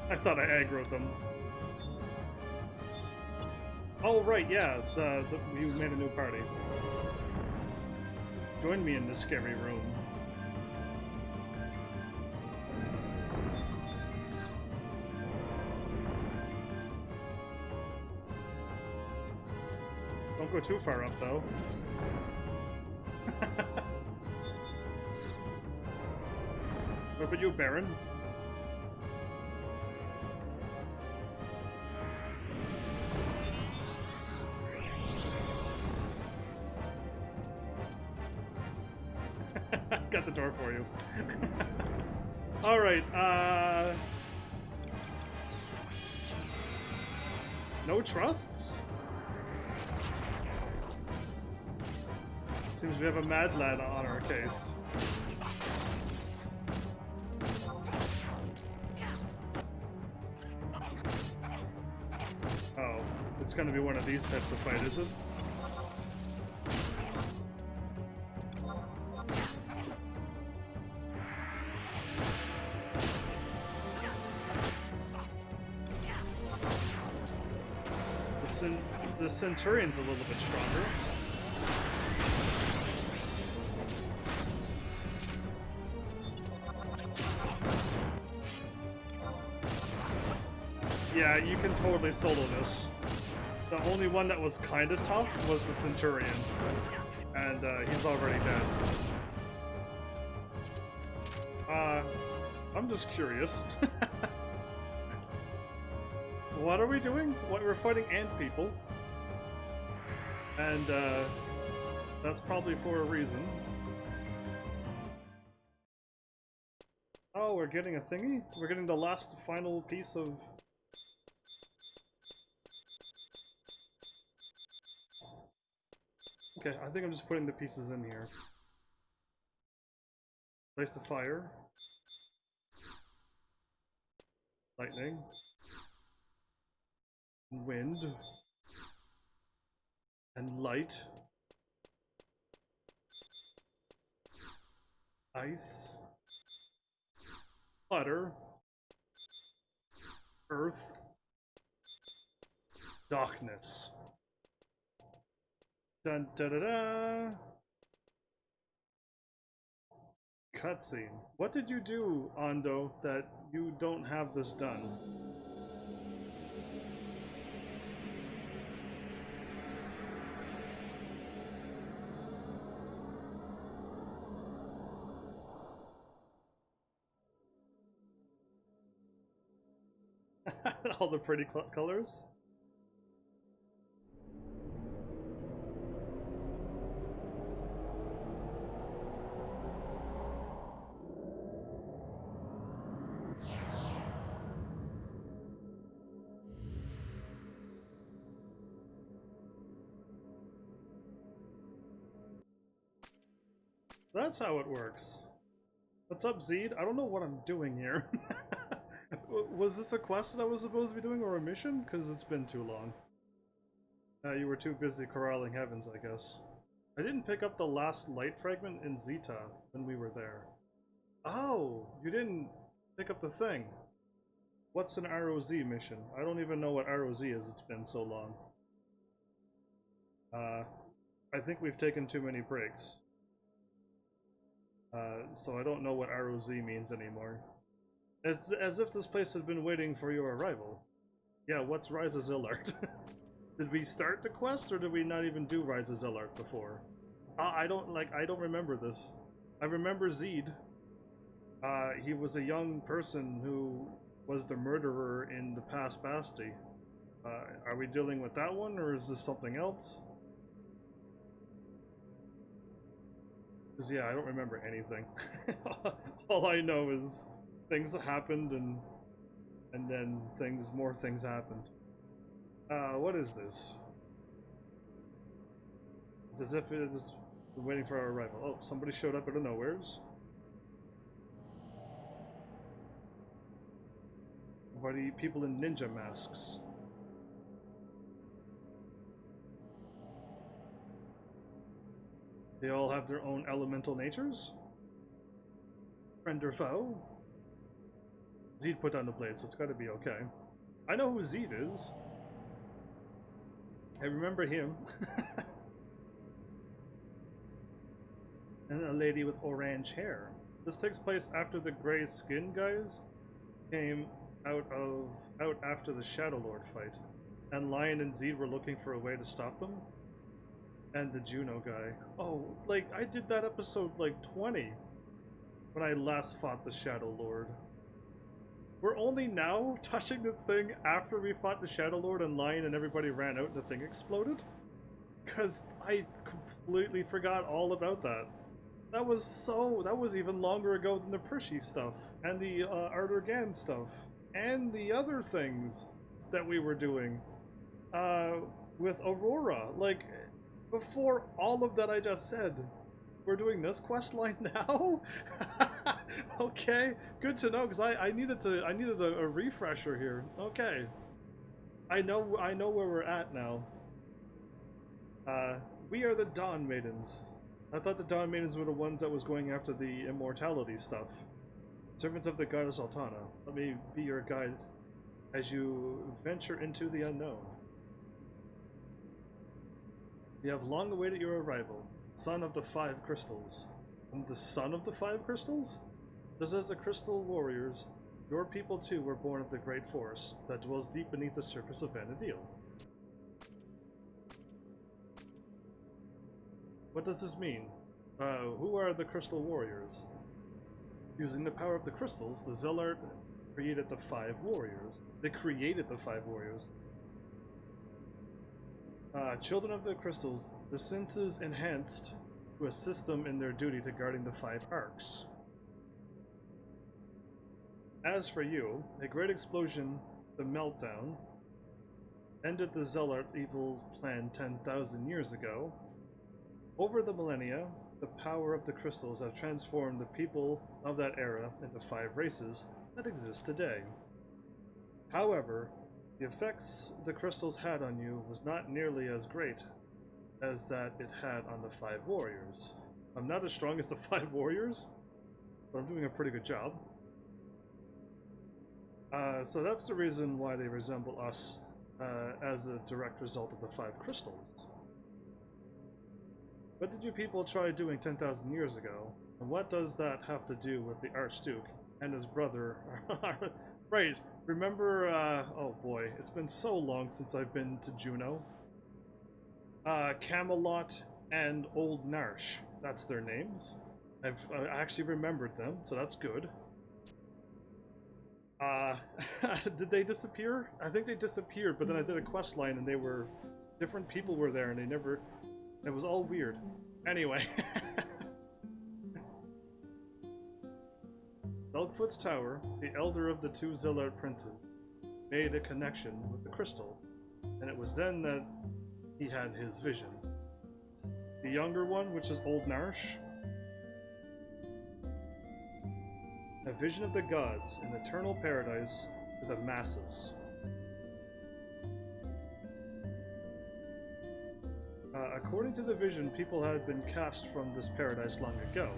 I thought I aggroed them. Oh right, yeah, you made a new party. Join me in this scary room. Don't go too far up, though. What about you, Baron? the door for you. Alright, no trusts? Seems we have a mad lad on our case. Oh, it's gonna be one of these types of fight, is it? The Centurion's a little bit stronger. Yeah, you can totally solo this. The only one that was kind of tough was the Centurion. And he's already dead. I'm just curious. What are we doing? We're fighting ant people. And that's probably for a reason. Oh, we're getting a thingy? We're getting the last final piece of... Okay, I think I'm just putting the pieces in here. Place the fire. Lightning. Wind. And light. Ice. Butter. Earth. Darkness. Dun da da da. Cutscene. What did you do, Ando, that you don't have this done? All the pretty colors. That's how it works. What's up, Zed? I don't know what I'm doing here. Was this a quest that I was supposed to be doing, or a mission? Because it's been too long. You were too busy corralling heavens, I guess. I didn't pick up the last light fragment in Zeta when we were there. Oh, you didn't pick up the thing. What's an ROZ mission? I don't even know what ROZ is, it's been so long. I think we've taken too many breaks. So I don't know what ROZ means anymore. As if this place had been waiting for your arrival. Yeah, what's Rise of Zillard? Did we start the quest, or did we not even do Rise of Zillard before? I don't remember this. I remember Zed. He was a young person who was the murderer in the past Basti. Are we dealing with that one, or is this something else? Because yeah, I don't remember anything. All I know is things happened, and then more things happened. What is this? It's as if it is waiting for our arrival. Oh, somebody showed up out of nowheres. Why do you people in ninja masks? They all have their own elemental natures? Friend or foe? Zed put down the blade, so it's gotta be okay. I know who Zed is. I remember him. And a lady with orange hair. This takes place after the gray skin guys came out after the Shadow Lord fight. And Lion and Zed were looking for a way to stop them. And the Juno guy. Oh, like, I did that episode like 20 when I last fought the Shadow Lord. We're only now touching the thing after we fought the Shadow Lord and Lion and everybody ran out and the thing exploded? Because I completely forgot all about that. That was even longer ago than the Prishy stuff, and the Artergan stuff, and the other things that we were doing uh, with Aurora. Like, before all of that I just said, we're doing this quest line now? Okay, good to know, because I needed a refresher here. Okay. I know where we're at now. We are the Dawn Maidens. I thought the Dawn Maidens were the ones that was going after the immortality stuff. Servants of the goddess Altana, let me be your guide as you venture into the unknown. You have long awaited your arrival, son of the 5 crystals. And the son of the 5 crystals? Just as the crystal warriors, your people too were born of the great force that dwells deep beneath the surface of Vanadil. What does this mean? Who are the crystal warriors? Using the power of the crystals, the Zealot created the 5 warriors. They created the 5 warriors. Children of the crystals, the senses enhanced to assist them in their duty to guarding the 5 arcs. As for you, a great explosion, the meltdown, ended the Zealot evil plan 10,000 years ago. Over the millennia, the power of the crystals have transformed the people of that era into 5 races that exist today. However, the effects the crystals had on you was not nearly as great as that it had on the 5 warriors. I'm not as strong as the 5 warriors, but I'm doing a pretty good job. So that's the reason why they resemble us as a direct result of the 5 crystals. What did you people try doing 10,000 years ago? And what does that have to do with the Archduke and his brother? Right, remember, oh boy, it's been so long since I've been to Juneau. Camelot and Old Narsh, that's their names. I've actually remembered them, so that's good. Did they disappear? I think they disappeared, but then I did a quest line and they were... different people were there and they never... It was all weird. Anyway. Elgfoot's Tower, the elder of the 2 Zealot princes, made a connection with the crystal, and it was then that he had his vision. The younger one, which is Old Narsh, a vision of the gods in eternal paradise to the masses. According to the vision, people had been cast from this paradise long ago.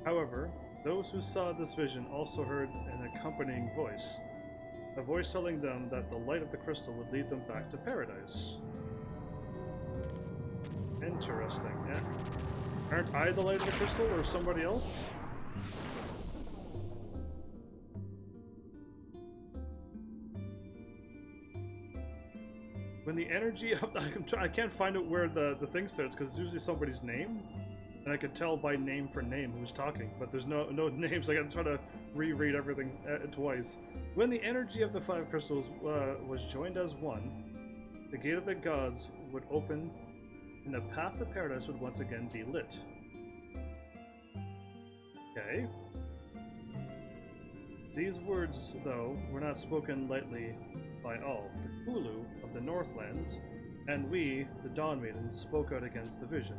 However, those who saw this vision also heard an accompanying voice, a voice telling them that the light of the crystal would lead them back to paradise. Interesting, yeah. Aren't I the light of the crystal, or somebody else? When the energy of... I can't find out where the thing starts, because it's usually somebody's name. And I could tell by name for name who's talking, but there's no names. I gotta try to reread everything twice. When the energy of the 5 crystals was joined as one, the gate of the gods would open, and the path to paradise would once again be lit. Okay. These words, though, were not spoken lightly by all. The Hulu of the Northlands, and we, the Dawn Maidens, spoke out against the vision.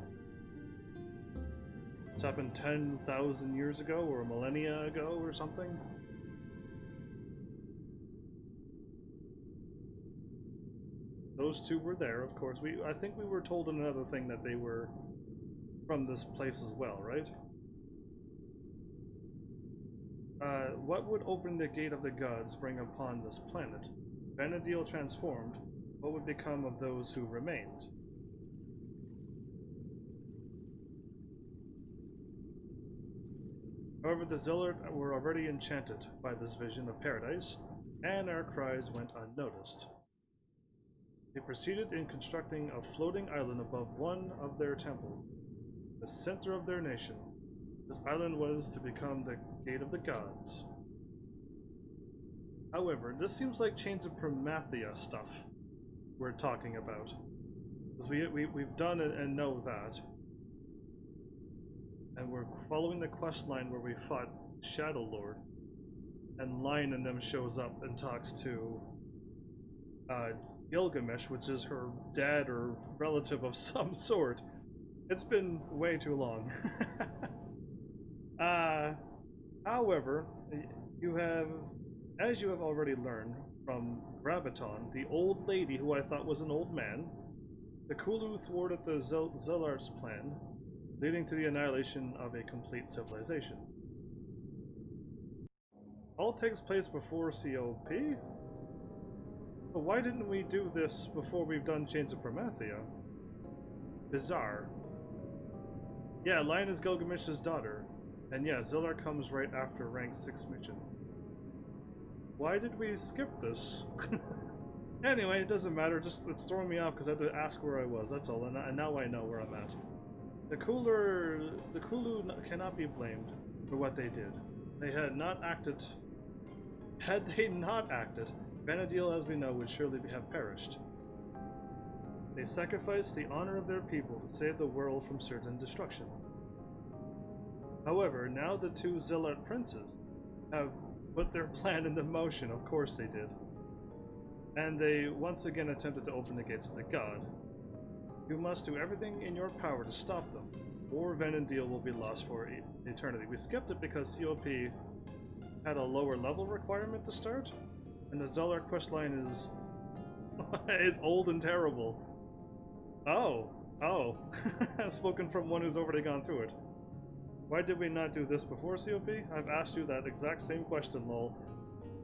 It's happened 10,000 years ago, or a millennia ago, or something. Those 2 were there, of course. I think we were told in another thing that they were from this place as well, right? What would open the gate of the gods bring upon this planet? Vanadil transformed, what would become of those who remained? However, the Zealot were already enchanted by this vision of paradise, and our cries went unnoticed. They proceeded in constructing a floating island above one of their temples, the center of their nation. This island was to become the gate of the gods. However, this seems like Chains of Promathia stuff we're talking about. Because we've done it and know that. And we're following the quest line where we fought Shadow Lord. And Lion and them shows up and talks to Gilgamesh, which is her dad or relative of some sort. It's been way too long. However, as you have already learned from Graviton, the old lady who I thought was an old man, the Kulu thwarted the Zelart's plan, leading to the annihilation of a complete civilization. All takes place before COP? But why didn't we do this before we've done Chains of Promethea? Bizarre. Yeah, Lion is Gilgamesh's daughter. And yeah, Zillar comes right after rank 6 missions. Why did we skip this? Anyway, it doesn't matter, just it's throwing me off because I had to ask where I was, that's all, and now I know where I'm at. The Kulu cannot be blamed for what they did. They had not acted. Had they not acted, Vana'diel, as we know, would surely have perished. They sacrificed the honor of their people to save the world from certain destruction. However, now the two Zilart princes have put their plan into motion, of course they did. And they once again attempted to open the gates of the god. You must do everything in your power to stop them, or Vana'diel will be lost for eternity. We skipped it because COP had a lower level requirement to start, and the Zilart questline is is old and terrible. Oh, spoken from one who's already gone through it. Why did we not do this before COP? I've asked you that exact same question, lol.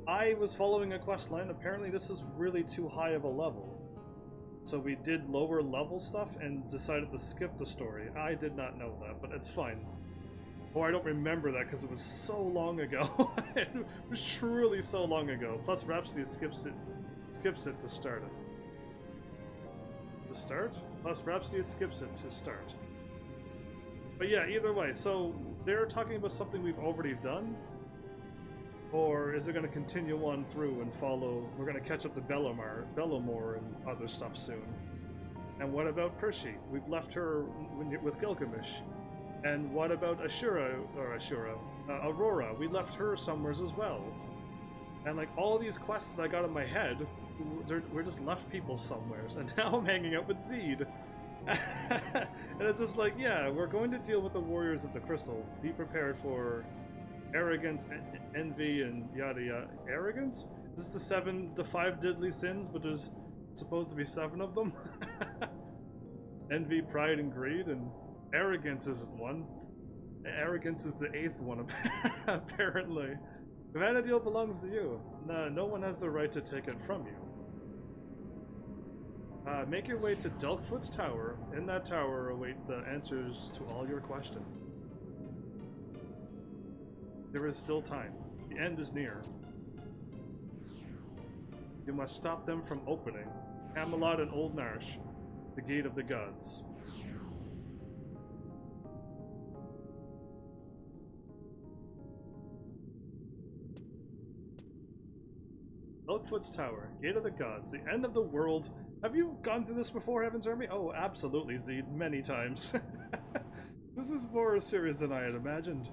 I was following a questline. Apparently this is really too high of a level. So we did lower level stuff and decided to skip the story. I did not know that, but it's fine. Or I don't remember that because it was so long ago. It was truly so long ago. Plus Rhapsody skips it to start it. To start? Plus Rhapsody skips it to start. But yeah, either way, so they're talking about something we've already done? Or is it going to continue on through and follow? We're going to catch up to Balamor and other stuff soon. And what about Pershi? We've left her with Gilgamesh. And what about Aurora? We left her somewheres as well. And like all these quests that I got in my head, we're just left people somewheres. And now I'm hanging out with Zeed. And it's just like, yeah, we're going to deal with the warriors of the crystal. Be prepared for arrogance, envy, and yada yada. Arrogance? This is the 5 deadly sins, but there's supposed to be 7 of them. Envy, pride, and greed, and arrogance isn't one. Arrogance is the 8th one, apparently. Vana'diel belongs to you. No one has the right to take it from you. Make your way to Delkfoot's tower. In that tower, await the answers to all your questions. There is still time. The end is near. You must stop them from opening. Camelot and Old Narsh, the gate of the gods. Delkfoot's tower, gate of the gods, the end of the world. Have you gone through this before, HEAVENSARMY? Oh, absolutely, Zeed, many times. This is more serious than I had imagined.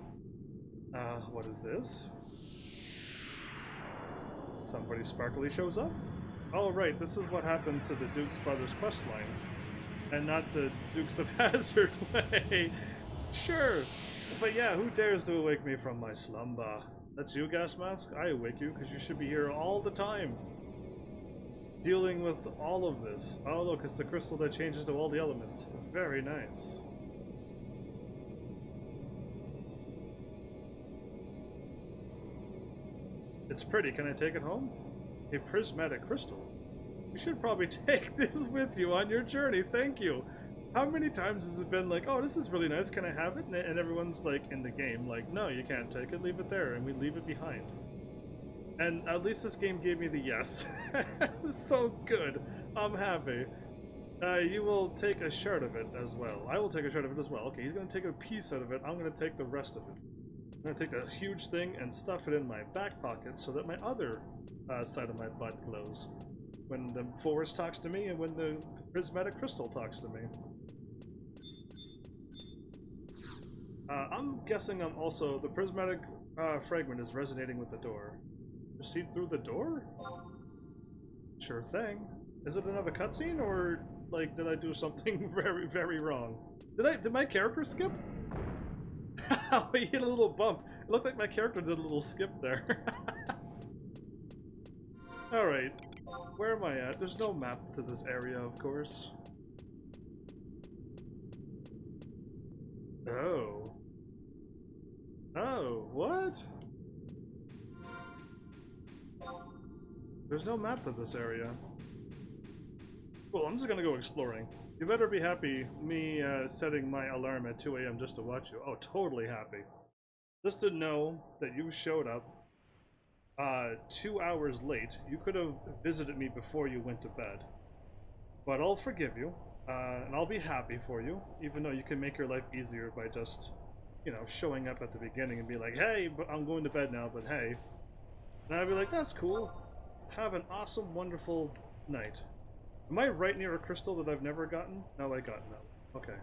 What is this? Somebody sparkly shows up? Oh, right, this is what happens to the Duke's Brothers questline. And not the Dukes of Hazzard way. Sure, but yeah, who dares to awake me from my slumber? That's you, Gas Mask? I awake you because you should be here all the time. Dealing with all of this. Oh look, it's the crystal that changes to all the elements. Very nice. It's pretty. Can I take it home? A prismatic crystal. You should probably take this with you on your journey. Thank you. How many times has it been like, oh, this is really nice, can I have it? And everyone's like, in the game, like, no, you can't take it, leave it there, and we leave it behind. And at least this game gave me the yes. So good. I'm happy. You will take a shard of it as well. I will take a shard of it as well. Okay, he's going to take a piece out of it. I'm going to take the rest of it. I'm going to take that huge thing and stuff it in my back pocket so that my other side of my butt glows. When the forest talks to me and when the prismatic crystal talks to me. I'm guessing I'm also... The prismatic fragment is resonating with the door. Proceed through the door? Sure thing. Is it another cutscene, or, like, did I do something very, very wrong? Did my character skip? He hit a little bump. It looked like my character did a little skip there. Alright. Where am I at? There's no map to this area, of course. Oh. Oh, what? There's no map to this area. Cool, I'm just gonna go exploring. You better be happy me setting my alarm at 2 AM just to watch you. Oh, totally happy. Just to know that you showed up 2 hours late. You could have visited me before you went to bed. But I'll forgive you, and I'll be happy for you, even though you can make your life easier by just, you know, showing up at the beginning and be like, hey, but I'm going to bed now, but hey. And I'd be like, that's cool. Have an awesome, wonderful night. Am I right near a crystal that I've never gotten? No, I got no. Okay.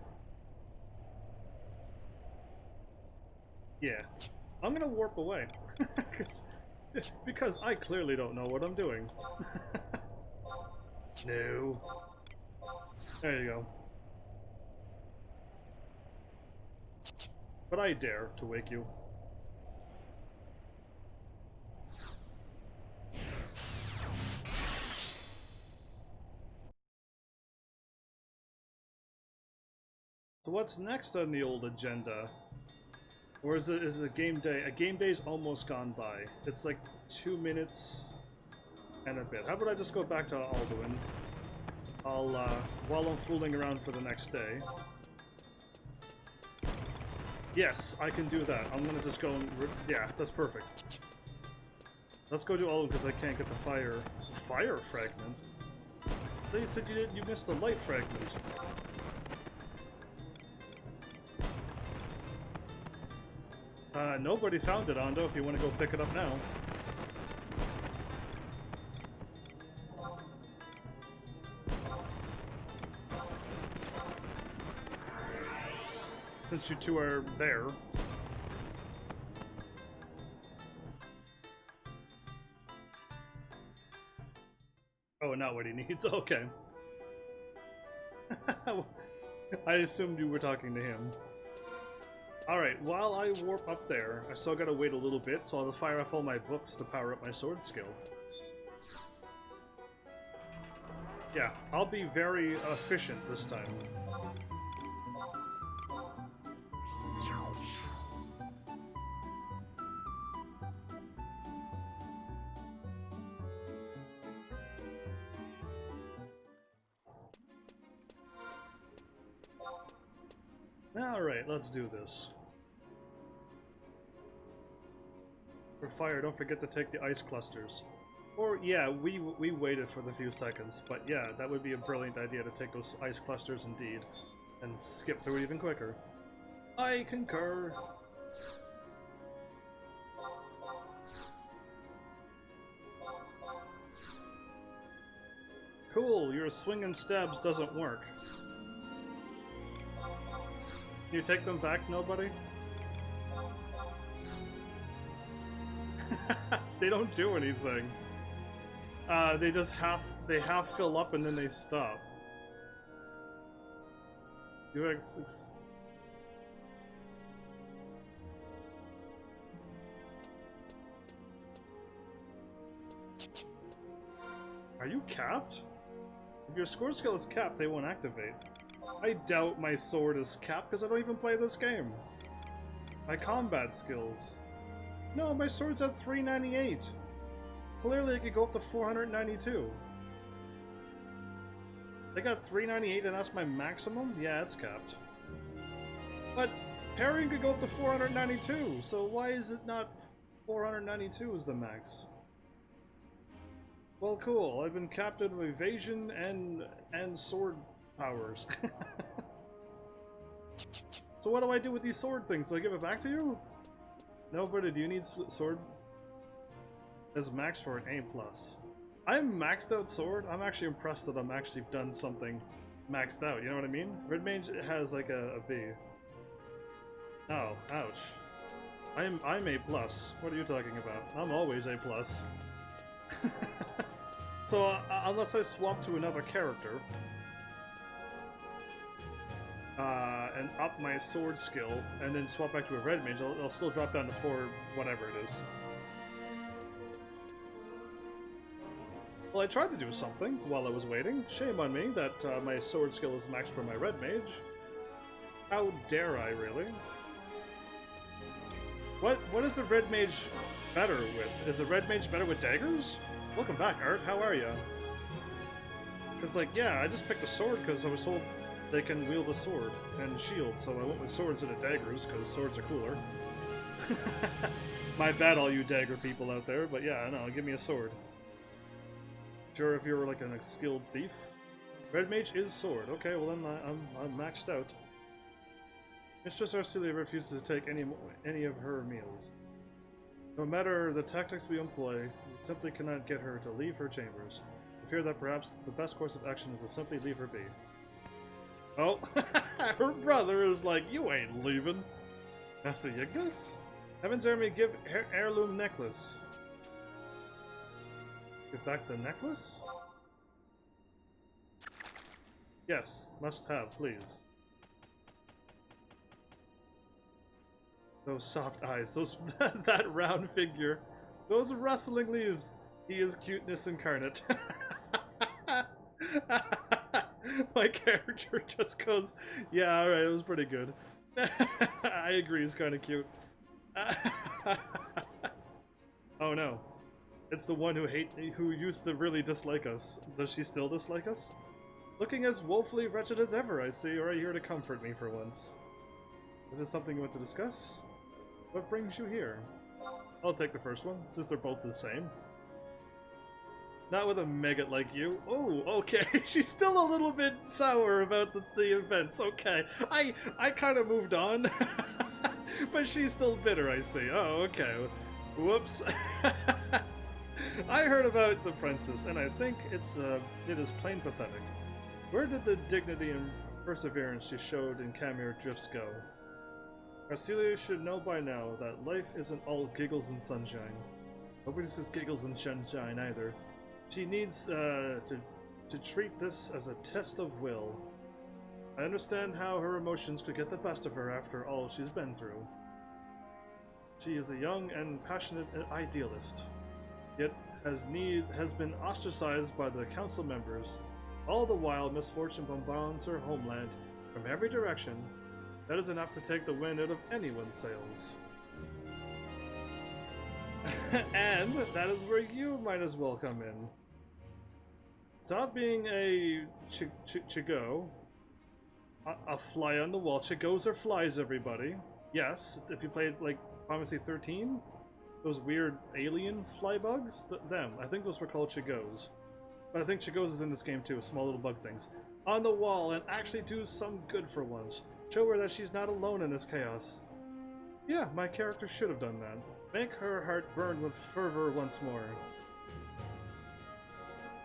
Yeah. I'm gonna warp away. because I clearly don't know what I'm doing. No. There you go. But I dare to wake you. So what's next on the old agenda? Or is it a game day? A game day's almost gone by. It's like 2 minutes and a bit. How about I just go back to Alduin? I'll, while I'm fooling around for the next day. Yes, I can do that. I'm gonna just go and... Yeah, that's perfect. Let's go do Alduin because I can't get the fire fragment. They said you missed the light fragment. Nobody found it, Ando, if you want to go pick it up now. Since you two are there. Oh, not what he needs. Okay. I assumed you were talking to him. Alright, while I warp up there, I still gotta wait a little bit, so I'll just fire off all my books to power up my sword skill. Yeah, I'll be very efficient this time. Alright, let's do this. For fire, don't forget to take the ice clusters. Or, yeah, we waited for the few seconds, but yeah, that would be a brilliant idea to take those ice clusters indeed, and skip through it even quicker. I concur! Cool, your swing and stabs doesn't work. Can you take them back, nobody? They don't do anything. They just half fill up and then they stop. UX6. Are you capped? If your score skill is capped, they won't activate. I doubt my sword is capped because I don't even play this game. My combat skills. No, my sword's at 398. Clearly it could go up to 492. I got 398 and that's my maximum? Yeah, it's capped. But parrying could go up to 492, so why is it not 492 is the max? Well, cool. I've been capped with evasion and sword powers. So what do I do with these sword things? Do I give it back to you? No, but do you need sword? As max for an A+. I'm maxed out sword. I'm actually impressed that I'm actually done something maxed out. You know what I mean? Red mage has like a B. Oh, ouch. I'm A plus. What are you talking about? I'm always A plus. So unless I swap to another character and up my sword skill and then swap back to a red mage, I'll still drop down to 4 whatever it is. Well, I tried to do something while I was waiting. Shame on me that my sword skill is maxed for my red mage. How dare I, really? What is a red mage better with? Is a red mage better with daggers? Welcome back, Art. How are you? Because, like, yeah, I just picked a sword because I was told they can wield a sword and shield, so I went with swords instead of daggers because swords are cooler. My bad, all you dagger people out there, but yeah, no, give me a sword. Sure, if you're like a skilled thief. Red mage is sword. Okay, well then I'm maxed out. Mistress Arcelia refuses to take any of her meals. No matter the tactics we employ, we simply cannot get her to leave her chambers. I fear that perhaps the best course of action is to simply leave her be. Oh, her brother is like, you ain't leaving. Master Yignis? HEAVENSARMY, give heirloom necklace. Give back the necklace? Yes, must have, please. Those soft eyes, those that round figure, those rustling leaves. He is cuteness incarnate. My character just goes, yeah, alright, it was pretty good. I agree, he's kind of cute. Oh no. It's the one who used to really dislike us. Does she still dislike us? Looking as woefully wretched as ever, I see, or are you here to comfort me for once? Is this something you want to discuss? What brings you here? I'll take the first one, since they're both the same. Not with a maggot like you. Oh, okay. She's still a little bit sour about the events. Okay. I kind of moved on. But she's still bitter, I see. Oh, okay. Whoops. I heard about the princess, and I think it is plain pathetic. Where did the dignity and perseverance she showed in Camere Drifts go? Arcelia should know by now that life isn't all giggles and sunshine. Nobody says giggles and sunshine either. She needs to treat this as a test of will. I understand how her emotions could get the best of her after all she's been through. She is a young and passionate idealist, yet has been ostracized by the council members. All the while misfortune bombards her homeland from every direction. That is enough to take the wind out of anyone's sails. And that is where you might as well come in. Stop being a chigo, a fly on the wall. Chigos are flies, everybody. Yes, if you played like Final Fantasy 13, those weird alien fly bugs, them. I think those were called chigos. But I think chigos is in this game too, small little bug things. On the wall and actually do some good for once. Show her that she's not alone in this chaos. Yeah, my character should have done that. Make her heart burn with fervor once more.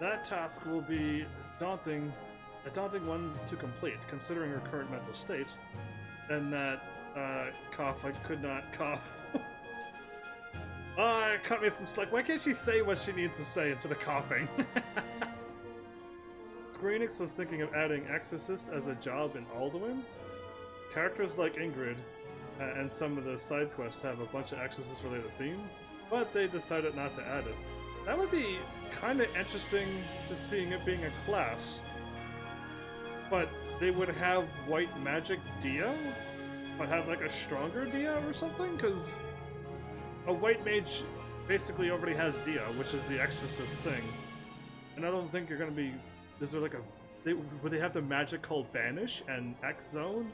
That task will be a daunting one to complete, considering her current mental state. And that, cough, I could not cough. Oh, cut me some slack. Why can't she say what she needs to say instead of coughing? Square Enix was thinking of adding Exorcist as a job in Alduin. Characters like Ingrid and some of the side quests have a bunch of Exorcist-related theme, but they decided not to add it. That would be kind of interesting to seeing it being a class, but they would have white magic Dia, but have like a stronger Dia or something, because a white mage basically already has Dia, which is the Exorcist thing, and I don't think you're going to be... Is there like a... would they have the magic called Banish and X-Zone?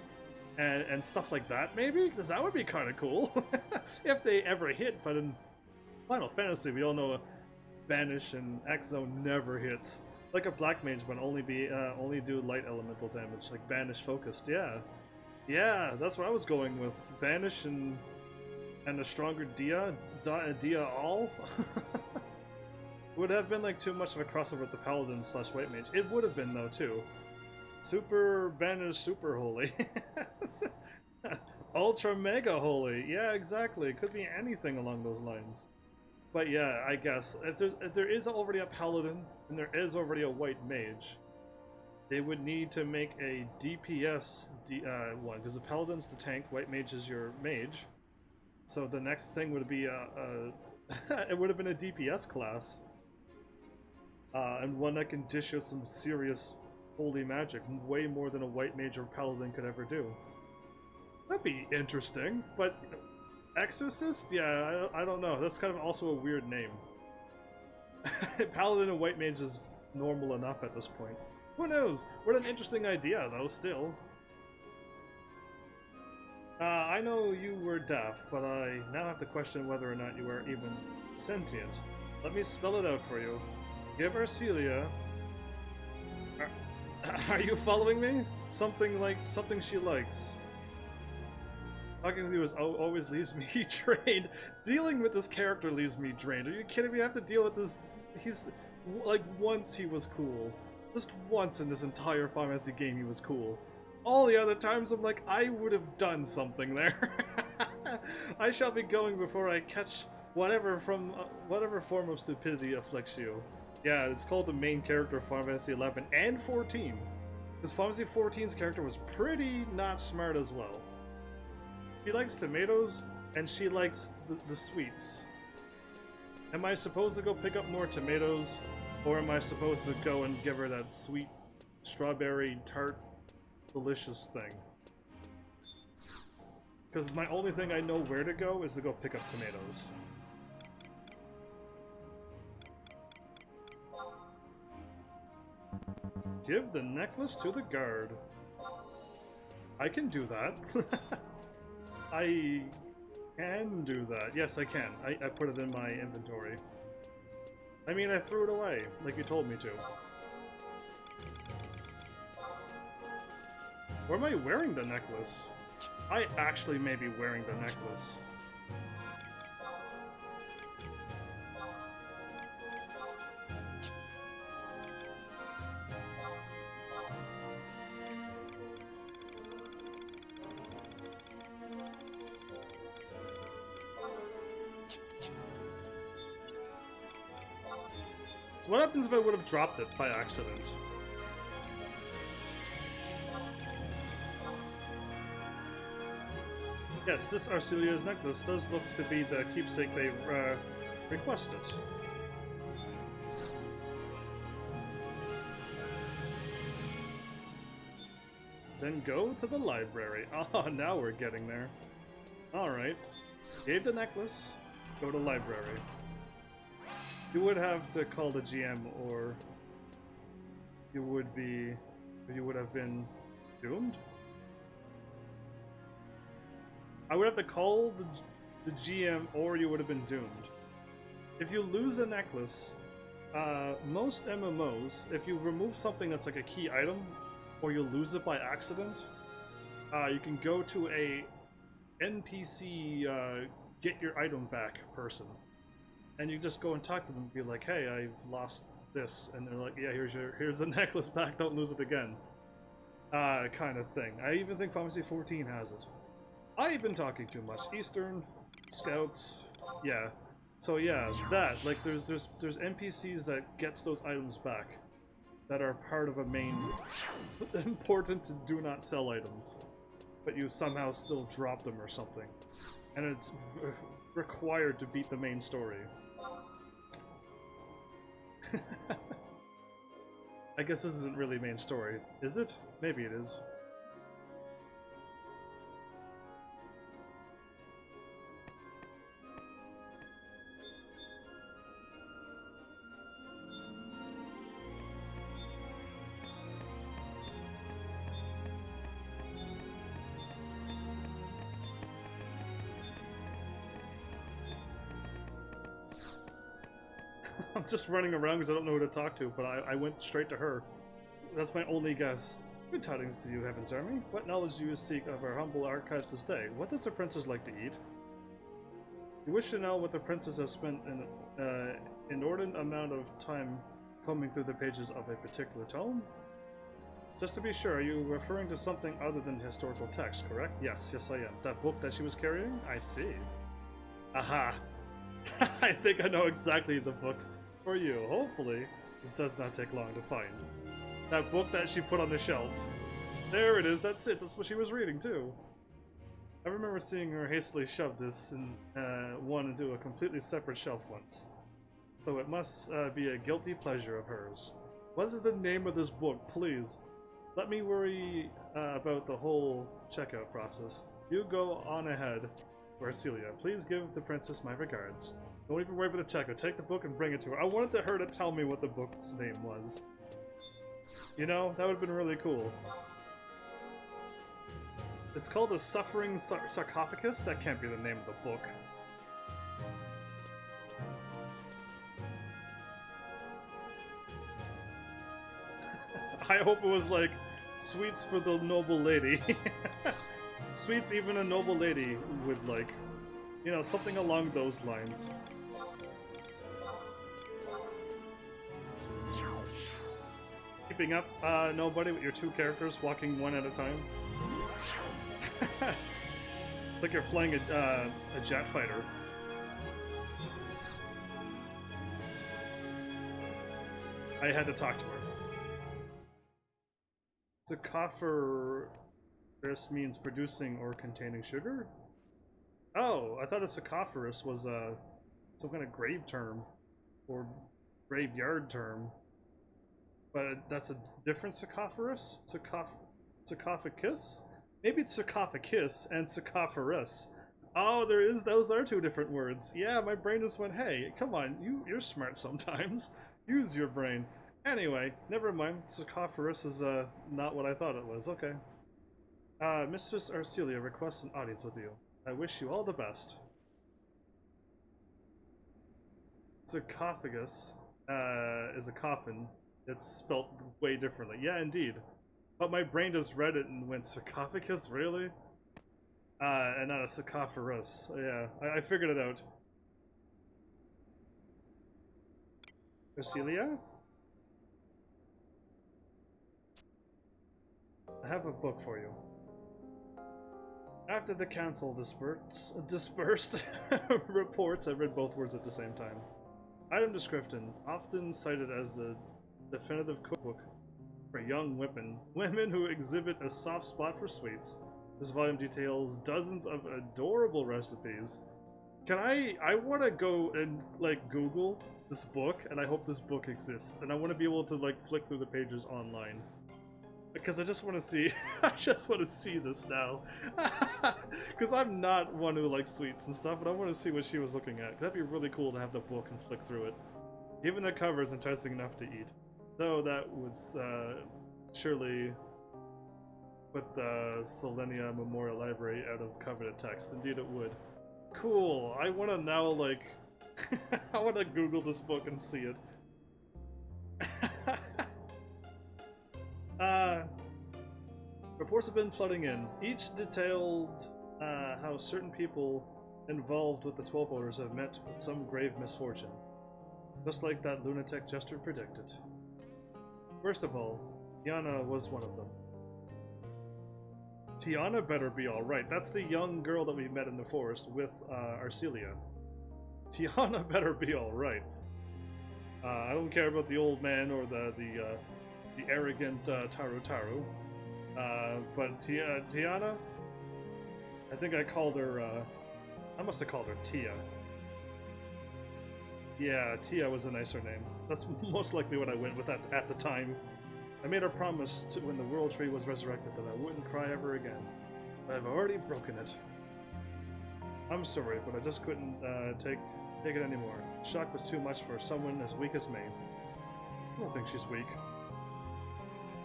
And stuff like that, maybe? Because that would be kind of cool. If they ever hit, but in Final Fantasy, we all know Banish and X-Zone never hits. Like a Black Mage, but only do light elemental damage, like Banish focused, yeah. Yeah, that's what I was going with. Banish and a stronger Dia all. Would have been like too much of a crossover with the Paladin slash White Mage. It would have been though too. Super Banish Super Holy. Ultra Mega Holy. Yeah, exactly. It could be anything along those lines. But yeah, I guess if there is already a Paladin and there is already a White Mage, they would need to make a DPS one, because the Paladin's the tank, White Mage is your mage. So the next thing would be it would have been a DPS class. And one that can dish out some serious holy magic, way more than a White Mage or Paladin could ever do. That'd be interesting, but Exorcist? Yeah, I don't know. That's kind of also a weird name. Paladin and White Mage is normal enough at this point. Who knows? What an interesting idea, though, still. I know you were deaf, but I now have to question whether or not you are even sentient. Let me spell it out for you. Give Arcelia... Are you following me? Something she likes. Talking to you always leaves me drained. Dealing with this character leaves me drained. Are you kidding me? I have to deal with this... He's... Like, once he was cool. Just once in this entire Final Fantasy game he was cool. All the other times I'm like, I would have done something there. I shall be going before I catch whatever form of stupidity afflicts you. Yeah, it's called the main character of Final Fantasy 11 and 14. Because Final Fantasy 14's character was pretty not smart as well. She likes tomatoes, and she likes the sweets. Am I supposed to go pick up more tomatoes, or am I supposed to go and give her that sweet strawberry tart delicious thing? Because my only thing I know where to go is to go pick up tomatoes. Give the necklace to the guard. I can do that. I can do that. Yes, I can. I put it in my inventory. I mean, I threw it away, like you told me to. Or am I wearing the necklace? I actually may be wearing the necklace. What happens if I would have dropped it by accident? Yes, this Arcelia's necklace does look to be the keepsake they requested. Then go to the library. Ah, now we're getting there. Alright. Gave the necklace, go to library. You would have to call the GM, or you would have been doomed? I would have to call the GM, or you would have been doomed. If you lose the necklace, most MMOs, if you remove something that's like a key item, or you lose it by accident, you can go to a NPC get your item back person. And you just go and talk to them and be like, hey, I've lost this. And they're like, yeah, here's the necklace back, don't lose it again. Kind of thing. I even think Final Fantasy 14 has it. I've been talking too much. Eastern, Scouts, yeah. So yeah, that, like, there's NPCs that gets those items back that are part of a main important to do not sell items, but you somehow still drop them or something. And it's required to beat the main story. I guess this isn't really main story, is it? Maybe it is. I'm just running around because I don't know who to talk to, but I went straight to her. That's my only guess. Good tidings to you, Heaven's Army. What knowledge do you seek of our humble archives this day? What does the princess like to eat? You wish to know what the princess has spent inordinate amount of time combing through the pages of a particular tome? Just to be sure, are you referring to something other than historical text, correct? Yes, I am. That book that she was carrying? I see. Aha! I think I know exactly the book for you. Hopefully, this does not take long to find. That book that she put on the shelf. There it is, that's it. That's what she was reading, too. I remember seeing her hastily shove this one into a completely separate shelf once. So it must be a guilty pleasure of hers. What is the name of this book, please? Let me worry about the whole checkout process. You go on ahead, Arcelia. Please give the princess my regards. Don't even worry about the checkout. Take the book and bring it to her. I wanted her to tell me what the book's name was. You know, that would have been really cool. It's called The Suffering Sarcophagus? That can't be the name of the book. I hope it was like sweets for the noble lady. Sweets even a noble lady would like. You know, something along those lines. Keeping up, nobody, with your two characters walking one at a time. It's like you're flying a jet fighter. I had to talk to her. Sarcophagus means producing or containing sugar? Oh, I thought a sarcophagus was some kind of grave term or graveyard term. But that's a different sarcophagus? Sarcophagus? Maybe it's sarcophagus and sarcophagus. Oh, there is. Those are two different words. Yeah, my brain just went, hey, come on, you're smart sometimes. Use your brain. Anyway, never mind. Sarcophagus is not what I thought it was. Okay. Mistress Arcelia requests an audience with you. I wish you all the best. Sarcophagus is a coffin. It's spelt way differently. Yeah, indeed. But my brain just read it and went, sarcophagus? Really? And not a sarcophagus. Yeah, I figured it out. Arcelia? I have a book for you. After the council dispersed reports, I read both words at the same time. Item description, often cited as the definitive cookbook for young women who exhibit a soft spot for sweets. This volume details dozens of adorable recipes. I want to go and like Google this book, and I hope this book exists, and I want to be able to like flick through the pages online. Because I just want to see, I just want to see this now. Because I'm not one who likes sweets and stuff, but I want to see what she was looking at. That'd be really cool to have the book and flick through it. Even the cover is enticing enough to eat. Though that would surely put the Selenia Memorial Library out of coveted text. Indeed it would. Cool, I want to now like, I want to Google this book and see it. Reports have been flooding in. Each detailed how certain people involved with the 12 Orders have met with some grave misfortune. Just like that lunatic Jester predicted. First of all, Tiana was one of them. Tiana better be alright. That's the young girl that we met in the forest with Arcelia. Tiana better be alright. I don't care about the old man or the arrogant Taru. But Tiana, I think I called her, I must have called her Tia. Yeah, Tia was a nicer name. That's most likely what I went with at the time. I made a promise to when the World Tree was resurrected that I wouldn't cry ever again. But I've already broken it. I'm sorry, but I just couldn't take it anymore. The shock was too much for someone as weak as me. I don't think she's weak.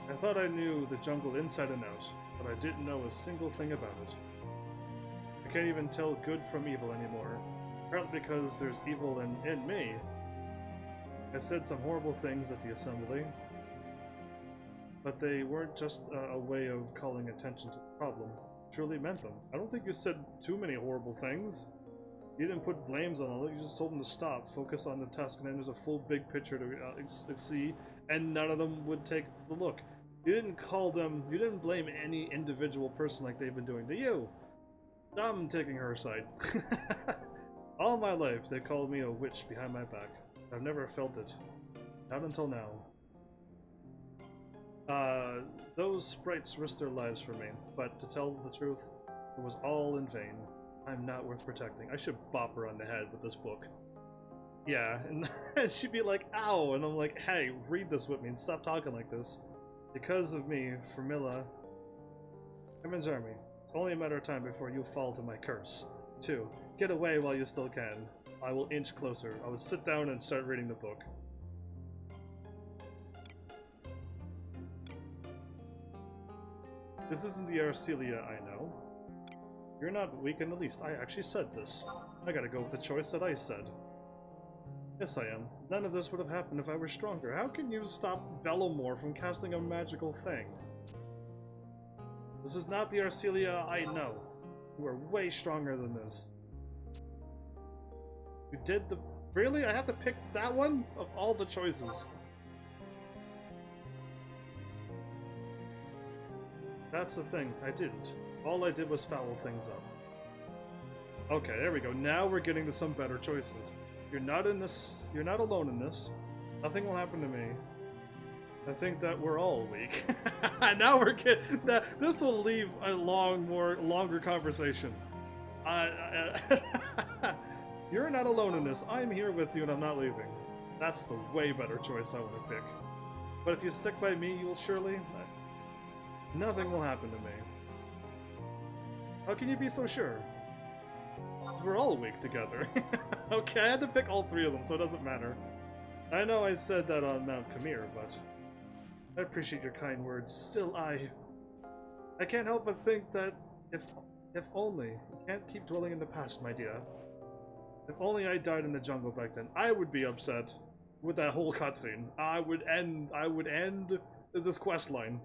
I thought I knew the jungle inside and out, but I didn't know a single thing about it. I can't even tell good from evil anymore, partly because there's evil in me. I said some horrible things at the assembly, but they weren't just a way of calling attention to the problem. I truly meant them. I don't think you said too many horrible things. You didn't put blames on it, you just told them to stop, focus on the task, and then there's a full big picture to see, and none of them would take the look. You didn't call them, you didn't blame any individual person like they've been doing to you. I'm taking her side. All my life, they called me a witch behind my back. I've never felt it. Not until now. Those sprites risked their lives for me, but to tell the truth, it was all in vain. I'm not worth protecting. I should bop her on the head with this book. Yeah, and she'd be like, ow, and I'm like, hey, read this with me and stop talking like this. Because of me, Formilla, HEAVENSARMY, it's only a matter of time before you fall to my curse. 2. Get away while you still can. I will inch closer. I would sit down and start reading the book. This isn't the Arcelia I know. You're not weak in the least. I actually said this. I gotta go with the choice that I said. Yes, I am. None of this would have happened if I were stronger. How can you stop Balamor from casting a magical thing? This is not the Arcelia I know. You are way stronger than this. You did the... Really? I have to pick that one? Of all the choices. That's the thing. I didn't. All I did was foul things up. Okay, there we go. Now we're getting to some better choices. You're not in this. You're not alone in this. Nothing will happen to me. I think that we're all weak. Now we're getting. This will leave a longer conversation. You're not alone in this. I'm here with you, and I'm not leaving. That's the way better choice I want to pick. But if you stick by me, you will surely. Nothing will happen to me. How can you be so sure? We're all weak together. Okay, I had to pick all 3 of them, so it doesn't matter. I know I said that on Mount Khmer, but I appreciate your kind words. Still, I can't help but think that if only you can't keep dwelling in the past, my dear. If only I died in the jungle back then, I would be upset with that whole cutscene. I would end this quest line.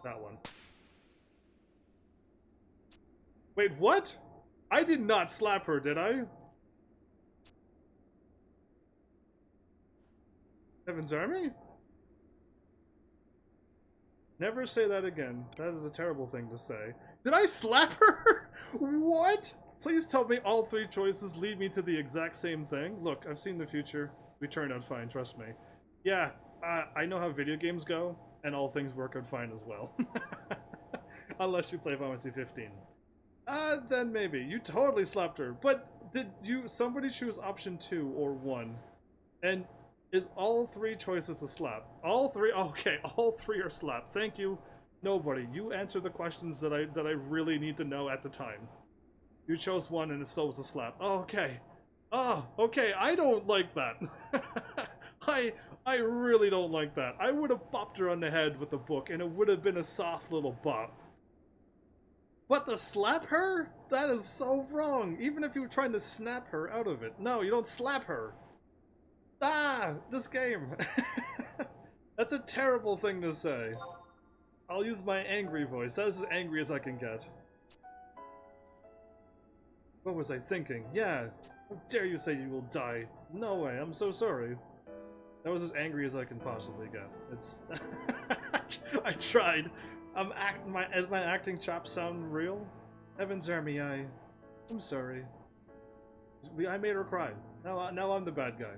That one. Wait, what? I did not slap her, did I? HEAVENSARMY? Never say that again. That is a terrible thing to say. Did I slap her? What? Please tell me all 3 choices lead me to the exact same thing. Look, I've seen the future. We turned out fine, trust me. Yeah, I know how video games go, and all things work out fine as well. Unless you play Final Fantasy 15. Then maybe. You totally slapped her. But did somebody choose option 2 or 1? And is all 3 choices a slap? All 3? Okay, all 3 are slap. Thank you. Nobody. You answer the questions that I really need to know at the time. You chose 1 and so was a slap. Oh, okay. Oh, okay. I don't like that. I really don't like that. I would have bopped her on the head with the book, and it would have been a soft little bop. But to slap her? That is so wrong. Even if you were trying to snap her out of it. No, you don't slap her. Ah, this game. That's a terrible thing to say. I'll use my angry voice. That is as angry as I can get. What was I thinking? Yeah, how dare you say you will die? No way, I'm so sorry. That was as angry as I can possibly get. It's... I tried. As my acting chops sound real? HEAVENSARMY, I'm sorry. I made her cry. Now I'm the bad guy.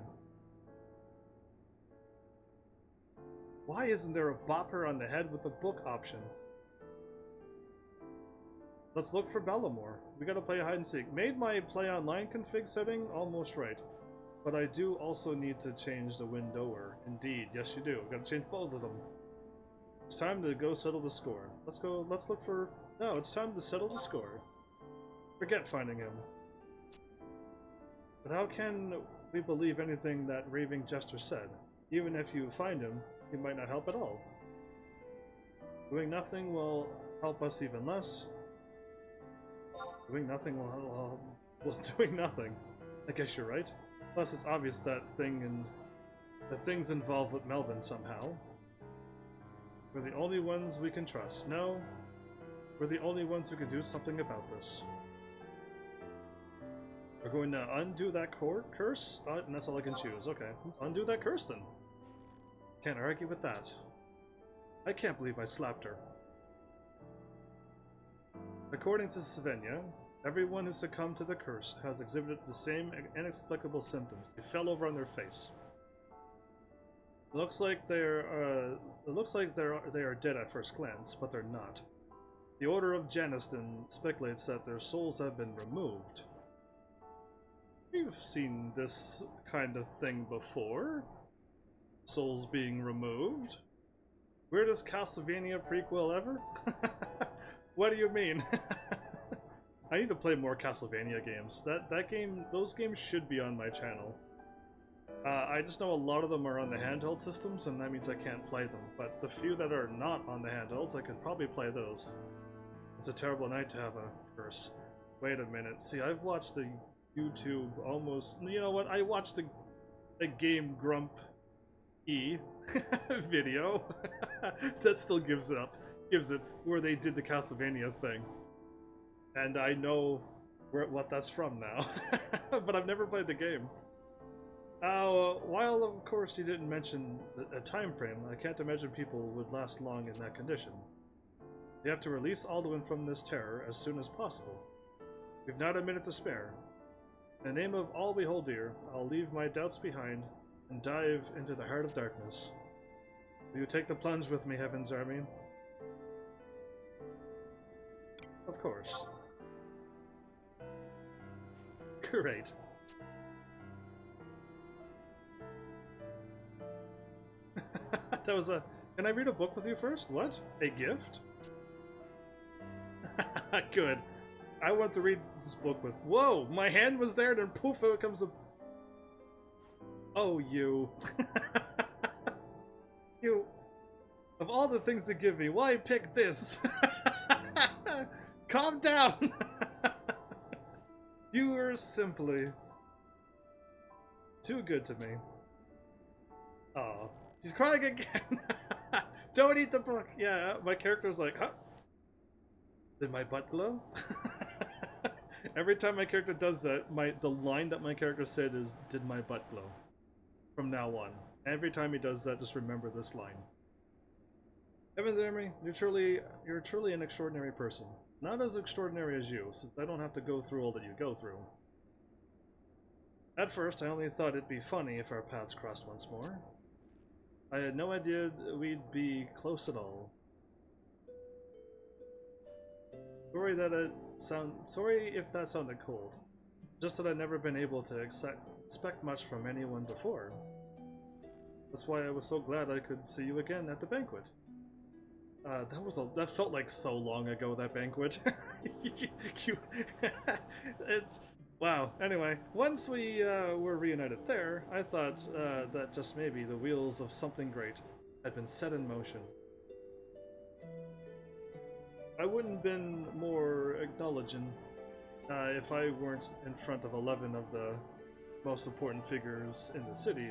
Why isn't there a bop her on the head with the book option? Let's look for Balamor. We gotta play hide and seek. Made my play online config setting almost right. But I do also need to change the windower. Indeed, yes you do. Gotta change both of them. It's time to go settle the score. Let's look for... No, it's time to settle the score. Forget finding him. But how can we believe anything that Raving Jester said? Even if you find him, he might not help at all. Doing nothing will help us even less. Doing nothing will doing nothing. I guess you're right. Plus, it's obvious that the things involved with Melvin somehow. We're the only ones we can trust. No, We're the only ones who can do something about this. We're going to undo that curse? And that's all I can choose. Okay, let's undo that curse then. Can't argue with that. I can't believe I slapped her. According to Svenja, everyone who succumbed to the curse has exhibited the same inexplicable symptoms. They fell over on their face. It looks like they are dead at first glance, but they're not. The Order of Janiston speculates that their souls have been removed. We've seen this kind of thing before. Souls being removed. Weirdest Castlevania prequel ever? What do you mean? I need to play more Castlevania games. Those games should be on my channel. I just know a lot of them are on the handheld systems, and that means I can't play them. But the few that are not on the handhelds, I could probably play those. It's a terrible night to have a curse. Wait a minute. See, I've watched a YouTube almost... You know what? I watched a Game Grump E video that still gives it, where they did the Castlevania thing. And I know what that's from now. But I've never played the game. While of course you didn't mention a time frame, I can't imagine people would last long in that condition. You have to release Alduin from this terror as soon as possible. We've not a minute to spare. In the name of all we hold dear, I'll leave my doubts behind and dive into the heart of darkness. Will you take the plunge with me, Heaven's Army? Of course. Great. That was a... Can I read a book with you first? What? A gift? Good. I want to read this book with... Whoa! My hand was there, and poof, out comes a... Oh, you. You... Of all the things to give me, why pick this? Calm down! You are simply... too good to me. Aw. She's crying again! Don't eat the book! Yeah, my character's like, huh? Did my butt glow? Every time my character does that, the line that my character said is, did my butt glow? From now on. Every time he does that, just remember this line. Heaven's Army, you're truly an extraordinary person. Not as extraordinary as you, since I don't have to go through all that you go through. At first, I only thought it'd be funny if our paths crossed once more. I had no idea we'd be close at all. Sorry if that sounded cold. Just that I'd never been able to expect much from anyone before. That's why I was so glad I could see you again at the banquet. That felt like so long ago, that banquet. Wow. Anyway, once we were reunited there, I thought that just maybe the wheels of something great had been set in motion. I wouldn't have been more acknowledging if I weren't in front of 11 of the most important figures in the city,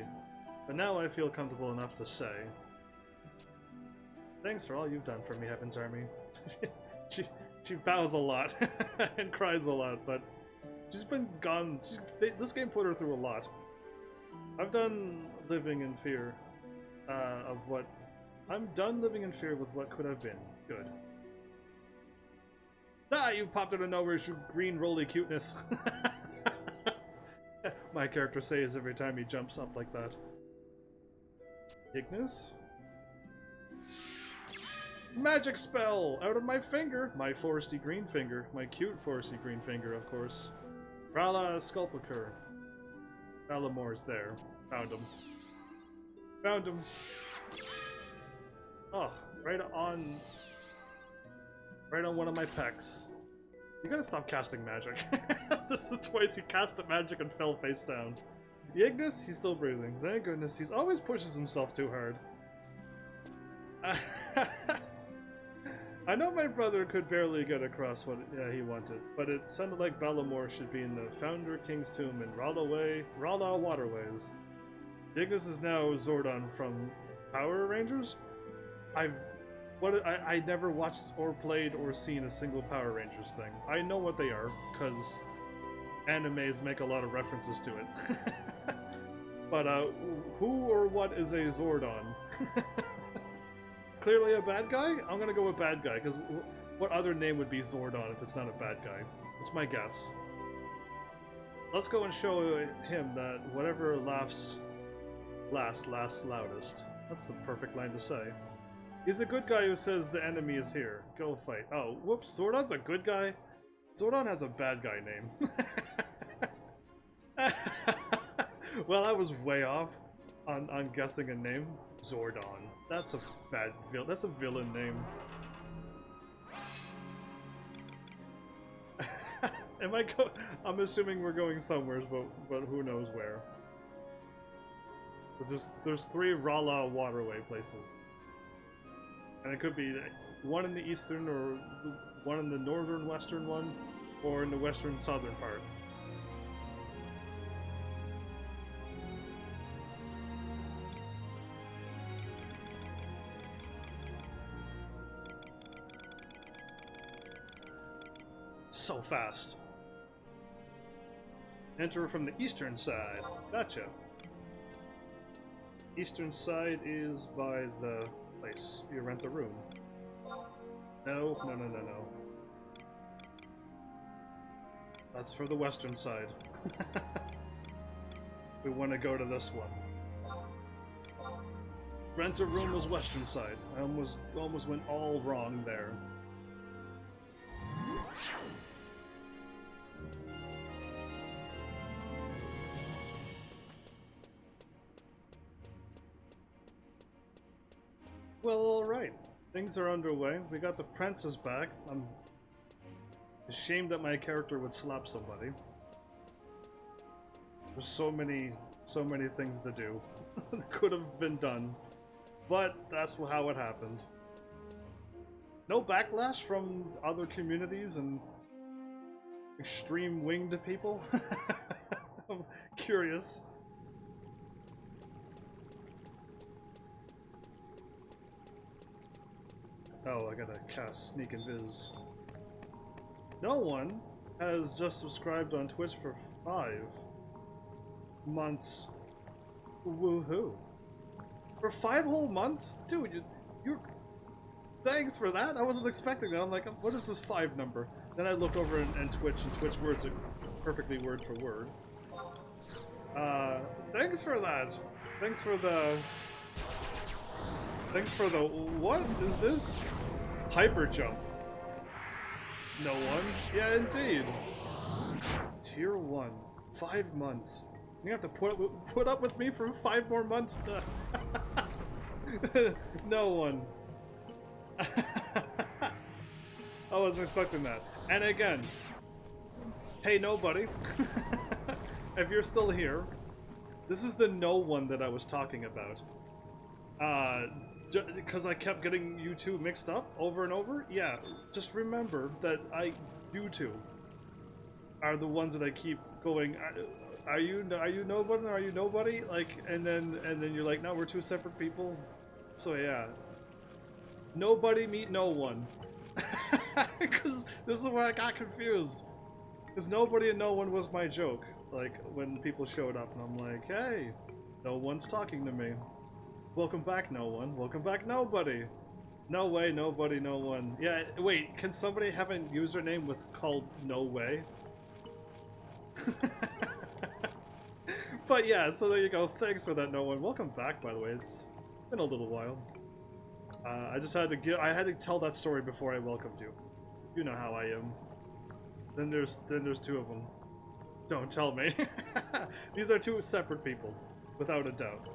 but now I feel comfortable enough to say, thanks for all you've done for me, Heaven's Army. She bows a lot and cries a lot, but she's been gone. This game put her through a lot. I'm done living in fear I'm done living in fear with what could have been. Good. Ah, you popped out of nowhere, you green roly cuteness. My character says every time he jumps up like that. Ignis? Magic spell! Out of my finger! My foresty green finger. My cute foresty green finger, of course. Rala Sculptor. Balamor's there. Found him. Found him. Oh, right on one of my pecs. You gotta stop casting magic. This is twice he cast a magic and fell face down. Ignis, he's still breathing. Thank goodness, he's always pushes himself too hard. I know my brother could barely get across what he wanted, but it sounded like Balamor should be in the Founder King's tomb in Rala Waterways. Ignis is now Zordon from Power Rangers? I never watched or played or seen a single Power Rangers thing. I know what they are, because animes make a lot of references to it. But, who or what is a Zordon? Clearly a bad guy? I'm gonna go with bad guy, because what other name would be Zordon if it's not a bad guy? That's my guess. Let's go and show him that whatever laughs last loudest. That's the perfect line to say. He's a good guy who says the enemy is here. Go fight. Oh, whoops, Zordon's a good guy? Zordon has a bad guy name. Well, I was way off on guessing a name. Zordon. That's a that's a villain name. I'm assuming we're going somewhere, but who knows where. There's 3 Rala waterway places. And it could be one in the eastern, or one in the northern western one, or in the western southern part. So fast. Enter from the eastern side. Gotcha. Eastern side is by the place. You rent the room. No. That's for the western side. We want to go to this one. Rent a room was western side. I almost went all wrong there. Well, alright. Things are underway. We got the princess back. I'm ashamed that my character would slap somebody. There's so many things to do that could have been done. But that's how it happened. No backlash from other communities and extreme winged people? I'm curious. Oh, I gotta cast Sneak and Viz. No one has just subscribed on Twitch for 5 months. Woohoo. For 5 whole months? Dude, you're... Thanks for that! I wasn't expecting that. I'm like, what is this 5 number? Then I look over and Twitch words it perfectly word for word. Thanks for that! Thanks for the... What is this? Hyper jump. No one? Yeah, indeed. Tier 1. 5 months. You have to put up with me for 5 more months? No one. I wasn't expecting that. And again, hey nobody. If you're still here, this is the no one that I was talking about. Because I kept getting you two mixed up over and over? Yeah, just remember that you two are the ones that I keep going, are you nobody, are you nobody? Like, and then you're like, no, we're 2 separate people. So yeah. Nobody meet no one. Because this is where I got confused. Because nobody and no one was my joke. Like, when people showed up and I'm like, hey, no one's talking to me. Welcome back, no one. Welcome back, nobody. No way, nobody, no one. Yeah, wait, can somebody have a username called no way? But yeah, so there you go. Thanks for that, no one. Welcome back, by the way. It's been a little while. I just had to I had to tell that story before I welcomed you. You know how I am. Then there's 2 of them. Don't tell me. These are 2 separate people, without a doubt.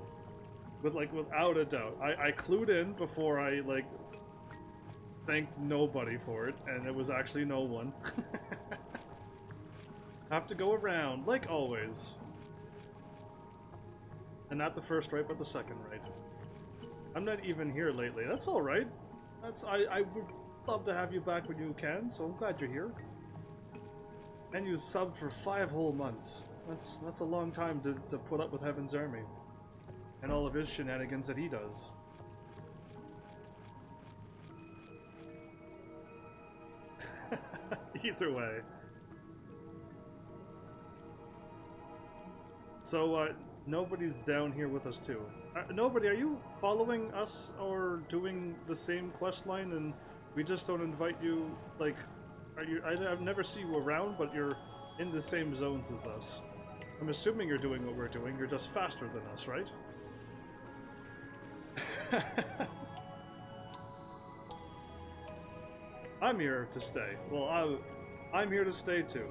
Without a doubt. I clued in before I, thanked nobody for it, and it was actually no one. Have to go around, like always. And not the first right, but the second right. I'm not even here lately. That's alright. I would love to have you back when you can, so I'm glad you're here. And you subbed for 5 whole months. That's a long time to put up with Heaven's Army. And all of his shenanigans that he does. Either way. So, nobody's down here with us too. Nobody, are you following us or doing the same quest line and we just don't invite you? Like, are you? I've never see you around, but you're in the same zones as us. I'm assuming you're doing what we're doing. You're just faster than us, right? I'm here to stay. Well, I'm here to stay too.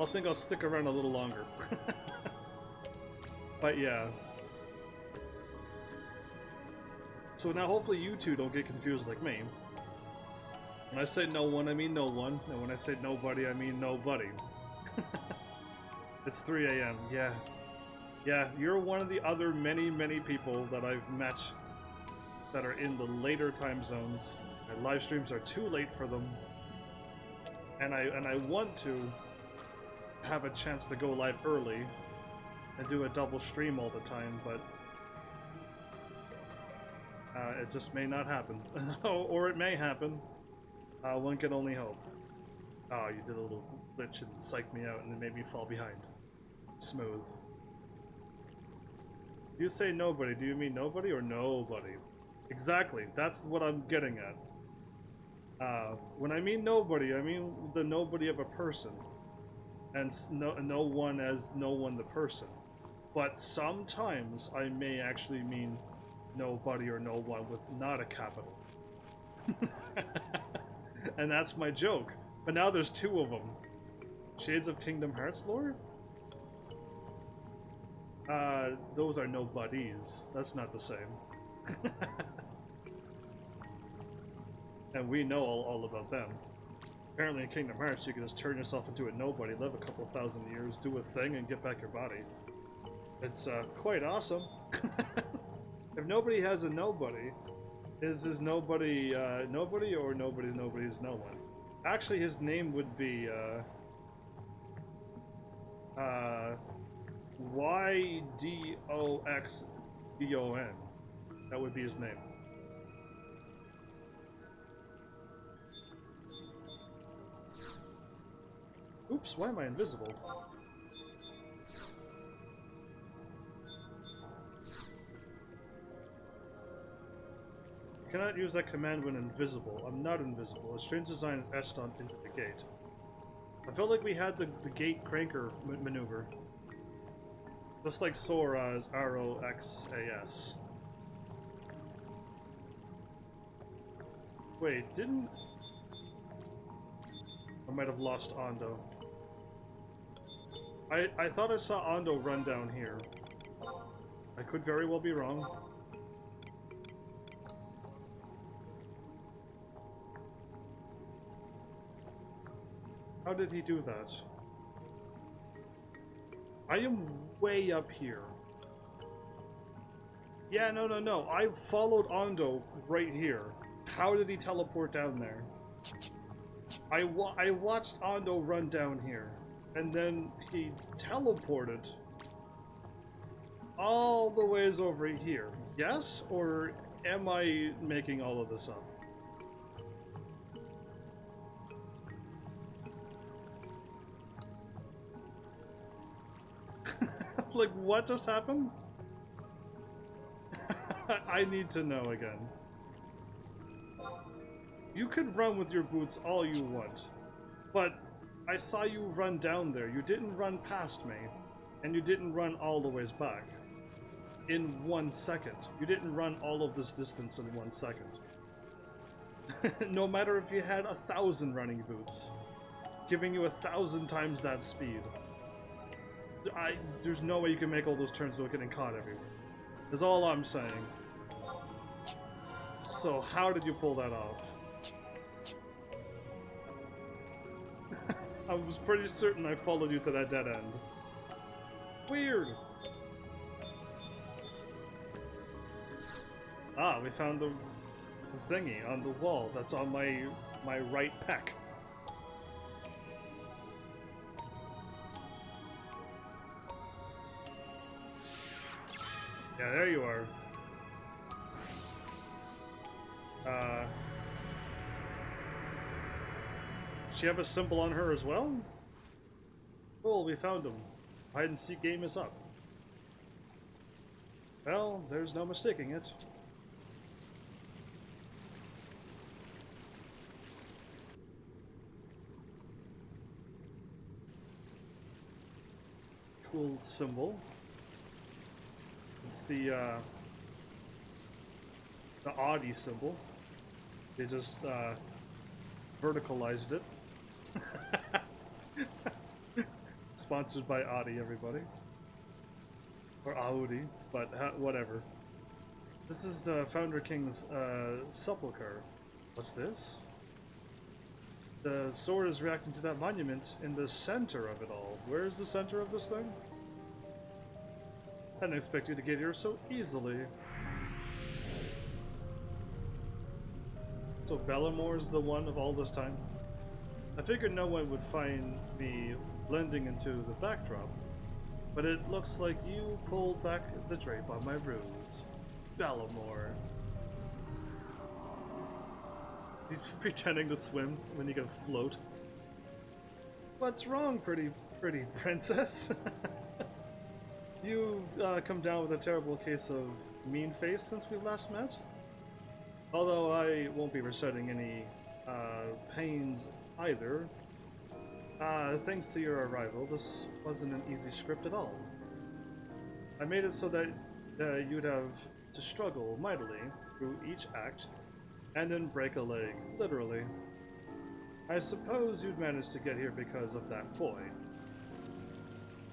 I think I'll stick around a little longer. But yeah. So now hopefully you two don't get confused like me. When I say no one, I mean no one. And when I say nobody, I mean nobody. It's 3 a.m. Yeah. Yeah, you're one of the other many, many people that I've met that are in the later time zones. My live streams are too late for them. And I want to have a chance to go live early and do a double stream all the time, but it just may not happen. Or it may happen. One can only hope. Oh, you did a little glitch and psyched me out and it made me fall behind. Smooth. You say nobody, do you mean nobody or nobody? Exactly, that's what I'm getting at. When I mean nobody, I mean the nobody of a person. And no one as no one the person. But sometimes I may actually mean nobody or no one with not a capital. And that's my joke. But now there's two of them. Shades of Kingdom Hearts lore? Those are nobodies. That's not the same. And we know all about them. Apparently in Kingdom Hearts you can just turn yourself into a nobody, live a couple thousand years, do a thing, and get back your body. It's quite awesome. If nobody has a nobody, is nobody nobody or nobody's no one? Actually his name would be YDOXBON. That would be his name. Oops, why am I invisible? You cannot use that command when invisible. I'm not invisible. A strange design is etched on into the gate. I felt like we had the gate cranker maneuver. Just like Sora's ROXAS. Wait, didn't... I might have lost Ando. I thought I saw Ando run down here. I could very well be wrong. How did he do that? I am way up here. Yeah, no. I followed Ando right here. How did he teleport down there? I watched Ando run down here, and then he teleported all the ways over here. Yes? Or am I making all of this up? Like, what just happened? I need to know again. You could run with your boots all you want, but I saw you run down there. You didn't run past me, and you didn't run all the ways back. In 1 second. You didn't run all of this distance in 1 second. No matter if you had 1,000 running boots, giving you 1,000 times that speed. There's no way you can make all those turns without getting caught everywhere. That's all I'm saying. So how did you pull that off? I was pretty certain I followed you to that dead end. Weird! Ah, we found the thingy on the wall that's on my right pec. Yeah, there you are. she have a symbol on her as well? Cool, we found him. Hide and seek game is up. Well, there's no mistaking it. Cool symbol. It's the Audi symbol. They just verticalized it. Sponsored by Audi, everybody. Or Audi, but whatever. This is the Founder King's sepulcher. What's this? The sword is reacting to that monument in the center of it all. Where is the center of this thing? I didn't expect you to get here so easily. So Balamor is the one of all this time? I figured no one would find me blending into the backdrop, but it looks like you pulled back the drape on my ruse. Balamor. He's pretending to swim when you can float. What's wrong, pretty princess? You've come down with a terrible case of mean face since we last met? Although I won't be reciting any pains either. Thanks to your arrival, this wasn't an easy script at all. I made it so that you'd have to struggle mightily through each act and then break a leg, literally. I suppose you'd managed to get here because of that boy.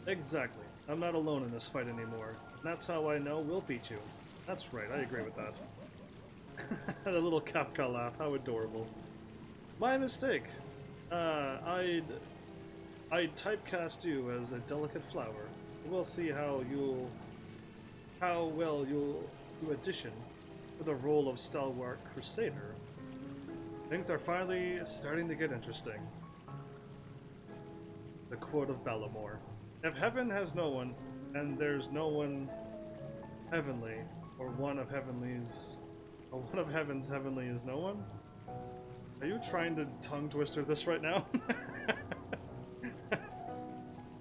Exactly. I'm not alone in this fight anymore. That's how I know we'll beat you. That's right, I agree with that. A little Kafka laugh, how adorable. My mistake. I'd typecast you as a delicate flower. We'll see how well you'll do addition to the role of stalwart crusader. Things are finally starting to get interesting. The quote of Balamor. If heaven has no one, and there's no one heavenly, or one of heaven's heavenly is no one? Are you trying to tongue twister this right now?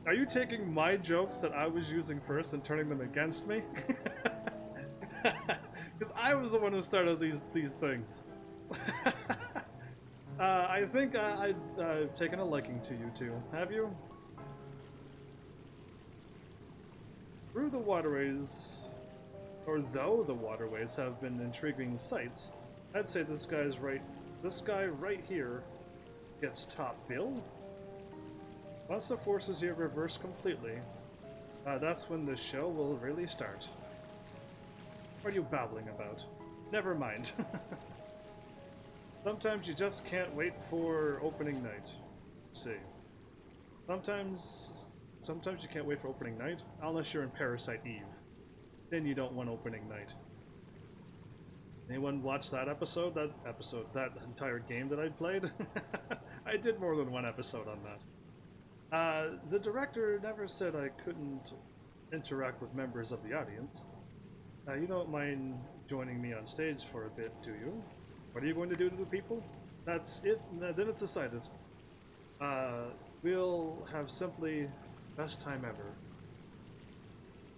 Are you taking my jokes that I was using first and turning them against me? Because I was the one who started these things. I think I've taken a liking to you two. Have you? Through the waterways, or though the waterways have been intriguing sights, I'd say this guy right here gets top bill. Once the forces here reverse completely, that's when the show will really start. What are you babbling about? Never mind. Sometimes you just can't wait for opening night. Let's see. Sometimes you can't wait for opening night, unless you're in Parasite Eve. Then you don't want opening night. Anyone watch that episode? That entire game that I played? I did more than one episode on that. The director never said I couldn't interact with members of the audience. You don't mind joining me on stage for a bit, do you? What are you going to do to the people? That's it, then it's decided. We'll have simply best time ever.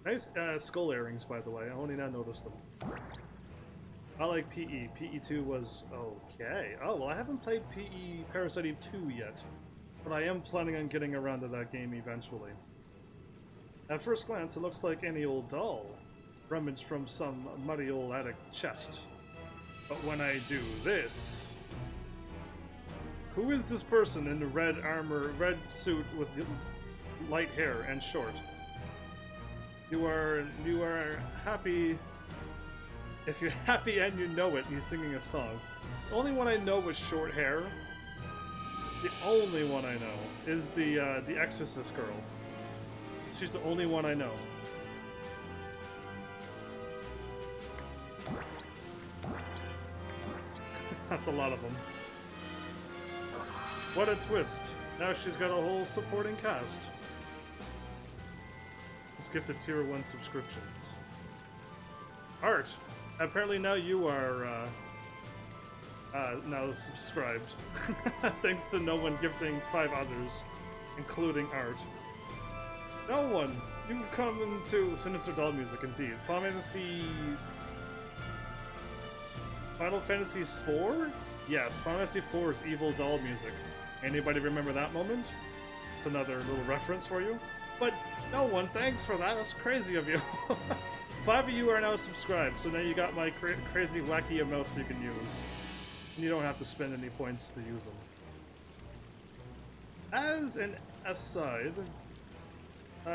Nice skull earrings, by the way. I only now noticed them. I like PE. PE2 was okay. Oh, well, I haven't played PE Parasite Eve 2 yet, but I am planning on getting around to that game eventually. At first glance, it looks like any old doll, rummaged from some muddy old attic chest. But when I do this... Who is this person in the red armor, red suit with light hair and short? You are happy. If you're happy and you know it, he's singing a song. The only one I know with short hair, the only one I know, is the Exorcist girl. She's the only one I know. That's a lot of them. What a twist. Now she's got a whole supporting cast. Just gifted tier 1 subscriptions. Art! Apparently now you are now subscribed. Thanks to no one gifting 5 others, including Art. No one! You've come into Sinister Doll Music, indeed. Final Fantasy 4? Yes, Final Fantasy 4's Evil Doll Music. Anybody remember that moment? It's another little reference for you. But no one, thanks for that, that's crazy of you. 5 of you are now subscribed, so now you got my crazy wacky emotes you can use. And you don't have to spend any points to use them. As an aside,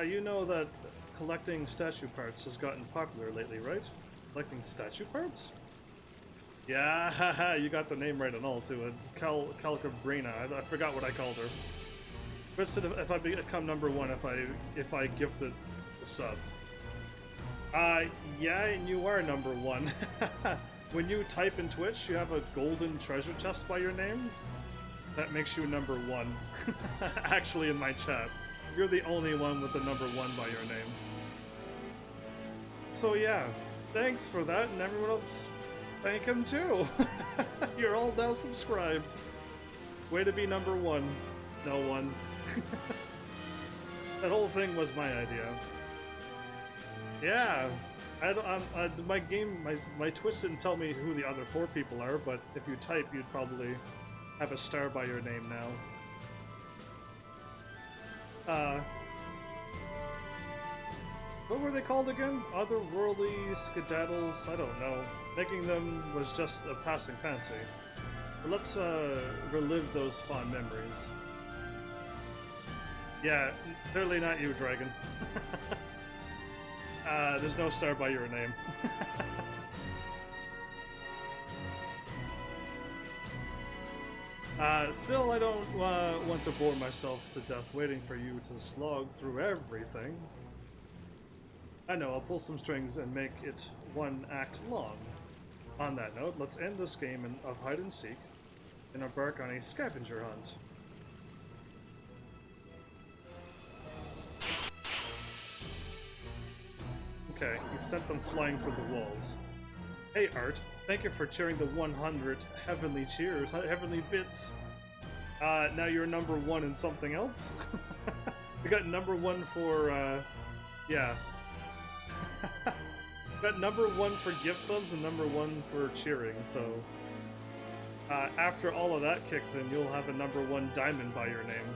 you know that collecting statue parts has gotten popular lately, right? Collecting statue parts? Yeah, haha, you got the name right and all too. It's Calicabrina. I forgot what I called her. But if I become number 1, if I gifted the sub. Yeah, and you are number 1. When you type in Twitch, you have a golden treasure chest by your name. That makes you number 1. Actually, in my chat, you're the only one with the number 1 by your name. So yeah, thanks for that, and everyone else, thank him too. You're all now subscribed. Way to be number 1. No one. That whole thing was my idea. Yeah, my Twitch didn't tell me who the other 4 people are, but if you type, you'd probably have a star by your name now. What were they called again? Otherworldly skedaddles? I don't know. Making them was just a passing fancy. But let's relive those fond memories. Yeah, clearly not you, Dragon. There's no star by your name. Still, I don't want to bore myself to death waiting for you to slog through everything. I know, I'll pull some strings and make it 1 act long. On that note, let's end this game of hide and seek and embark on a scavenger hunt. Okay, he sent them flying through the walls. Hey Art, thank you for cheering the 100 heavenly cheers, heavenly bits. Now you're number 1 in something else? We got number 1 for, yeah. Got number 1 for gift subs and number 1 for cheering, so... after all of that kicks in, you'll have a number 1 diamond by your name.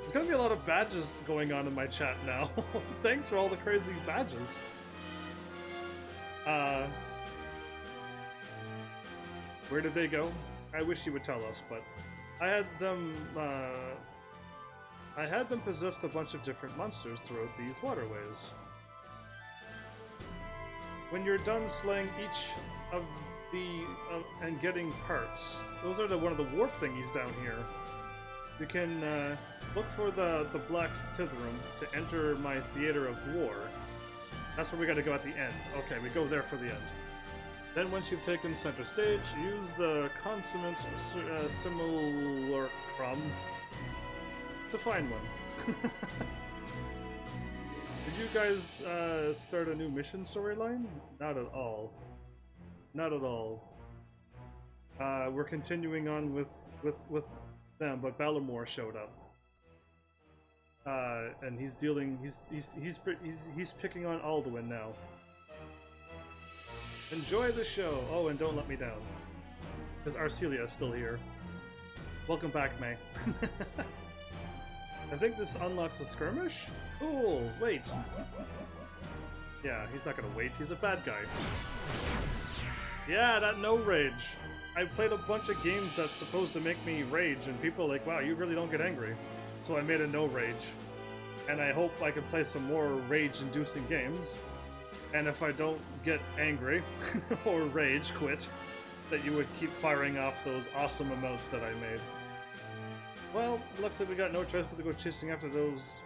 There's gonna be a lot of badges going on in my chat now. Thanks for all the crazy badges. Where did they go? I wish you would tell us, but I had them possessed a bunch of different monsters throughout these waterways. When you're done slaying each of the and getting parts, those are one of the warp thingies down here. You can look for the Black Tithrum to enter my theater of war. That's where we gotta go at the end. Okay, we go there for the end. Then once you've taken center stage, use the consummate simulacrum to find one. Did you guys start a new mission storyline? Not at all. Not at all. We're continuing on with them, but Balamor showed up. And he's picking on Alduin now. Enjoy the show! Oh, and don't let me down. Because Arcelia is still here. Welcome back, May. I think this unlocks a skirmish? Cool, wait. Yeah, he's not gonna wait, he's a bad guy. Yeah, that no rage. I played a bunch of games that's supposed to make me rage, and people are like, wow, you really don't get angry. So I made a no rage. And I hope I can play some more rage-inducing games. And if I don't get angry, or rage quit, that you would keep firing off those awesome emotes that I made. Well, looks like we got no choice but to go chasing after those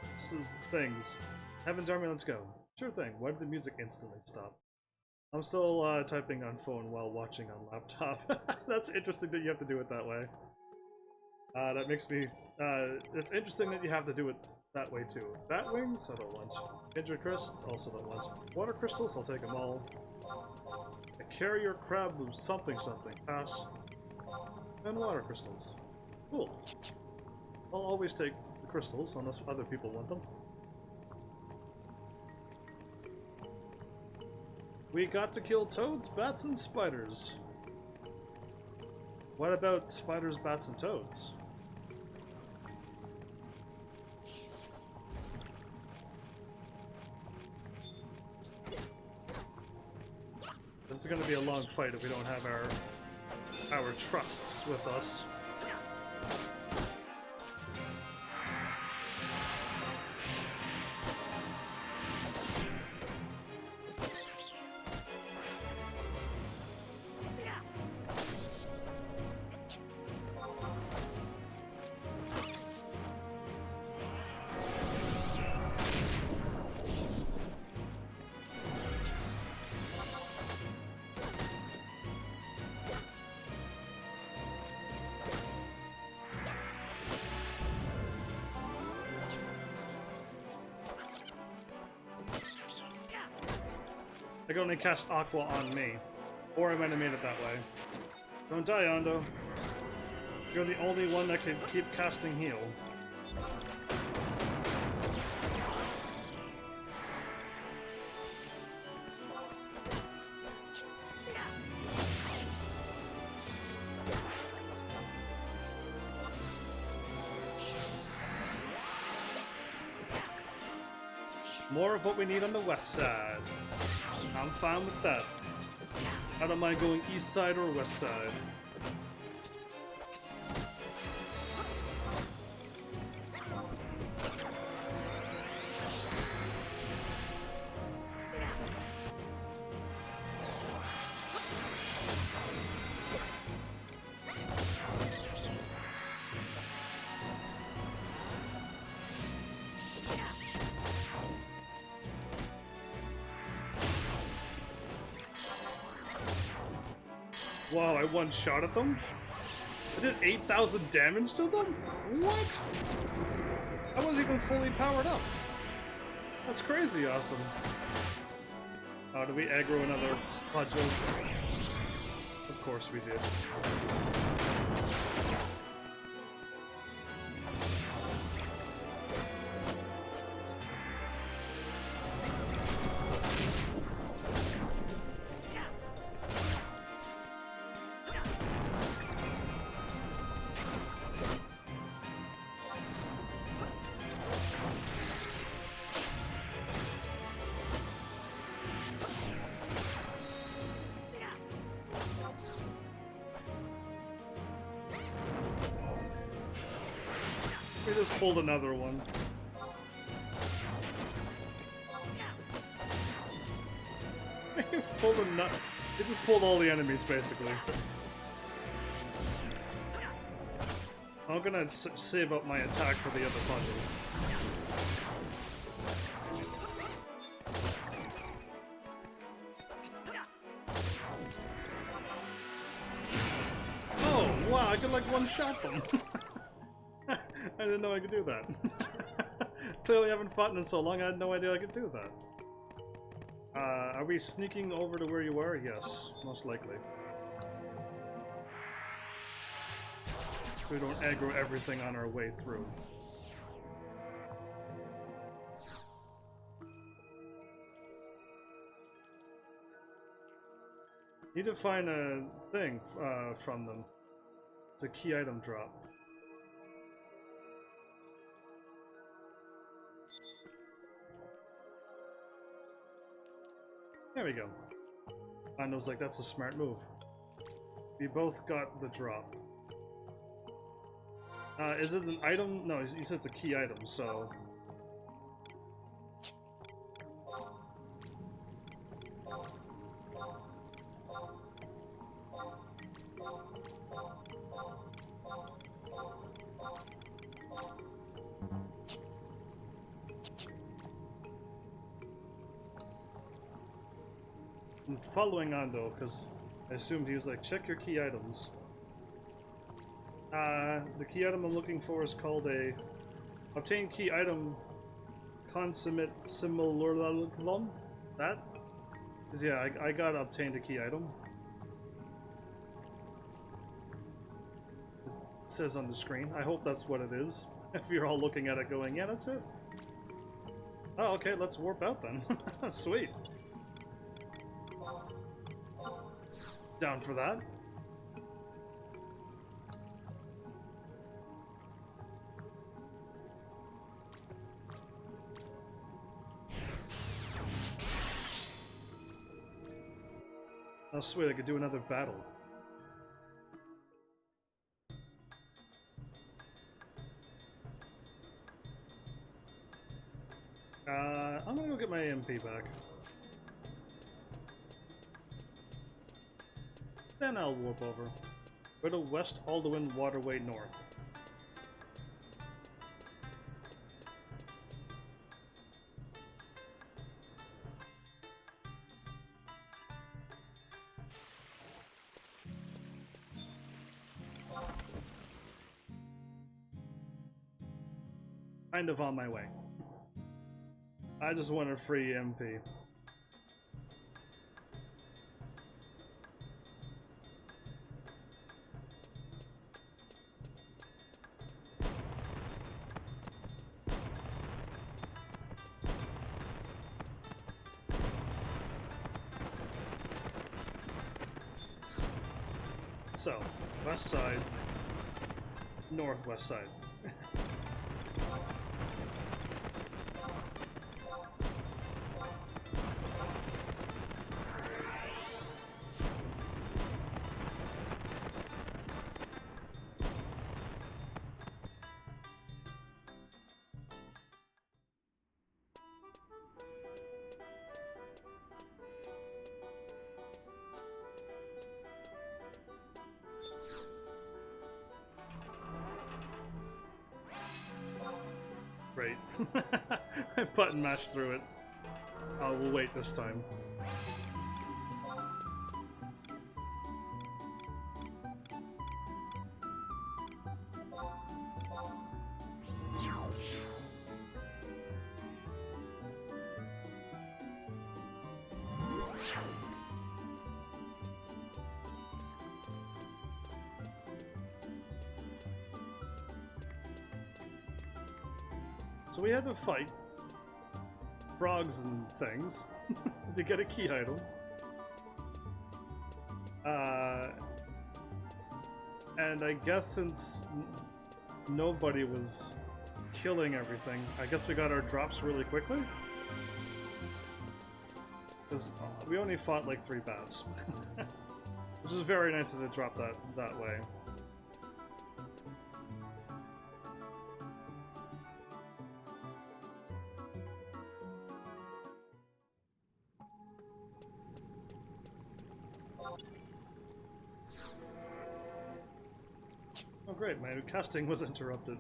things. Heaven's Army, let's go. Sure thing. Why did the music instantly stop? I'm still typing on phone while watching on laptop. That's interesting that you have to do it that way. That makes me... it's interesting that you have to do it that way too. Bat wings? I don't want. Injured crest? Also don't want. Water crystals? I'll take them all. A carrier crab something something. Pass. And water crystals. Cool. I'll always take the crystals, unless other people want them. We got to kill toads, bats, and spiders. What about spiders, bats, and toads? This is going to be a long fight if we don't have our trusts with us. I can only cast Aqua on me. Or I might have made it that way. Don't die, Ando. You're the only one that can keep casting heal. More of what we need on the west side. I'm fine with that. I don't mind going east side or west side. Wow, I one-shot at them? I did 8,000 damage to them? What? I wasn't even fully powered up. That's crazy awesome. Oh, did we aggro another Pudgel? Of course we did. We just pulled another one. It just pulled all the enemies, basically. I'm gonna save up my attack for the other bundle. Oh, wow, I could like one-shot them. I didn't know I could do that. Clearly I haven't fought in so long, I had no idea I could do that. Are we sneaking over to where you are? Yes, most likely. So we don't aggro everything on our way through. Need to find a thing from them. It's a key item drop. There we go. Ando's like, that's a smart move. We both got the drop. Is it an item? No, you said it's a key item, so... I'm following Ando, because I assumed he was like, check your key items. The key item I'm looking for is called a... Obtain key item... Consummate Simulacrum? That? Because yeah, I got obtained a key item. says on the screen. I hope that's what it is. If you're all looking at it going, yeah, that's it. Oh, okay, let's warp out then. Sweet. Down for that. Oh, sweet, I could do another battle. I'm gonna go get my MP back. Then I'll warp over. Go to West Alduin Waterway North. Kind of on my way. I just want a free MP. So, west side, northwest side. Great. I button mashed through it. Oh, we'll wait this time. So we had to fight frogs and things to get a key item. And I guess since nobody was killing everything, I guess we got our drops really quickly. Because we only fought like 3 bats. Which is very nice of it to drop that way. Oh great, my casting was interrupted.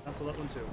Cancel that one too.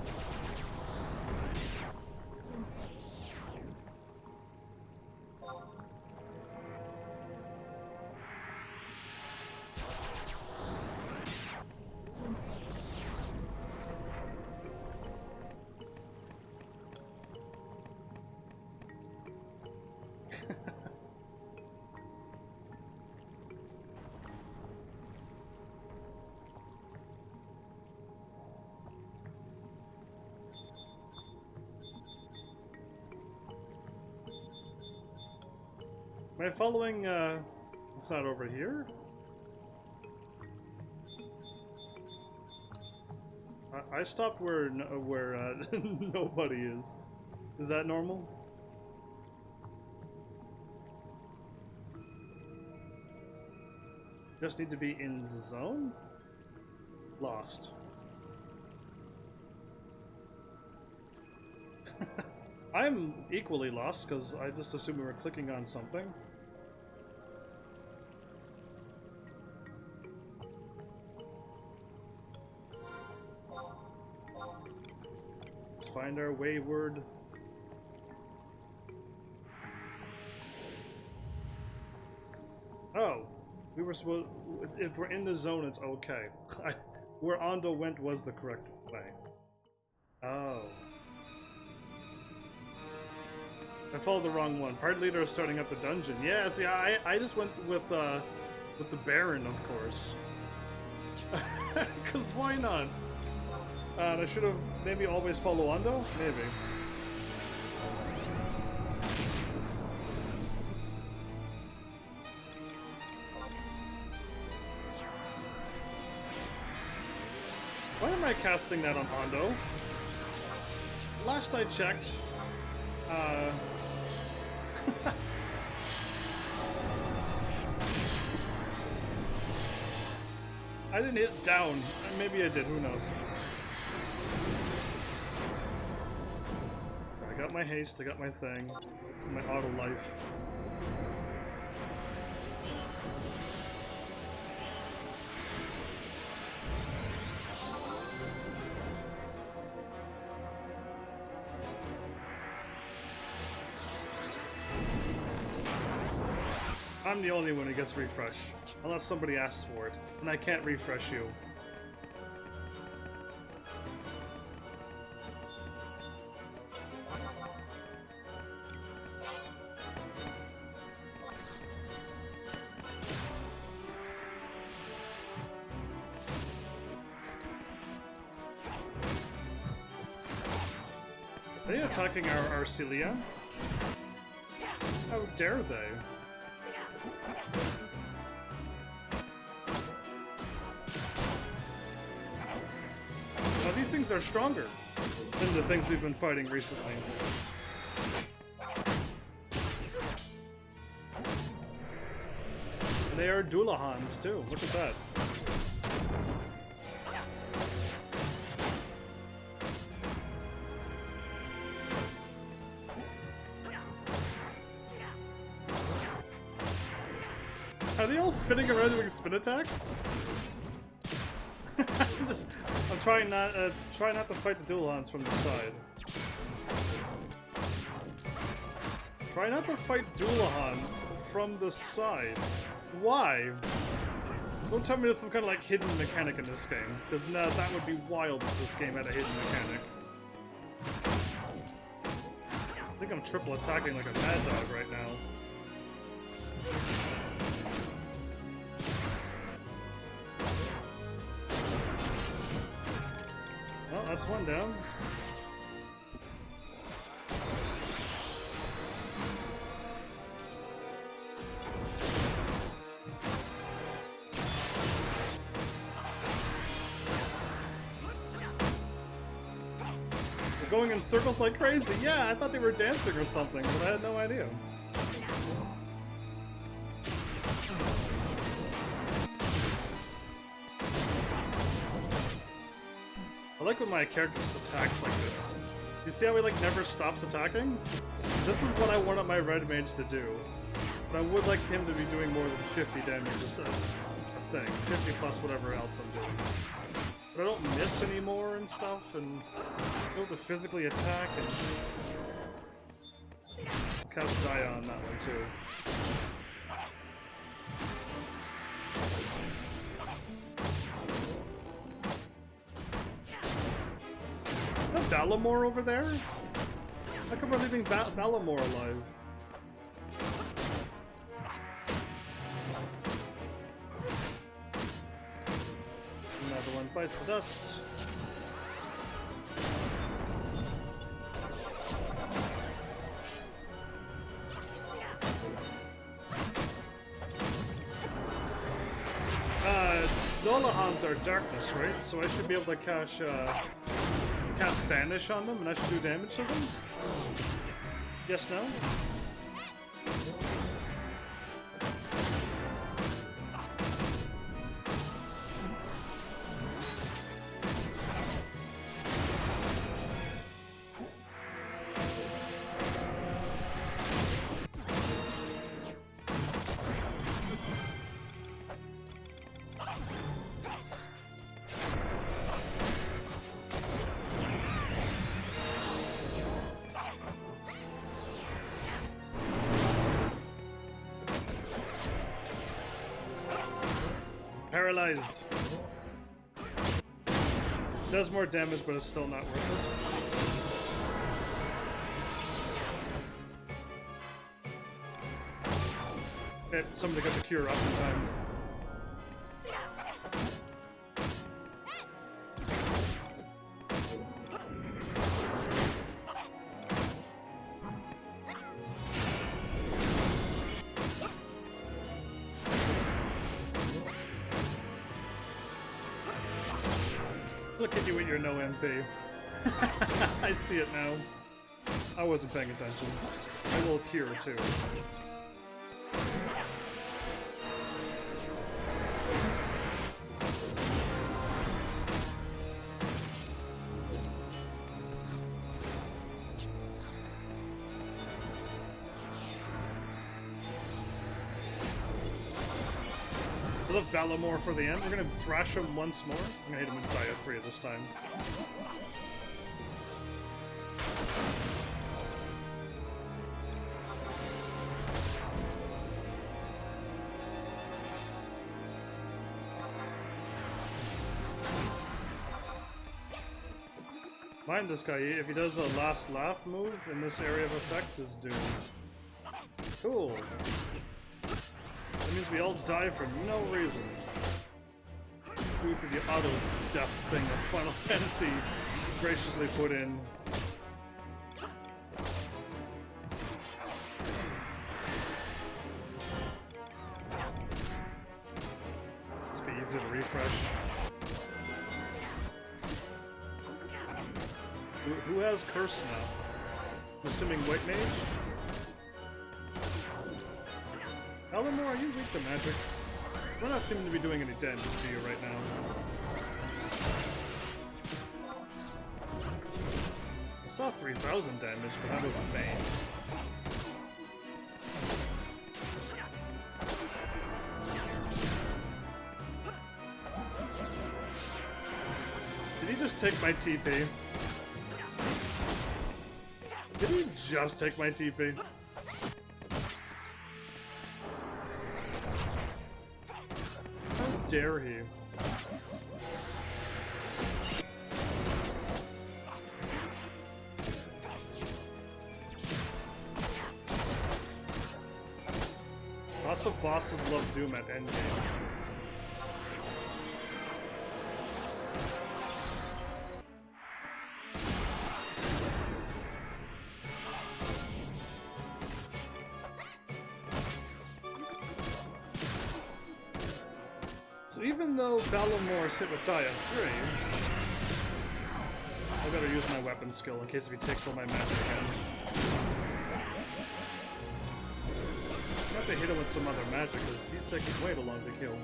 Am I following, it's not over here? I stopped where nobody is. Is that normal? Just need to be in the zone? Lost. I'm equally lost because I just assumed we were clicking on something. Let's find our wayward. Oh, we were supposed. If we're in the zone, it's okay. Where Ando went was the correct way. Oh. I followed the wrong one. Party leader is starting up the dungeon. Yeah, see, I just went with With the Baron, of course. Because why not? And I should have maybe always follow Ondo? Maybe. Why am I casting that on Ondo? Last I checked, I didn't hit down. Maybe I did, who knows. I got my haste, I got my thing, my auto life. I'm the only one who gets refresh, unless somebody asks for it, and I can't refresh you. Are they attacking our Celia? How dare they? Now these things are stronger than the things we've been fighting recently. And they are Doolahans too, look at that. Are they all spinning around doing spin attacks? I'm trying not to fight the Doolahans from the side. Try not to fight Doolahans from the side. Why? Don't tell me there's some kind of like hidden mechanic in this game, because no, that would be wild if this game had a hidden mechanic. I think I'm triple attacking like a mad dog right now. Well, that's one down. They're going in circles like crazy. Yeah, I thought they were dancing or something, but I had no idea. I like when my character just attacks like this. You see how he like never stops attacking? This is what I wanted my red mage to do. But I would like him to be doing more than 50 damage, just a thing. 50 plus whatever else I'm doing. But I don't miss anymore and stuff, and I'm able to physically attack and cast Die on that one too. Balamor over there? How come we're leaving Balamor alive? Another one bites the dust. Doolahans are darkness, right? So I should be able to cast Banish on them, and I should do damage to them? Yes, no? Paralyzed. Does more damage, but it's still not worth it. Okay, somebody got the cure up in time. Look at you with your no MP. I see it now. I wasn't paying attention. I will cure too. I love Balamor for the end. We're gonna thrash him once more. I'm gonna hit him with Dia 3 this time. Mind this guy, if he does a last laugh move in this area of effect, is doomed. Cool. That means we all die for no reason. Due to the auto-death thing that Final Fantasy graciously put in. Must be easy to refresh. Who has Curse now? I'm assuming White Mage? Balamor, are you weak to magic? We're not seeming to be doing any damage to you right now. I saw 3,000 damage, but that wasn't main. Did he just take my TP? Did he just take my TP? How dare he? Lots of bosses love Doom at endgame. So even though Balamor's hit with Dia 3, I better use my weapon skill in case if he takes all my magic again. I have to hit him with some other magic because he's taking way too long to kill.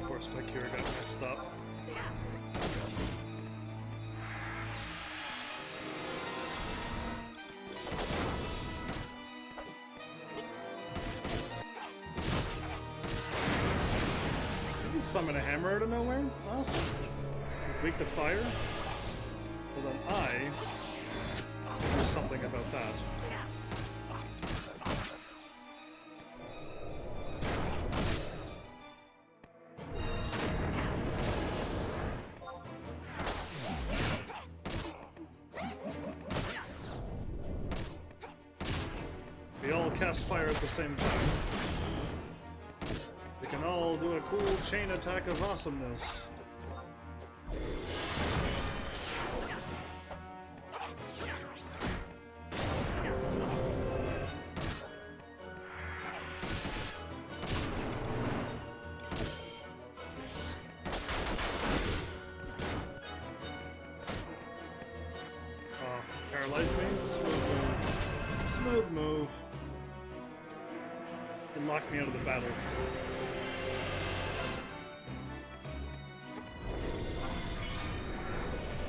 Of course, my cure got messed up. Summon a hammer out of nowhere? Awesome. He's weak to fire? Well then I will do something about that. We all cast fire at the same time. We can all do a cool chain attack of awesomeness. Paralyze me? Smooth move. Smooth move. You can lock me out of the battle.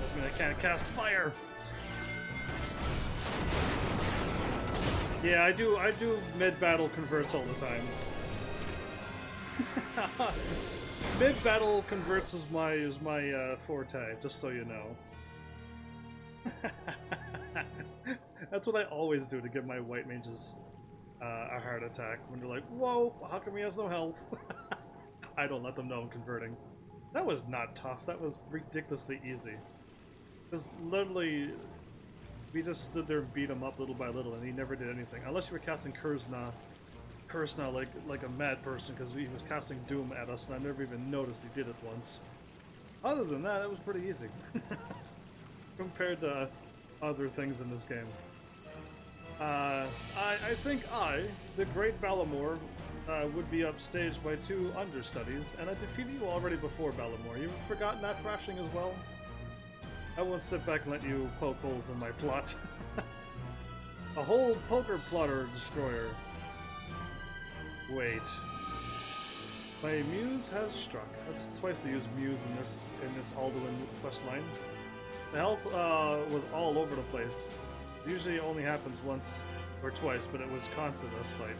Doesn't mean I can't cast fire. Yeah, I do mid-battle converts all the time. Mid-battle converts is my forte, just so you know. That's what I always do to give my white mages a heart attack when they're like, whoa, how come he has no health? I don't let them know I'm converting. That was not tough, that was ridiculously easy. Just literally we just stood there and beat him up little by little, and he never did anything. Unless you were casting Kursna like a mad person, because he was casting Doom at us, and I never even noticed he did it once. Other than that, it was pretty easy. Compared to other things in this game. I think the great Balamor, would be upstaged by 2 understudies, and I defeated you already before Balamor. You've forgotten that thrashing as well? I won't sit back and let you poke holes in my plot. A whole poker plotter destroyer. Wait. My muse has struck. That's twice they use muse in this Alduin questline. The health was all over the place. Usually it only happens once or twice, but it was constant this fight.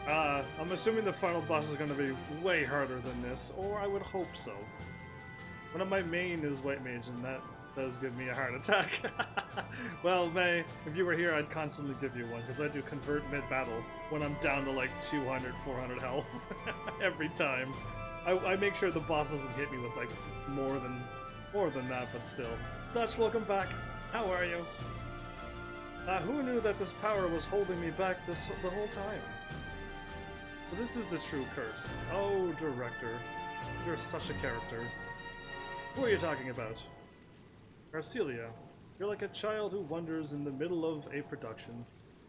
I'm assuming the final boss is going to be way harder than this, or I would hope so. One of my main is White Mage, and that does give me a heart attack. Well, May, if you were here, I'd constantly give you one, because I do convert mid-battle when I'm down to like 200, 400 health every time. I make sure the boss doesn't hit me with like more than that, but still. Dutch, welcome back. How are you? Who knew that this power was holding me back the whole time? Well, this is the true curse. Oh, director, you're such a character. Who are you talking about? Arcelia, you're like a child who wanders in the middle of a production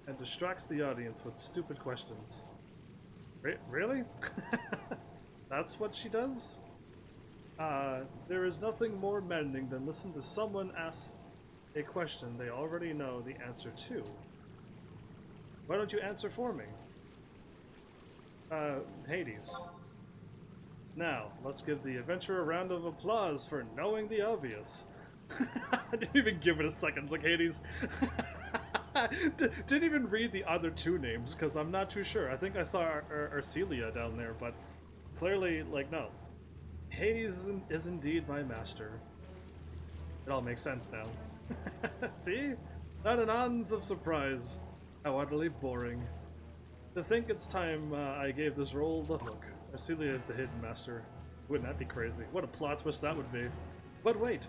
and distracts the audience with stupid questions. Really? That's what she does? There is nothing more maddening than listen to someone ask a question they already know the answer to. Why don't you answer for me? Hades. Now, let's give the adventurer a round of applause for knowing the obvious. I didn't even give it a second. It's like Hades. Didn't even read the other 2 names, because I'm not too sure. I think I saw Arcelia down there, but clearly, like, no. Hades is indeed my master. It all makes sense now. See? Not an ounce of surprise. How utterly boring. To think it's time I gave this role the hook. Arcelia is the hidden master. Wouldn't that be crazy? What a plot twist that would be. But wait.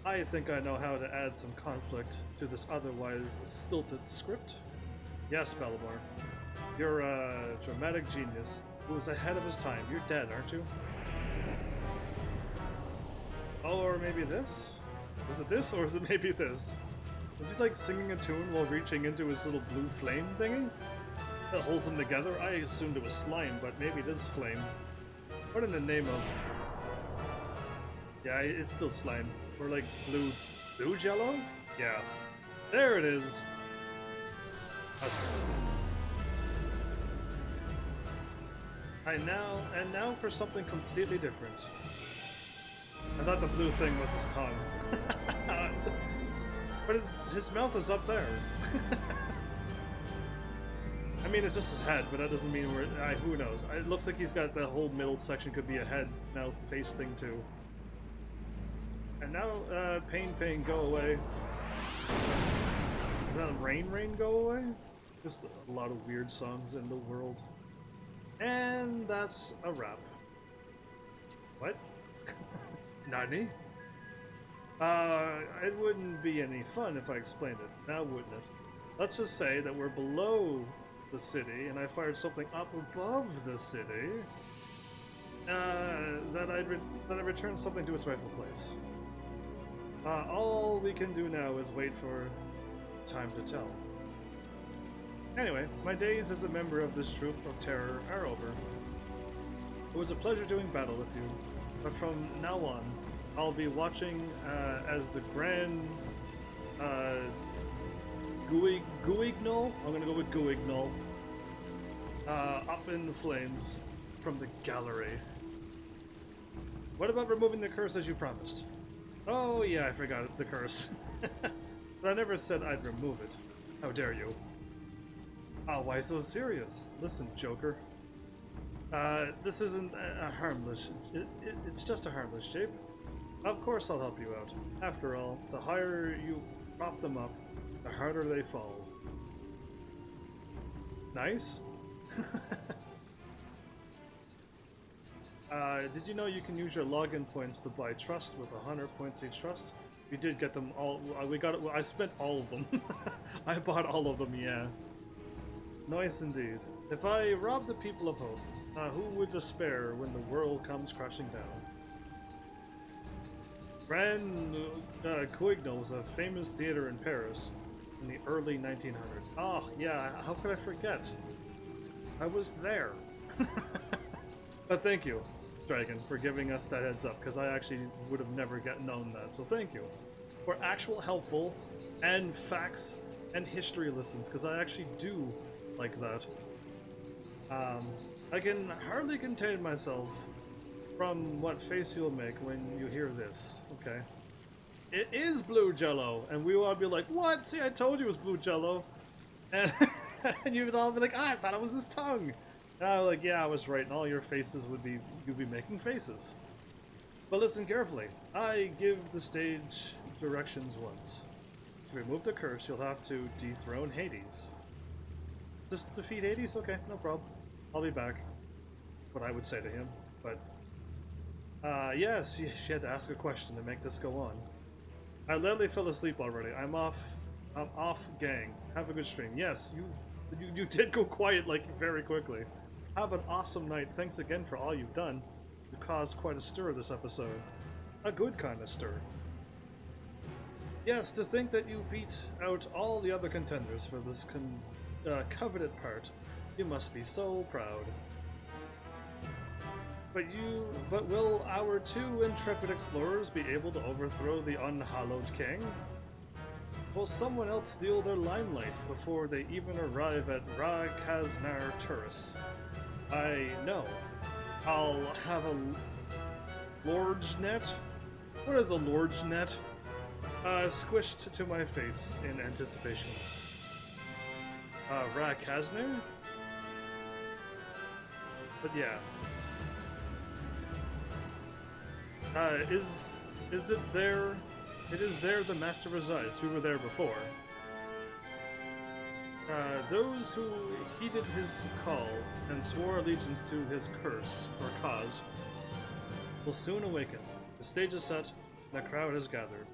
I think I know how to add some conflict to this otherwise stilted script. Yes, Balamor. You're a dramatic genius who was ahead of his time. You're dead, aren't you? Oh, or maybe this? Is it this, or is it maybe this? Is he like singing a tune while reaching into his little blue flame thingy? That holds them together? I assumed it was slime, but maybe it is flame. What in the name of... Yeah, it's still slime. Or like blue jello? Yeah. There it is! And now for something completely different. I thought the blue thing was his tongue. But his mouth is up there. I mean, it's just his head, but that doesn't mean we're... who knows? It looks like he's got the whole middle section could be a head, mouth, face thing too. And now, pain, go away. Does that rain, go away? Just a lot of weird songs in the world. And that's a wrap. What? Nani? It wouldn't be any fun if I explained it, now wouldn't it? Let's just say that we're below the city, and I fired something up above the city, that I returned something to its rightful place. All we can do now is wait for time to tell. Anyway, my days as a member of this troop of terror are over. It was a pleasure doing battle with you, but from now on, I'll be watching as the Grand Guignol? I'm gonna go with Guignol. Up in the flames from the gallery. What about removing the curse as you promised? Oh yeah, I forgot the curse. But I never said I'd remove it. How dare you? Oh, why so serious? Listen, Joker. This isn't a harmless... It's just a harmless shape. Of course I'll help you out. After all, the higher you prop them up, the harder they fall. Nice? did you know you can use your login points to buy trust with 100 points each trust? We did get them all. We got it. I spent all of them. I bought all of them. Yeah. Nice indeed. If I rob the people of hope, who would despair when the world comes crashing down? Grand Coignal was a famous theater in Paris in the early 1900s. Oh, yeah, how could I forget? I was there. But thank you, Dragon, for giving us that heads up, because I actually would have never known that, so thank you. For actual helpful and facts and history listens, because I actually do like that. I can hardly contain myself from what face you'll make when you hear this. Okay. It is blue jello, and we will all be like, what? See, I told you it was blue jello. And, and you would all be like, I thought it was his tongue. And I was like, yeah, I was right, and all your faces would be, you'd be making faces. But listen carefully. I give the stage directions once. To remove the curse, you'll have to dethrone Hades. Just defeat Hades? Okay, no problem. I'll be back. What I would say to him, but... yes, she had to ask a question to make this go on. I literally fell asleep already. I'm off, gang. Have a good stream. Yes, you did go quiet, like, very quickly. Have an awesome night. Thanks again for all you've done. You caused quite a stir this episode. A good kind of stir. Yes, to think that you beat out all the other contenders for this coveted part. You must be so proud. But will our two intrepid explorers be able to overthrow the unhallowed king? Will someone else steal their limelight before they even arrive at Ra Kaznar Turris? I know. I'll have a Lord's net? What is a Lord's net? Squished to my face in anticipation. Ra Kaznar? But yeah. Is it there? It is there the master resides. We were there before. Those who heeded his call and swore allegiance to his curse, or cause, will soon awaken. The stage is set, and the crowd has gathered.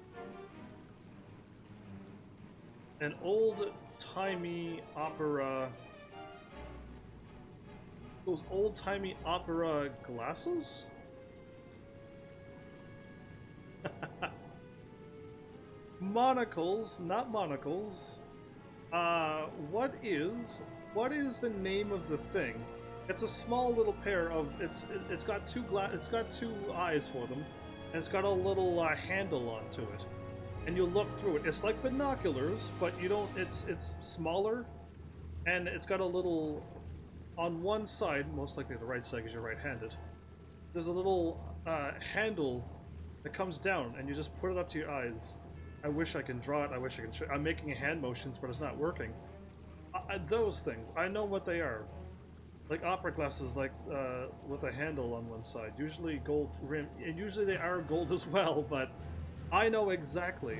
An old-timey opera... Those old-timey opera glasses? Monocles, not monocles. What is the name of the thing? It's a small little pair of it's got two eyes for them, and it's got a little handle onto it. And you look through it. It's like binoculars, but you don't. It's smaller, and it's got a little on one side, most likely the right side because you're right-handed. There's a little handle that comes down, and you just put it up to your eyes. I wish I can draw it. I wish I can show. I'm making hand motions, but it's not working. Those things, I know what they are. Like opera glasses, like with a handle on one side. Usually gold rim, and usually they are gold as well. But I know exactly.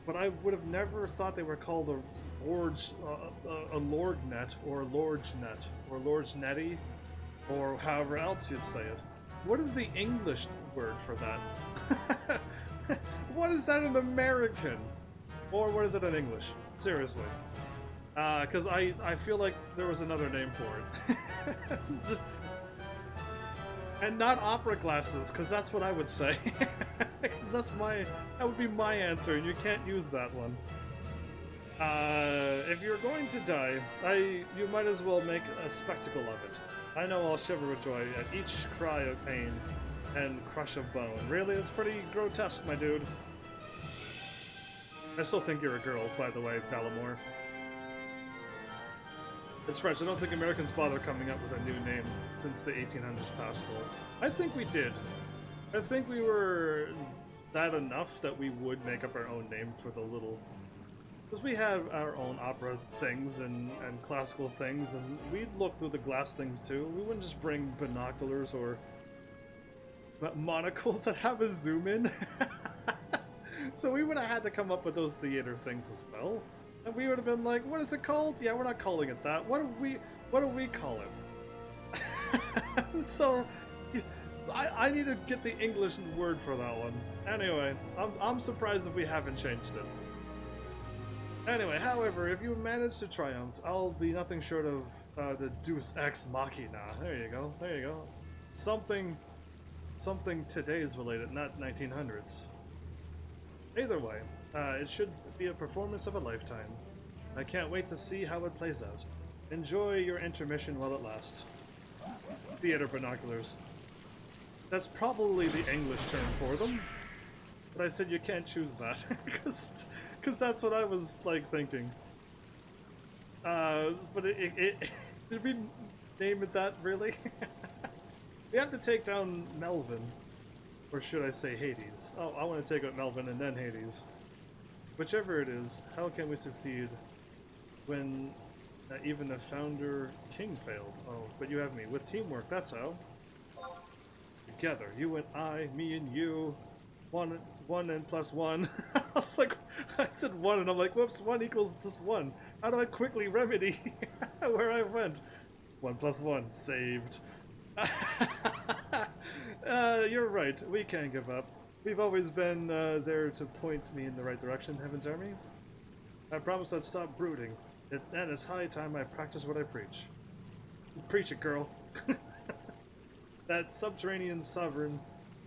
But I would have never thought they were called a lord net or lord's net or lord's netty, or however else you'd say it. What is the English word for that? What is that in American? Or what is it in English? Seriously. Because I feel like there was another name for it. And not opera glasses, because that's what I would say. Because that would be my answer, and you can't use that one. If you're going to die, you might as well make a spectacle of it. I know I'll shiver with joy at each cry of pain and crush of bone. Really, it's pretty grotesque, my dude. I still think you're a girl, by the way, Balamor. It's French. I don't think Americans bother coming up with a new name since the 1800s past war. I think we did. I think we were that enough that we would make up our own name for the little... Because we have our own opera things and classical things, and we'd look through the glass things too. We wouldn't just bring binoculars or monocles that have a zoom in. So we would have had to come up with those theater things as well. And we would have been like, what is it called? Yeah, we're not calling it that. What do we call it? So I need to get the English word for that one. Anyway, I'm surprised if we haven't changed it. Anyway, however, if you manage to triumph, I'll be nothing short of the Deus Ex Machina. There you go, there you go. Something today's related, not 1900s. Either way, it should be a performance of a lifetime. I can't wait to see how it plays out. Enjoy your intermission while it lasts. Theater binoculars. That's probably the English term for them, but I said you can't choose that, because that's what I was, like, thinking. But did we name it that, really? We have to take down Melvin. Or should I say Hades? Oh, I want to take out Melvin and then Hades. Whichever it is, how can we succeed when even the founder king failed? Oh, but you have me. With teamwork, that's how. Together, you and I, me and you, one and plus one. I was like, I said one and I'm like, whoops, 1 equals just 1. How do I quickly remedy where I went? 1 plus 1, saved. You're right, we can't give up. We've always been there to point me in the right direction, Heaven's Army. I promise I'd stop brooding, and it's high time I practice what I preach. Preach it, girl. That subterranean sovereign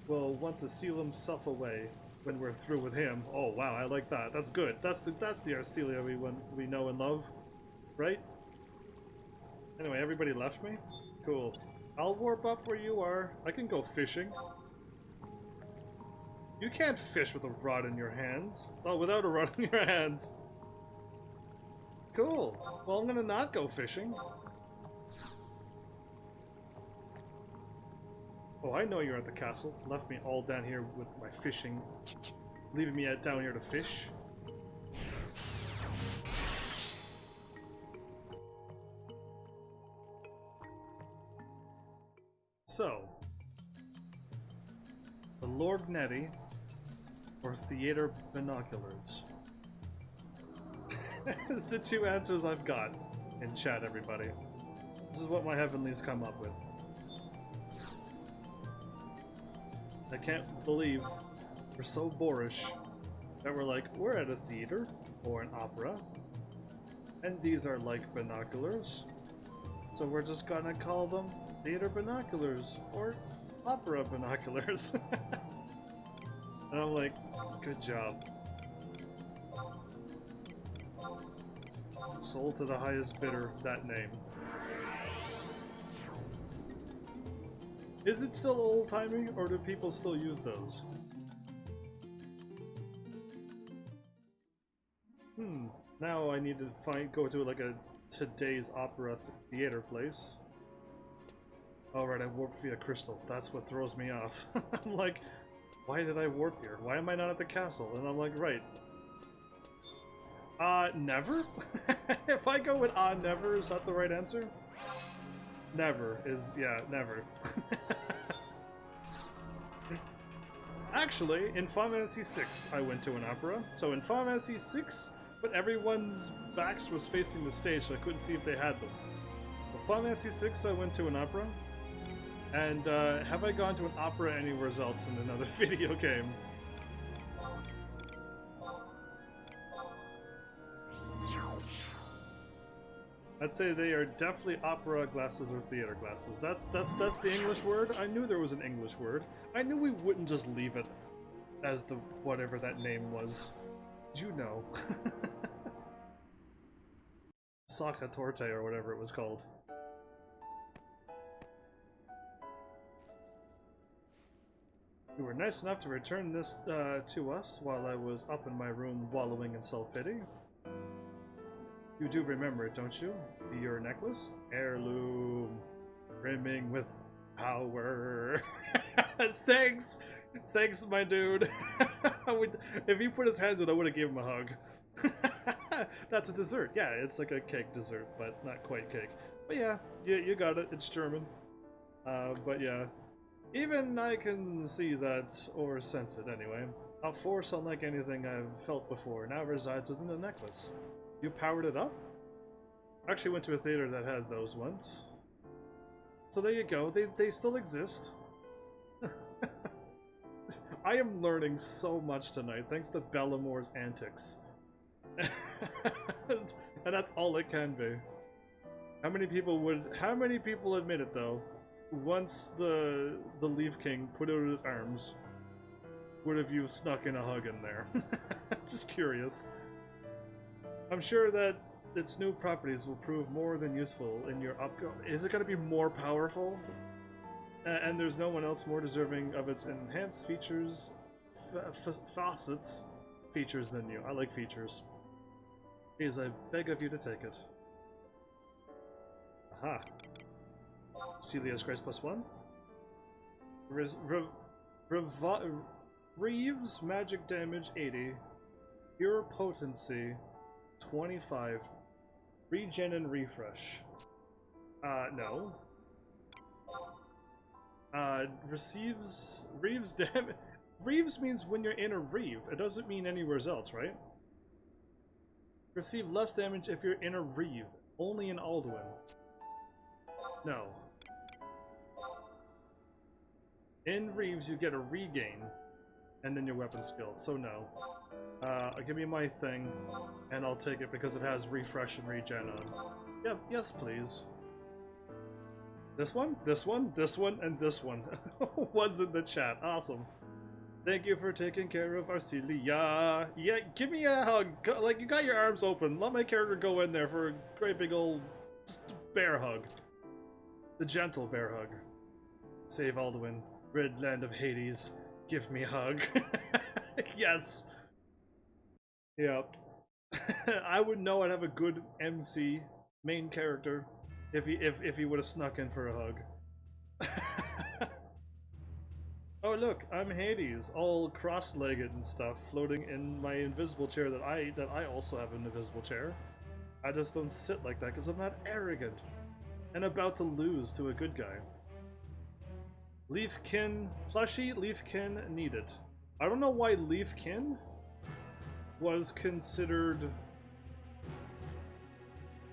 will want to seal himself away when we're through with him. Oh wow, I like that. That's good. That's the Arcelia we know and love, right? Anyway, everybody left me? Cool. I'll warp up where you are. I can go fishing. You can't fish with a rod in your hands. Oh, without a rod in your hands. Cool. Well, I'm gonna not go fishing. Oh, I know you're at the castle. Left me all down here with my fishing. Leaving me down here to fish. So, the Lorgnetti or theater binoculars. That's the 2 answers I've got in chat, everybody. This is what my heavenlies come up with. I can't believe we're so boorish that we're like, we're at a theater or an opera, and these are like binoculars, so we're just gonna call them theater binoculars or opera binoculars. And I'm like, good job. Sold to the highest bidder, that name. Is it still old-timey, or do people still use those? Now I need to go to like a today's opera theater place. Alright, I warped via crystal. That's what throws me off. I'm like, why did I warp here? Why am I not at the castle? And I'm like, right. Never? If I go with never, is that the right answer? Never is, yeah, never. Actually, in Final Fantasy VI, I went to an opera. So in Final Fantasy VI, but everyone's backs was facing the stage, so I couldn't see if they had them. In Final Fantasy VI, I went to an opera. And have I gone to an opera anywhere else in another video game? I'd say they are definitely opera glasses or theater glasses. That's the English word. I knew there was an English word. I knew we wouldn't just leave it as the whatever that name was. You know. Sacca Torte or whatever it was called. You were nice enough to return this to us while I was up in my room wallowing in self-pity. You do remember it, don't you? Your necklace? Heirloom. Brimming with power. Thanks! Thanks, my dude. If he put his hands in, I would have given him a hug. That's a dessert. Yeah, it's like a cake dessert, but not quite cake. But yeah, you got it. It's German. But yeah. Even I can see that, or sense it anyway. A force unlike anything I've felt before now resides within the necklace. You powered it up? I actually went to a theater that had those once. So there you go, they still exist. I am learning so much tonight, thanks to Balamor's antics. And that's all it can be. How many people admit it though? Once the Leaf King put out his arms, would have you snuck in a hug in there? Just curious. I'm sure that its new properties will prove more than useful in your Is it going to be more powerful? And there's no one else more deserving of its enhanced features, features than you. I like features. Please, I beg of you to take it. Aha. Celia's Grace +1. Reeves magic damage 80. Pure potency 25. Regen and refresh. No. Reeves damage. Reeves means when you're in a Reeve. It doesn't mean anywhere else, right? Receive less damage if you're in a Reeve. Only in Alduin. No. In Reeves, you get a regain, and then your weapon skill. So no. Give me my thing, and I'll take it because it has refresh and regen on. Yeah, yes, please. This one, this one, this one, and this one was in the chat. Awesome. Thank you for taking care of Arcelia. Yeah, give me a hug. Like, you got your arms open. Let my character go in there for a great big old bear hug. The gentle bear hug. Save Alduin. Red land of Hades. Give me a hug. Yes. Yep. I would know I'd have a good MC main character if he would have snuck in for a hug. Oh look, I'm Hades, all cross-legged and stuff, floating in my invisible chair that I also have an invisible chair. I just don't sit like that because I'm not arrogant and about to lose to a good guy. Leafkin plushie, Leafkin needed. I don't know why Leafkin was considered.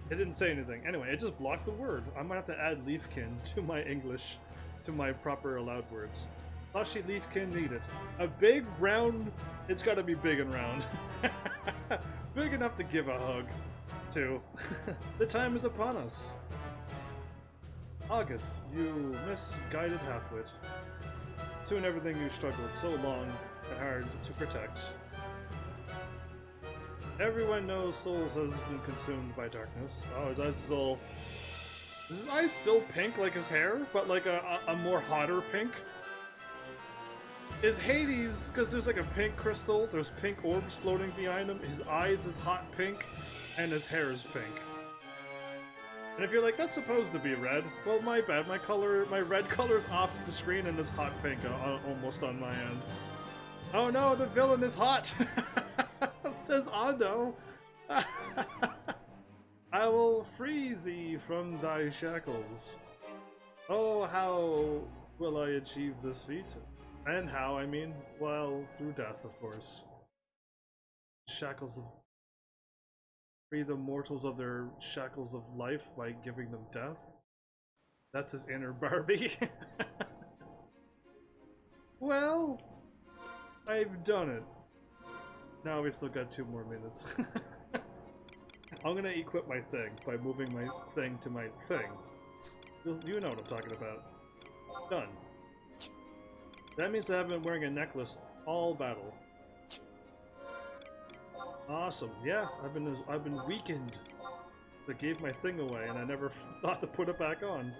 It didn't say anything. Anyway, it just blocked the word. I might have to add Leafkin to my English, to my proper allowed words. Plushie Leafkin needed. A big round. It's got to be big and round. Big enough to give a hug to. The time is upon us. August, you misguided halfwit. Soon everything you struggled so long and hard to protect. Everyone knows Souls has been consumed by darkness. Oh, his eyes is all... Is his eyes still pink like his hair? But like a more hotter pink? Is Hades, because there's like a pink crystal, there's pink orbs floating behind him, his eyes is hot pink, and his hair is pink. And if you're like, that's supposed to be red, well, my bad, my red color's off the screen and is hot pink almost on my end. Oh no, the villain is hot! Says Ando. I will free thee from thy shackles. Oh, how will I achieve this feat? And how, I mean, well, through death, of course. Shackles of... Free the mortals of their shackles of life by giving them death? That's his inner Barbie. Well, I've done it. Now we still got 2 more minutes. I'm gonna equip my thing by moving my thing to my thing. You know what I'm talking about. Done. That means I have been wearing a necklace all battle. Awesome. Yeah, I've been weakened. I gave my thing away and I never thought to put it back on.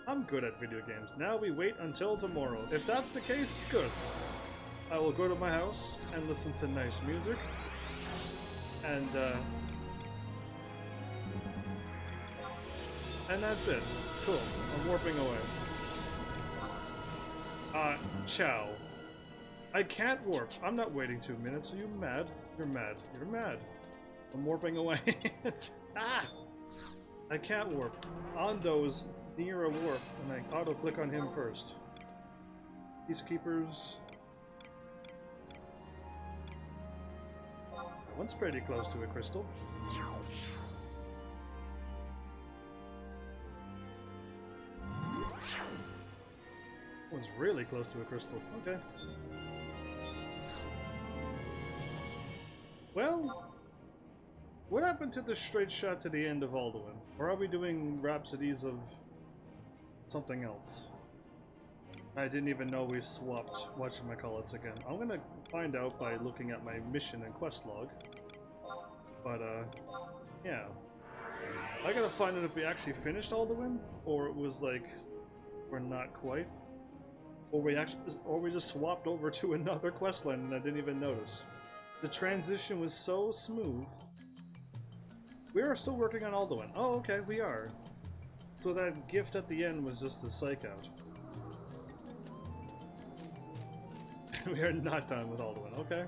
I'm good at video games. Now we wait until tomorrow. If that's the case, good. I will go to my house and listen to nice music. And that's it. Cool. I'm warping away. Ciao. I can't warp. I'm not waiting 2 minutes. Are you mad? You're mad. You're mad. I'm warping away. Ah! I can't warp. Ando is near a warp, and I auto-click on him first. Peacekeepers. One's pretty close to a crystal. one's really close to a crystal. Okay. Well, what happened to the straight shot to the end of Alduin? Or are we doing rhapsodies of something else? I didn't even know we swapped whatchamacallits again. I'm gonna find out by looking at my mission and quest log. But, yeah. I gotta find out if we actually finished Alduin, or it was like, we're not quite. Or we just swapped over to another questline and I didn't even notice. The transition was so smooth. We are still working on Alduin. Oh, okay, we are. So that gift at the end was just a psych out. We are not done with Alduin, okay.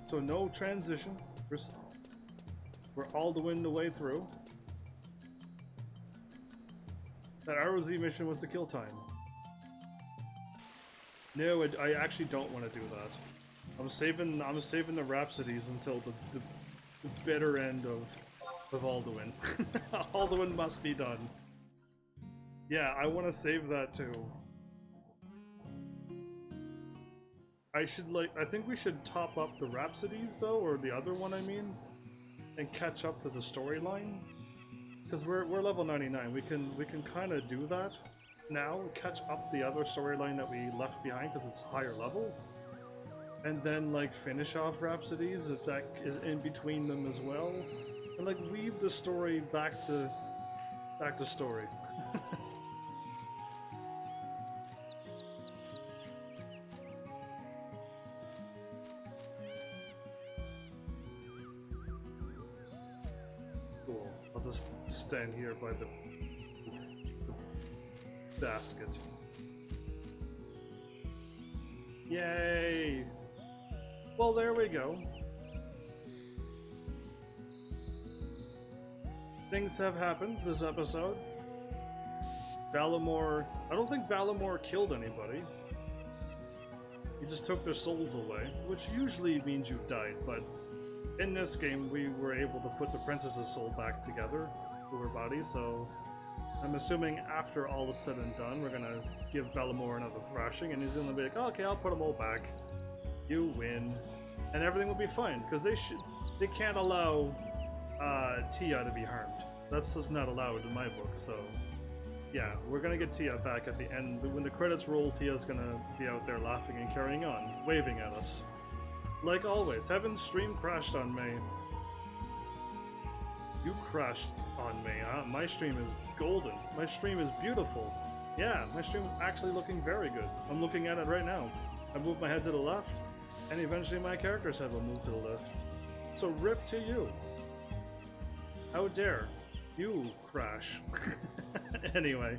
So no transition. We're Alduin the way through. That ROZ mission was to kill time. No, I actually don't want to do that. I'm saving the rhapsodies until the bitter end of Alduin. Alduin must be done. Yeah, I want to save that too. I think we should top up the rhapsodies though, or the other one I mean, and catch up to the storyline. Because we're level 99, we can kind of do that now, catch up the other storyline that we left behind because it's higher level, and then like finish off rhapsodies if that is in between them as well, and like weave the story back to story. Cool. I'll just stand here by the basket. Yay! Well, there we go. Things have happened this episode. Balamor... I don't think Balamor killed anybody. He just took their souls away, which usually means you died, but in this game we were able to put the princess's soul back together to her body, so I'm assuming after all is said and done, we're gonna give Balamor another thrashing, and he's gonna be like, oh, okay, I'll put them all back. You win. And everything will be fine, because they can't allow Tia to be harmed. That's just not allowed in my book, so yeah, we're gonna get Tia back at the end. When the credits roll, Tia's gonna be out there laughing and carrying on, waving at us. Like always, Heaven's stream crashed on me. You crashed on me, huh? My stream is golden. My stream is beautiful. Yeah, my stream is actually looking very good. I'm looking at it right now. I moved my head to the left, and eventually my character's head will move to the left. So rip to you. How dare you crash. Anyway,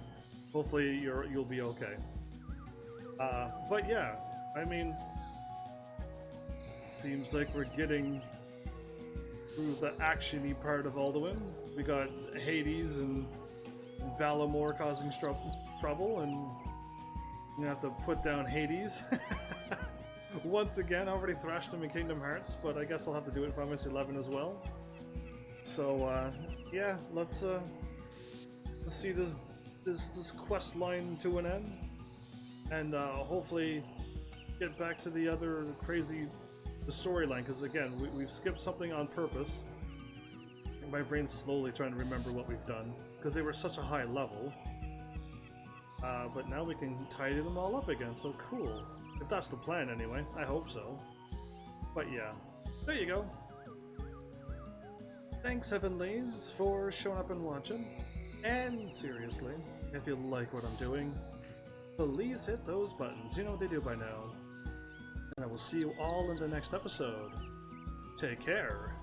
hopefully you'll be okay. But yeah, I mean, seems like we're getting through the action-y part of Alduin. We got Hades and Balamor causing trouble, and you have to put down Hades. Once again, I already thrashed him in Kingdom Hearts, but I guess I'll have to do it in Final Fantasy 11 as well. So yeah, let's see this quest line to an end, and hopefully get back to the other crazy storyline, because again, we've skipped something on purpose. My brain's slowly trying to remember what we've done, because they were such a high level. But now we can tidy them all up again, so cool. If that's the plan anyway, I hope so. But yeah, there you go. Thanks Heavenlies for showing up and watching. And seriously, if you like what I'm doing, please hit those buttons. You know what they do by now. And I will see you all in the next episode. Take care.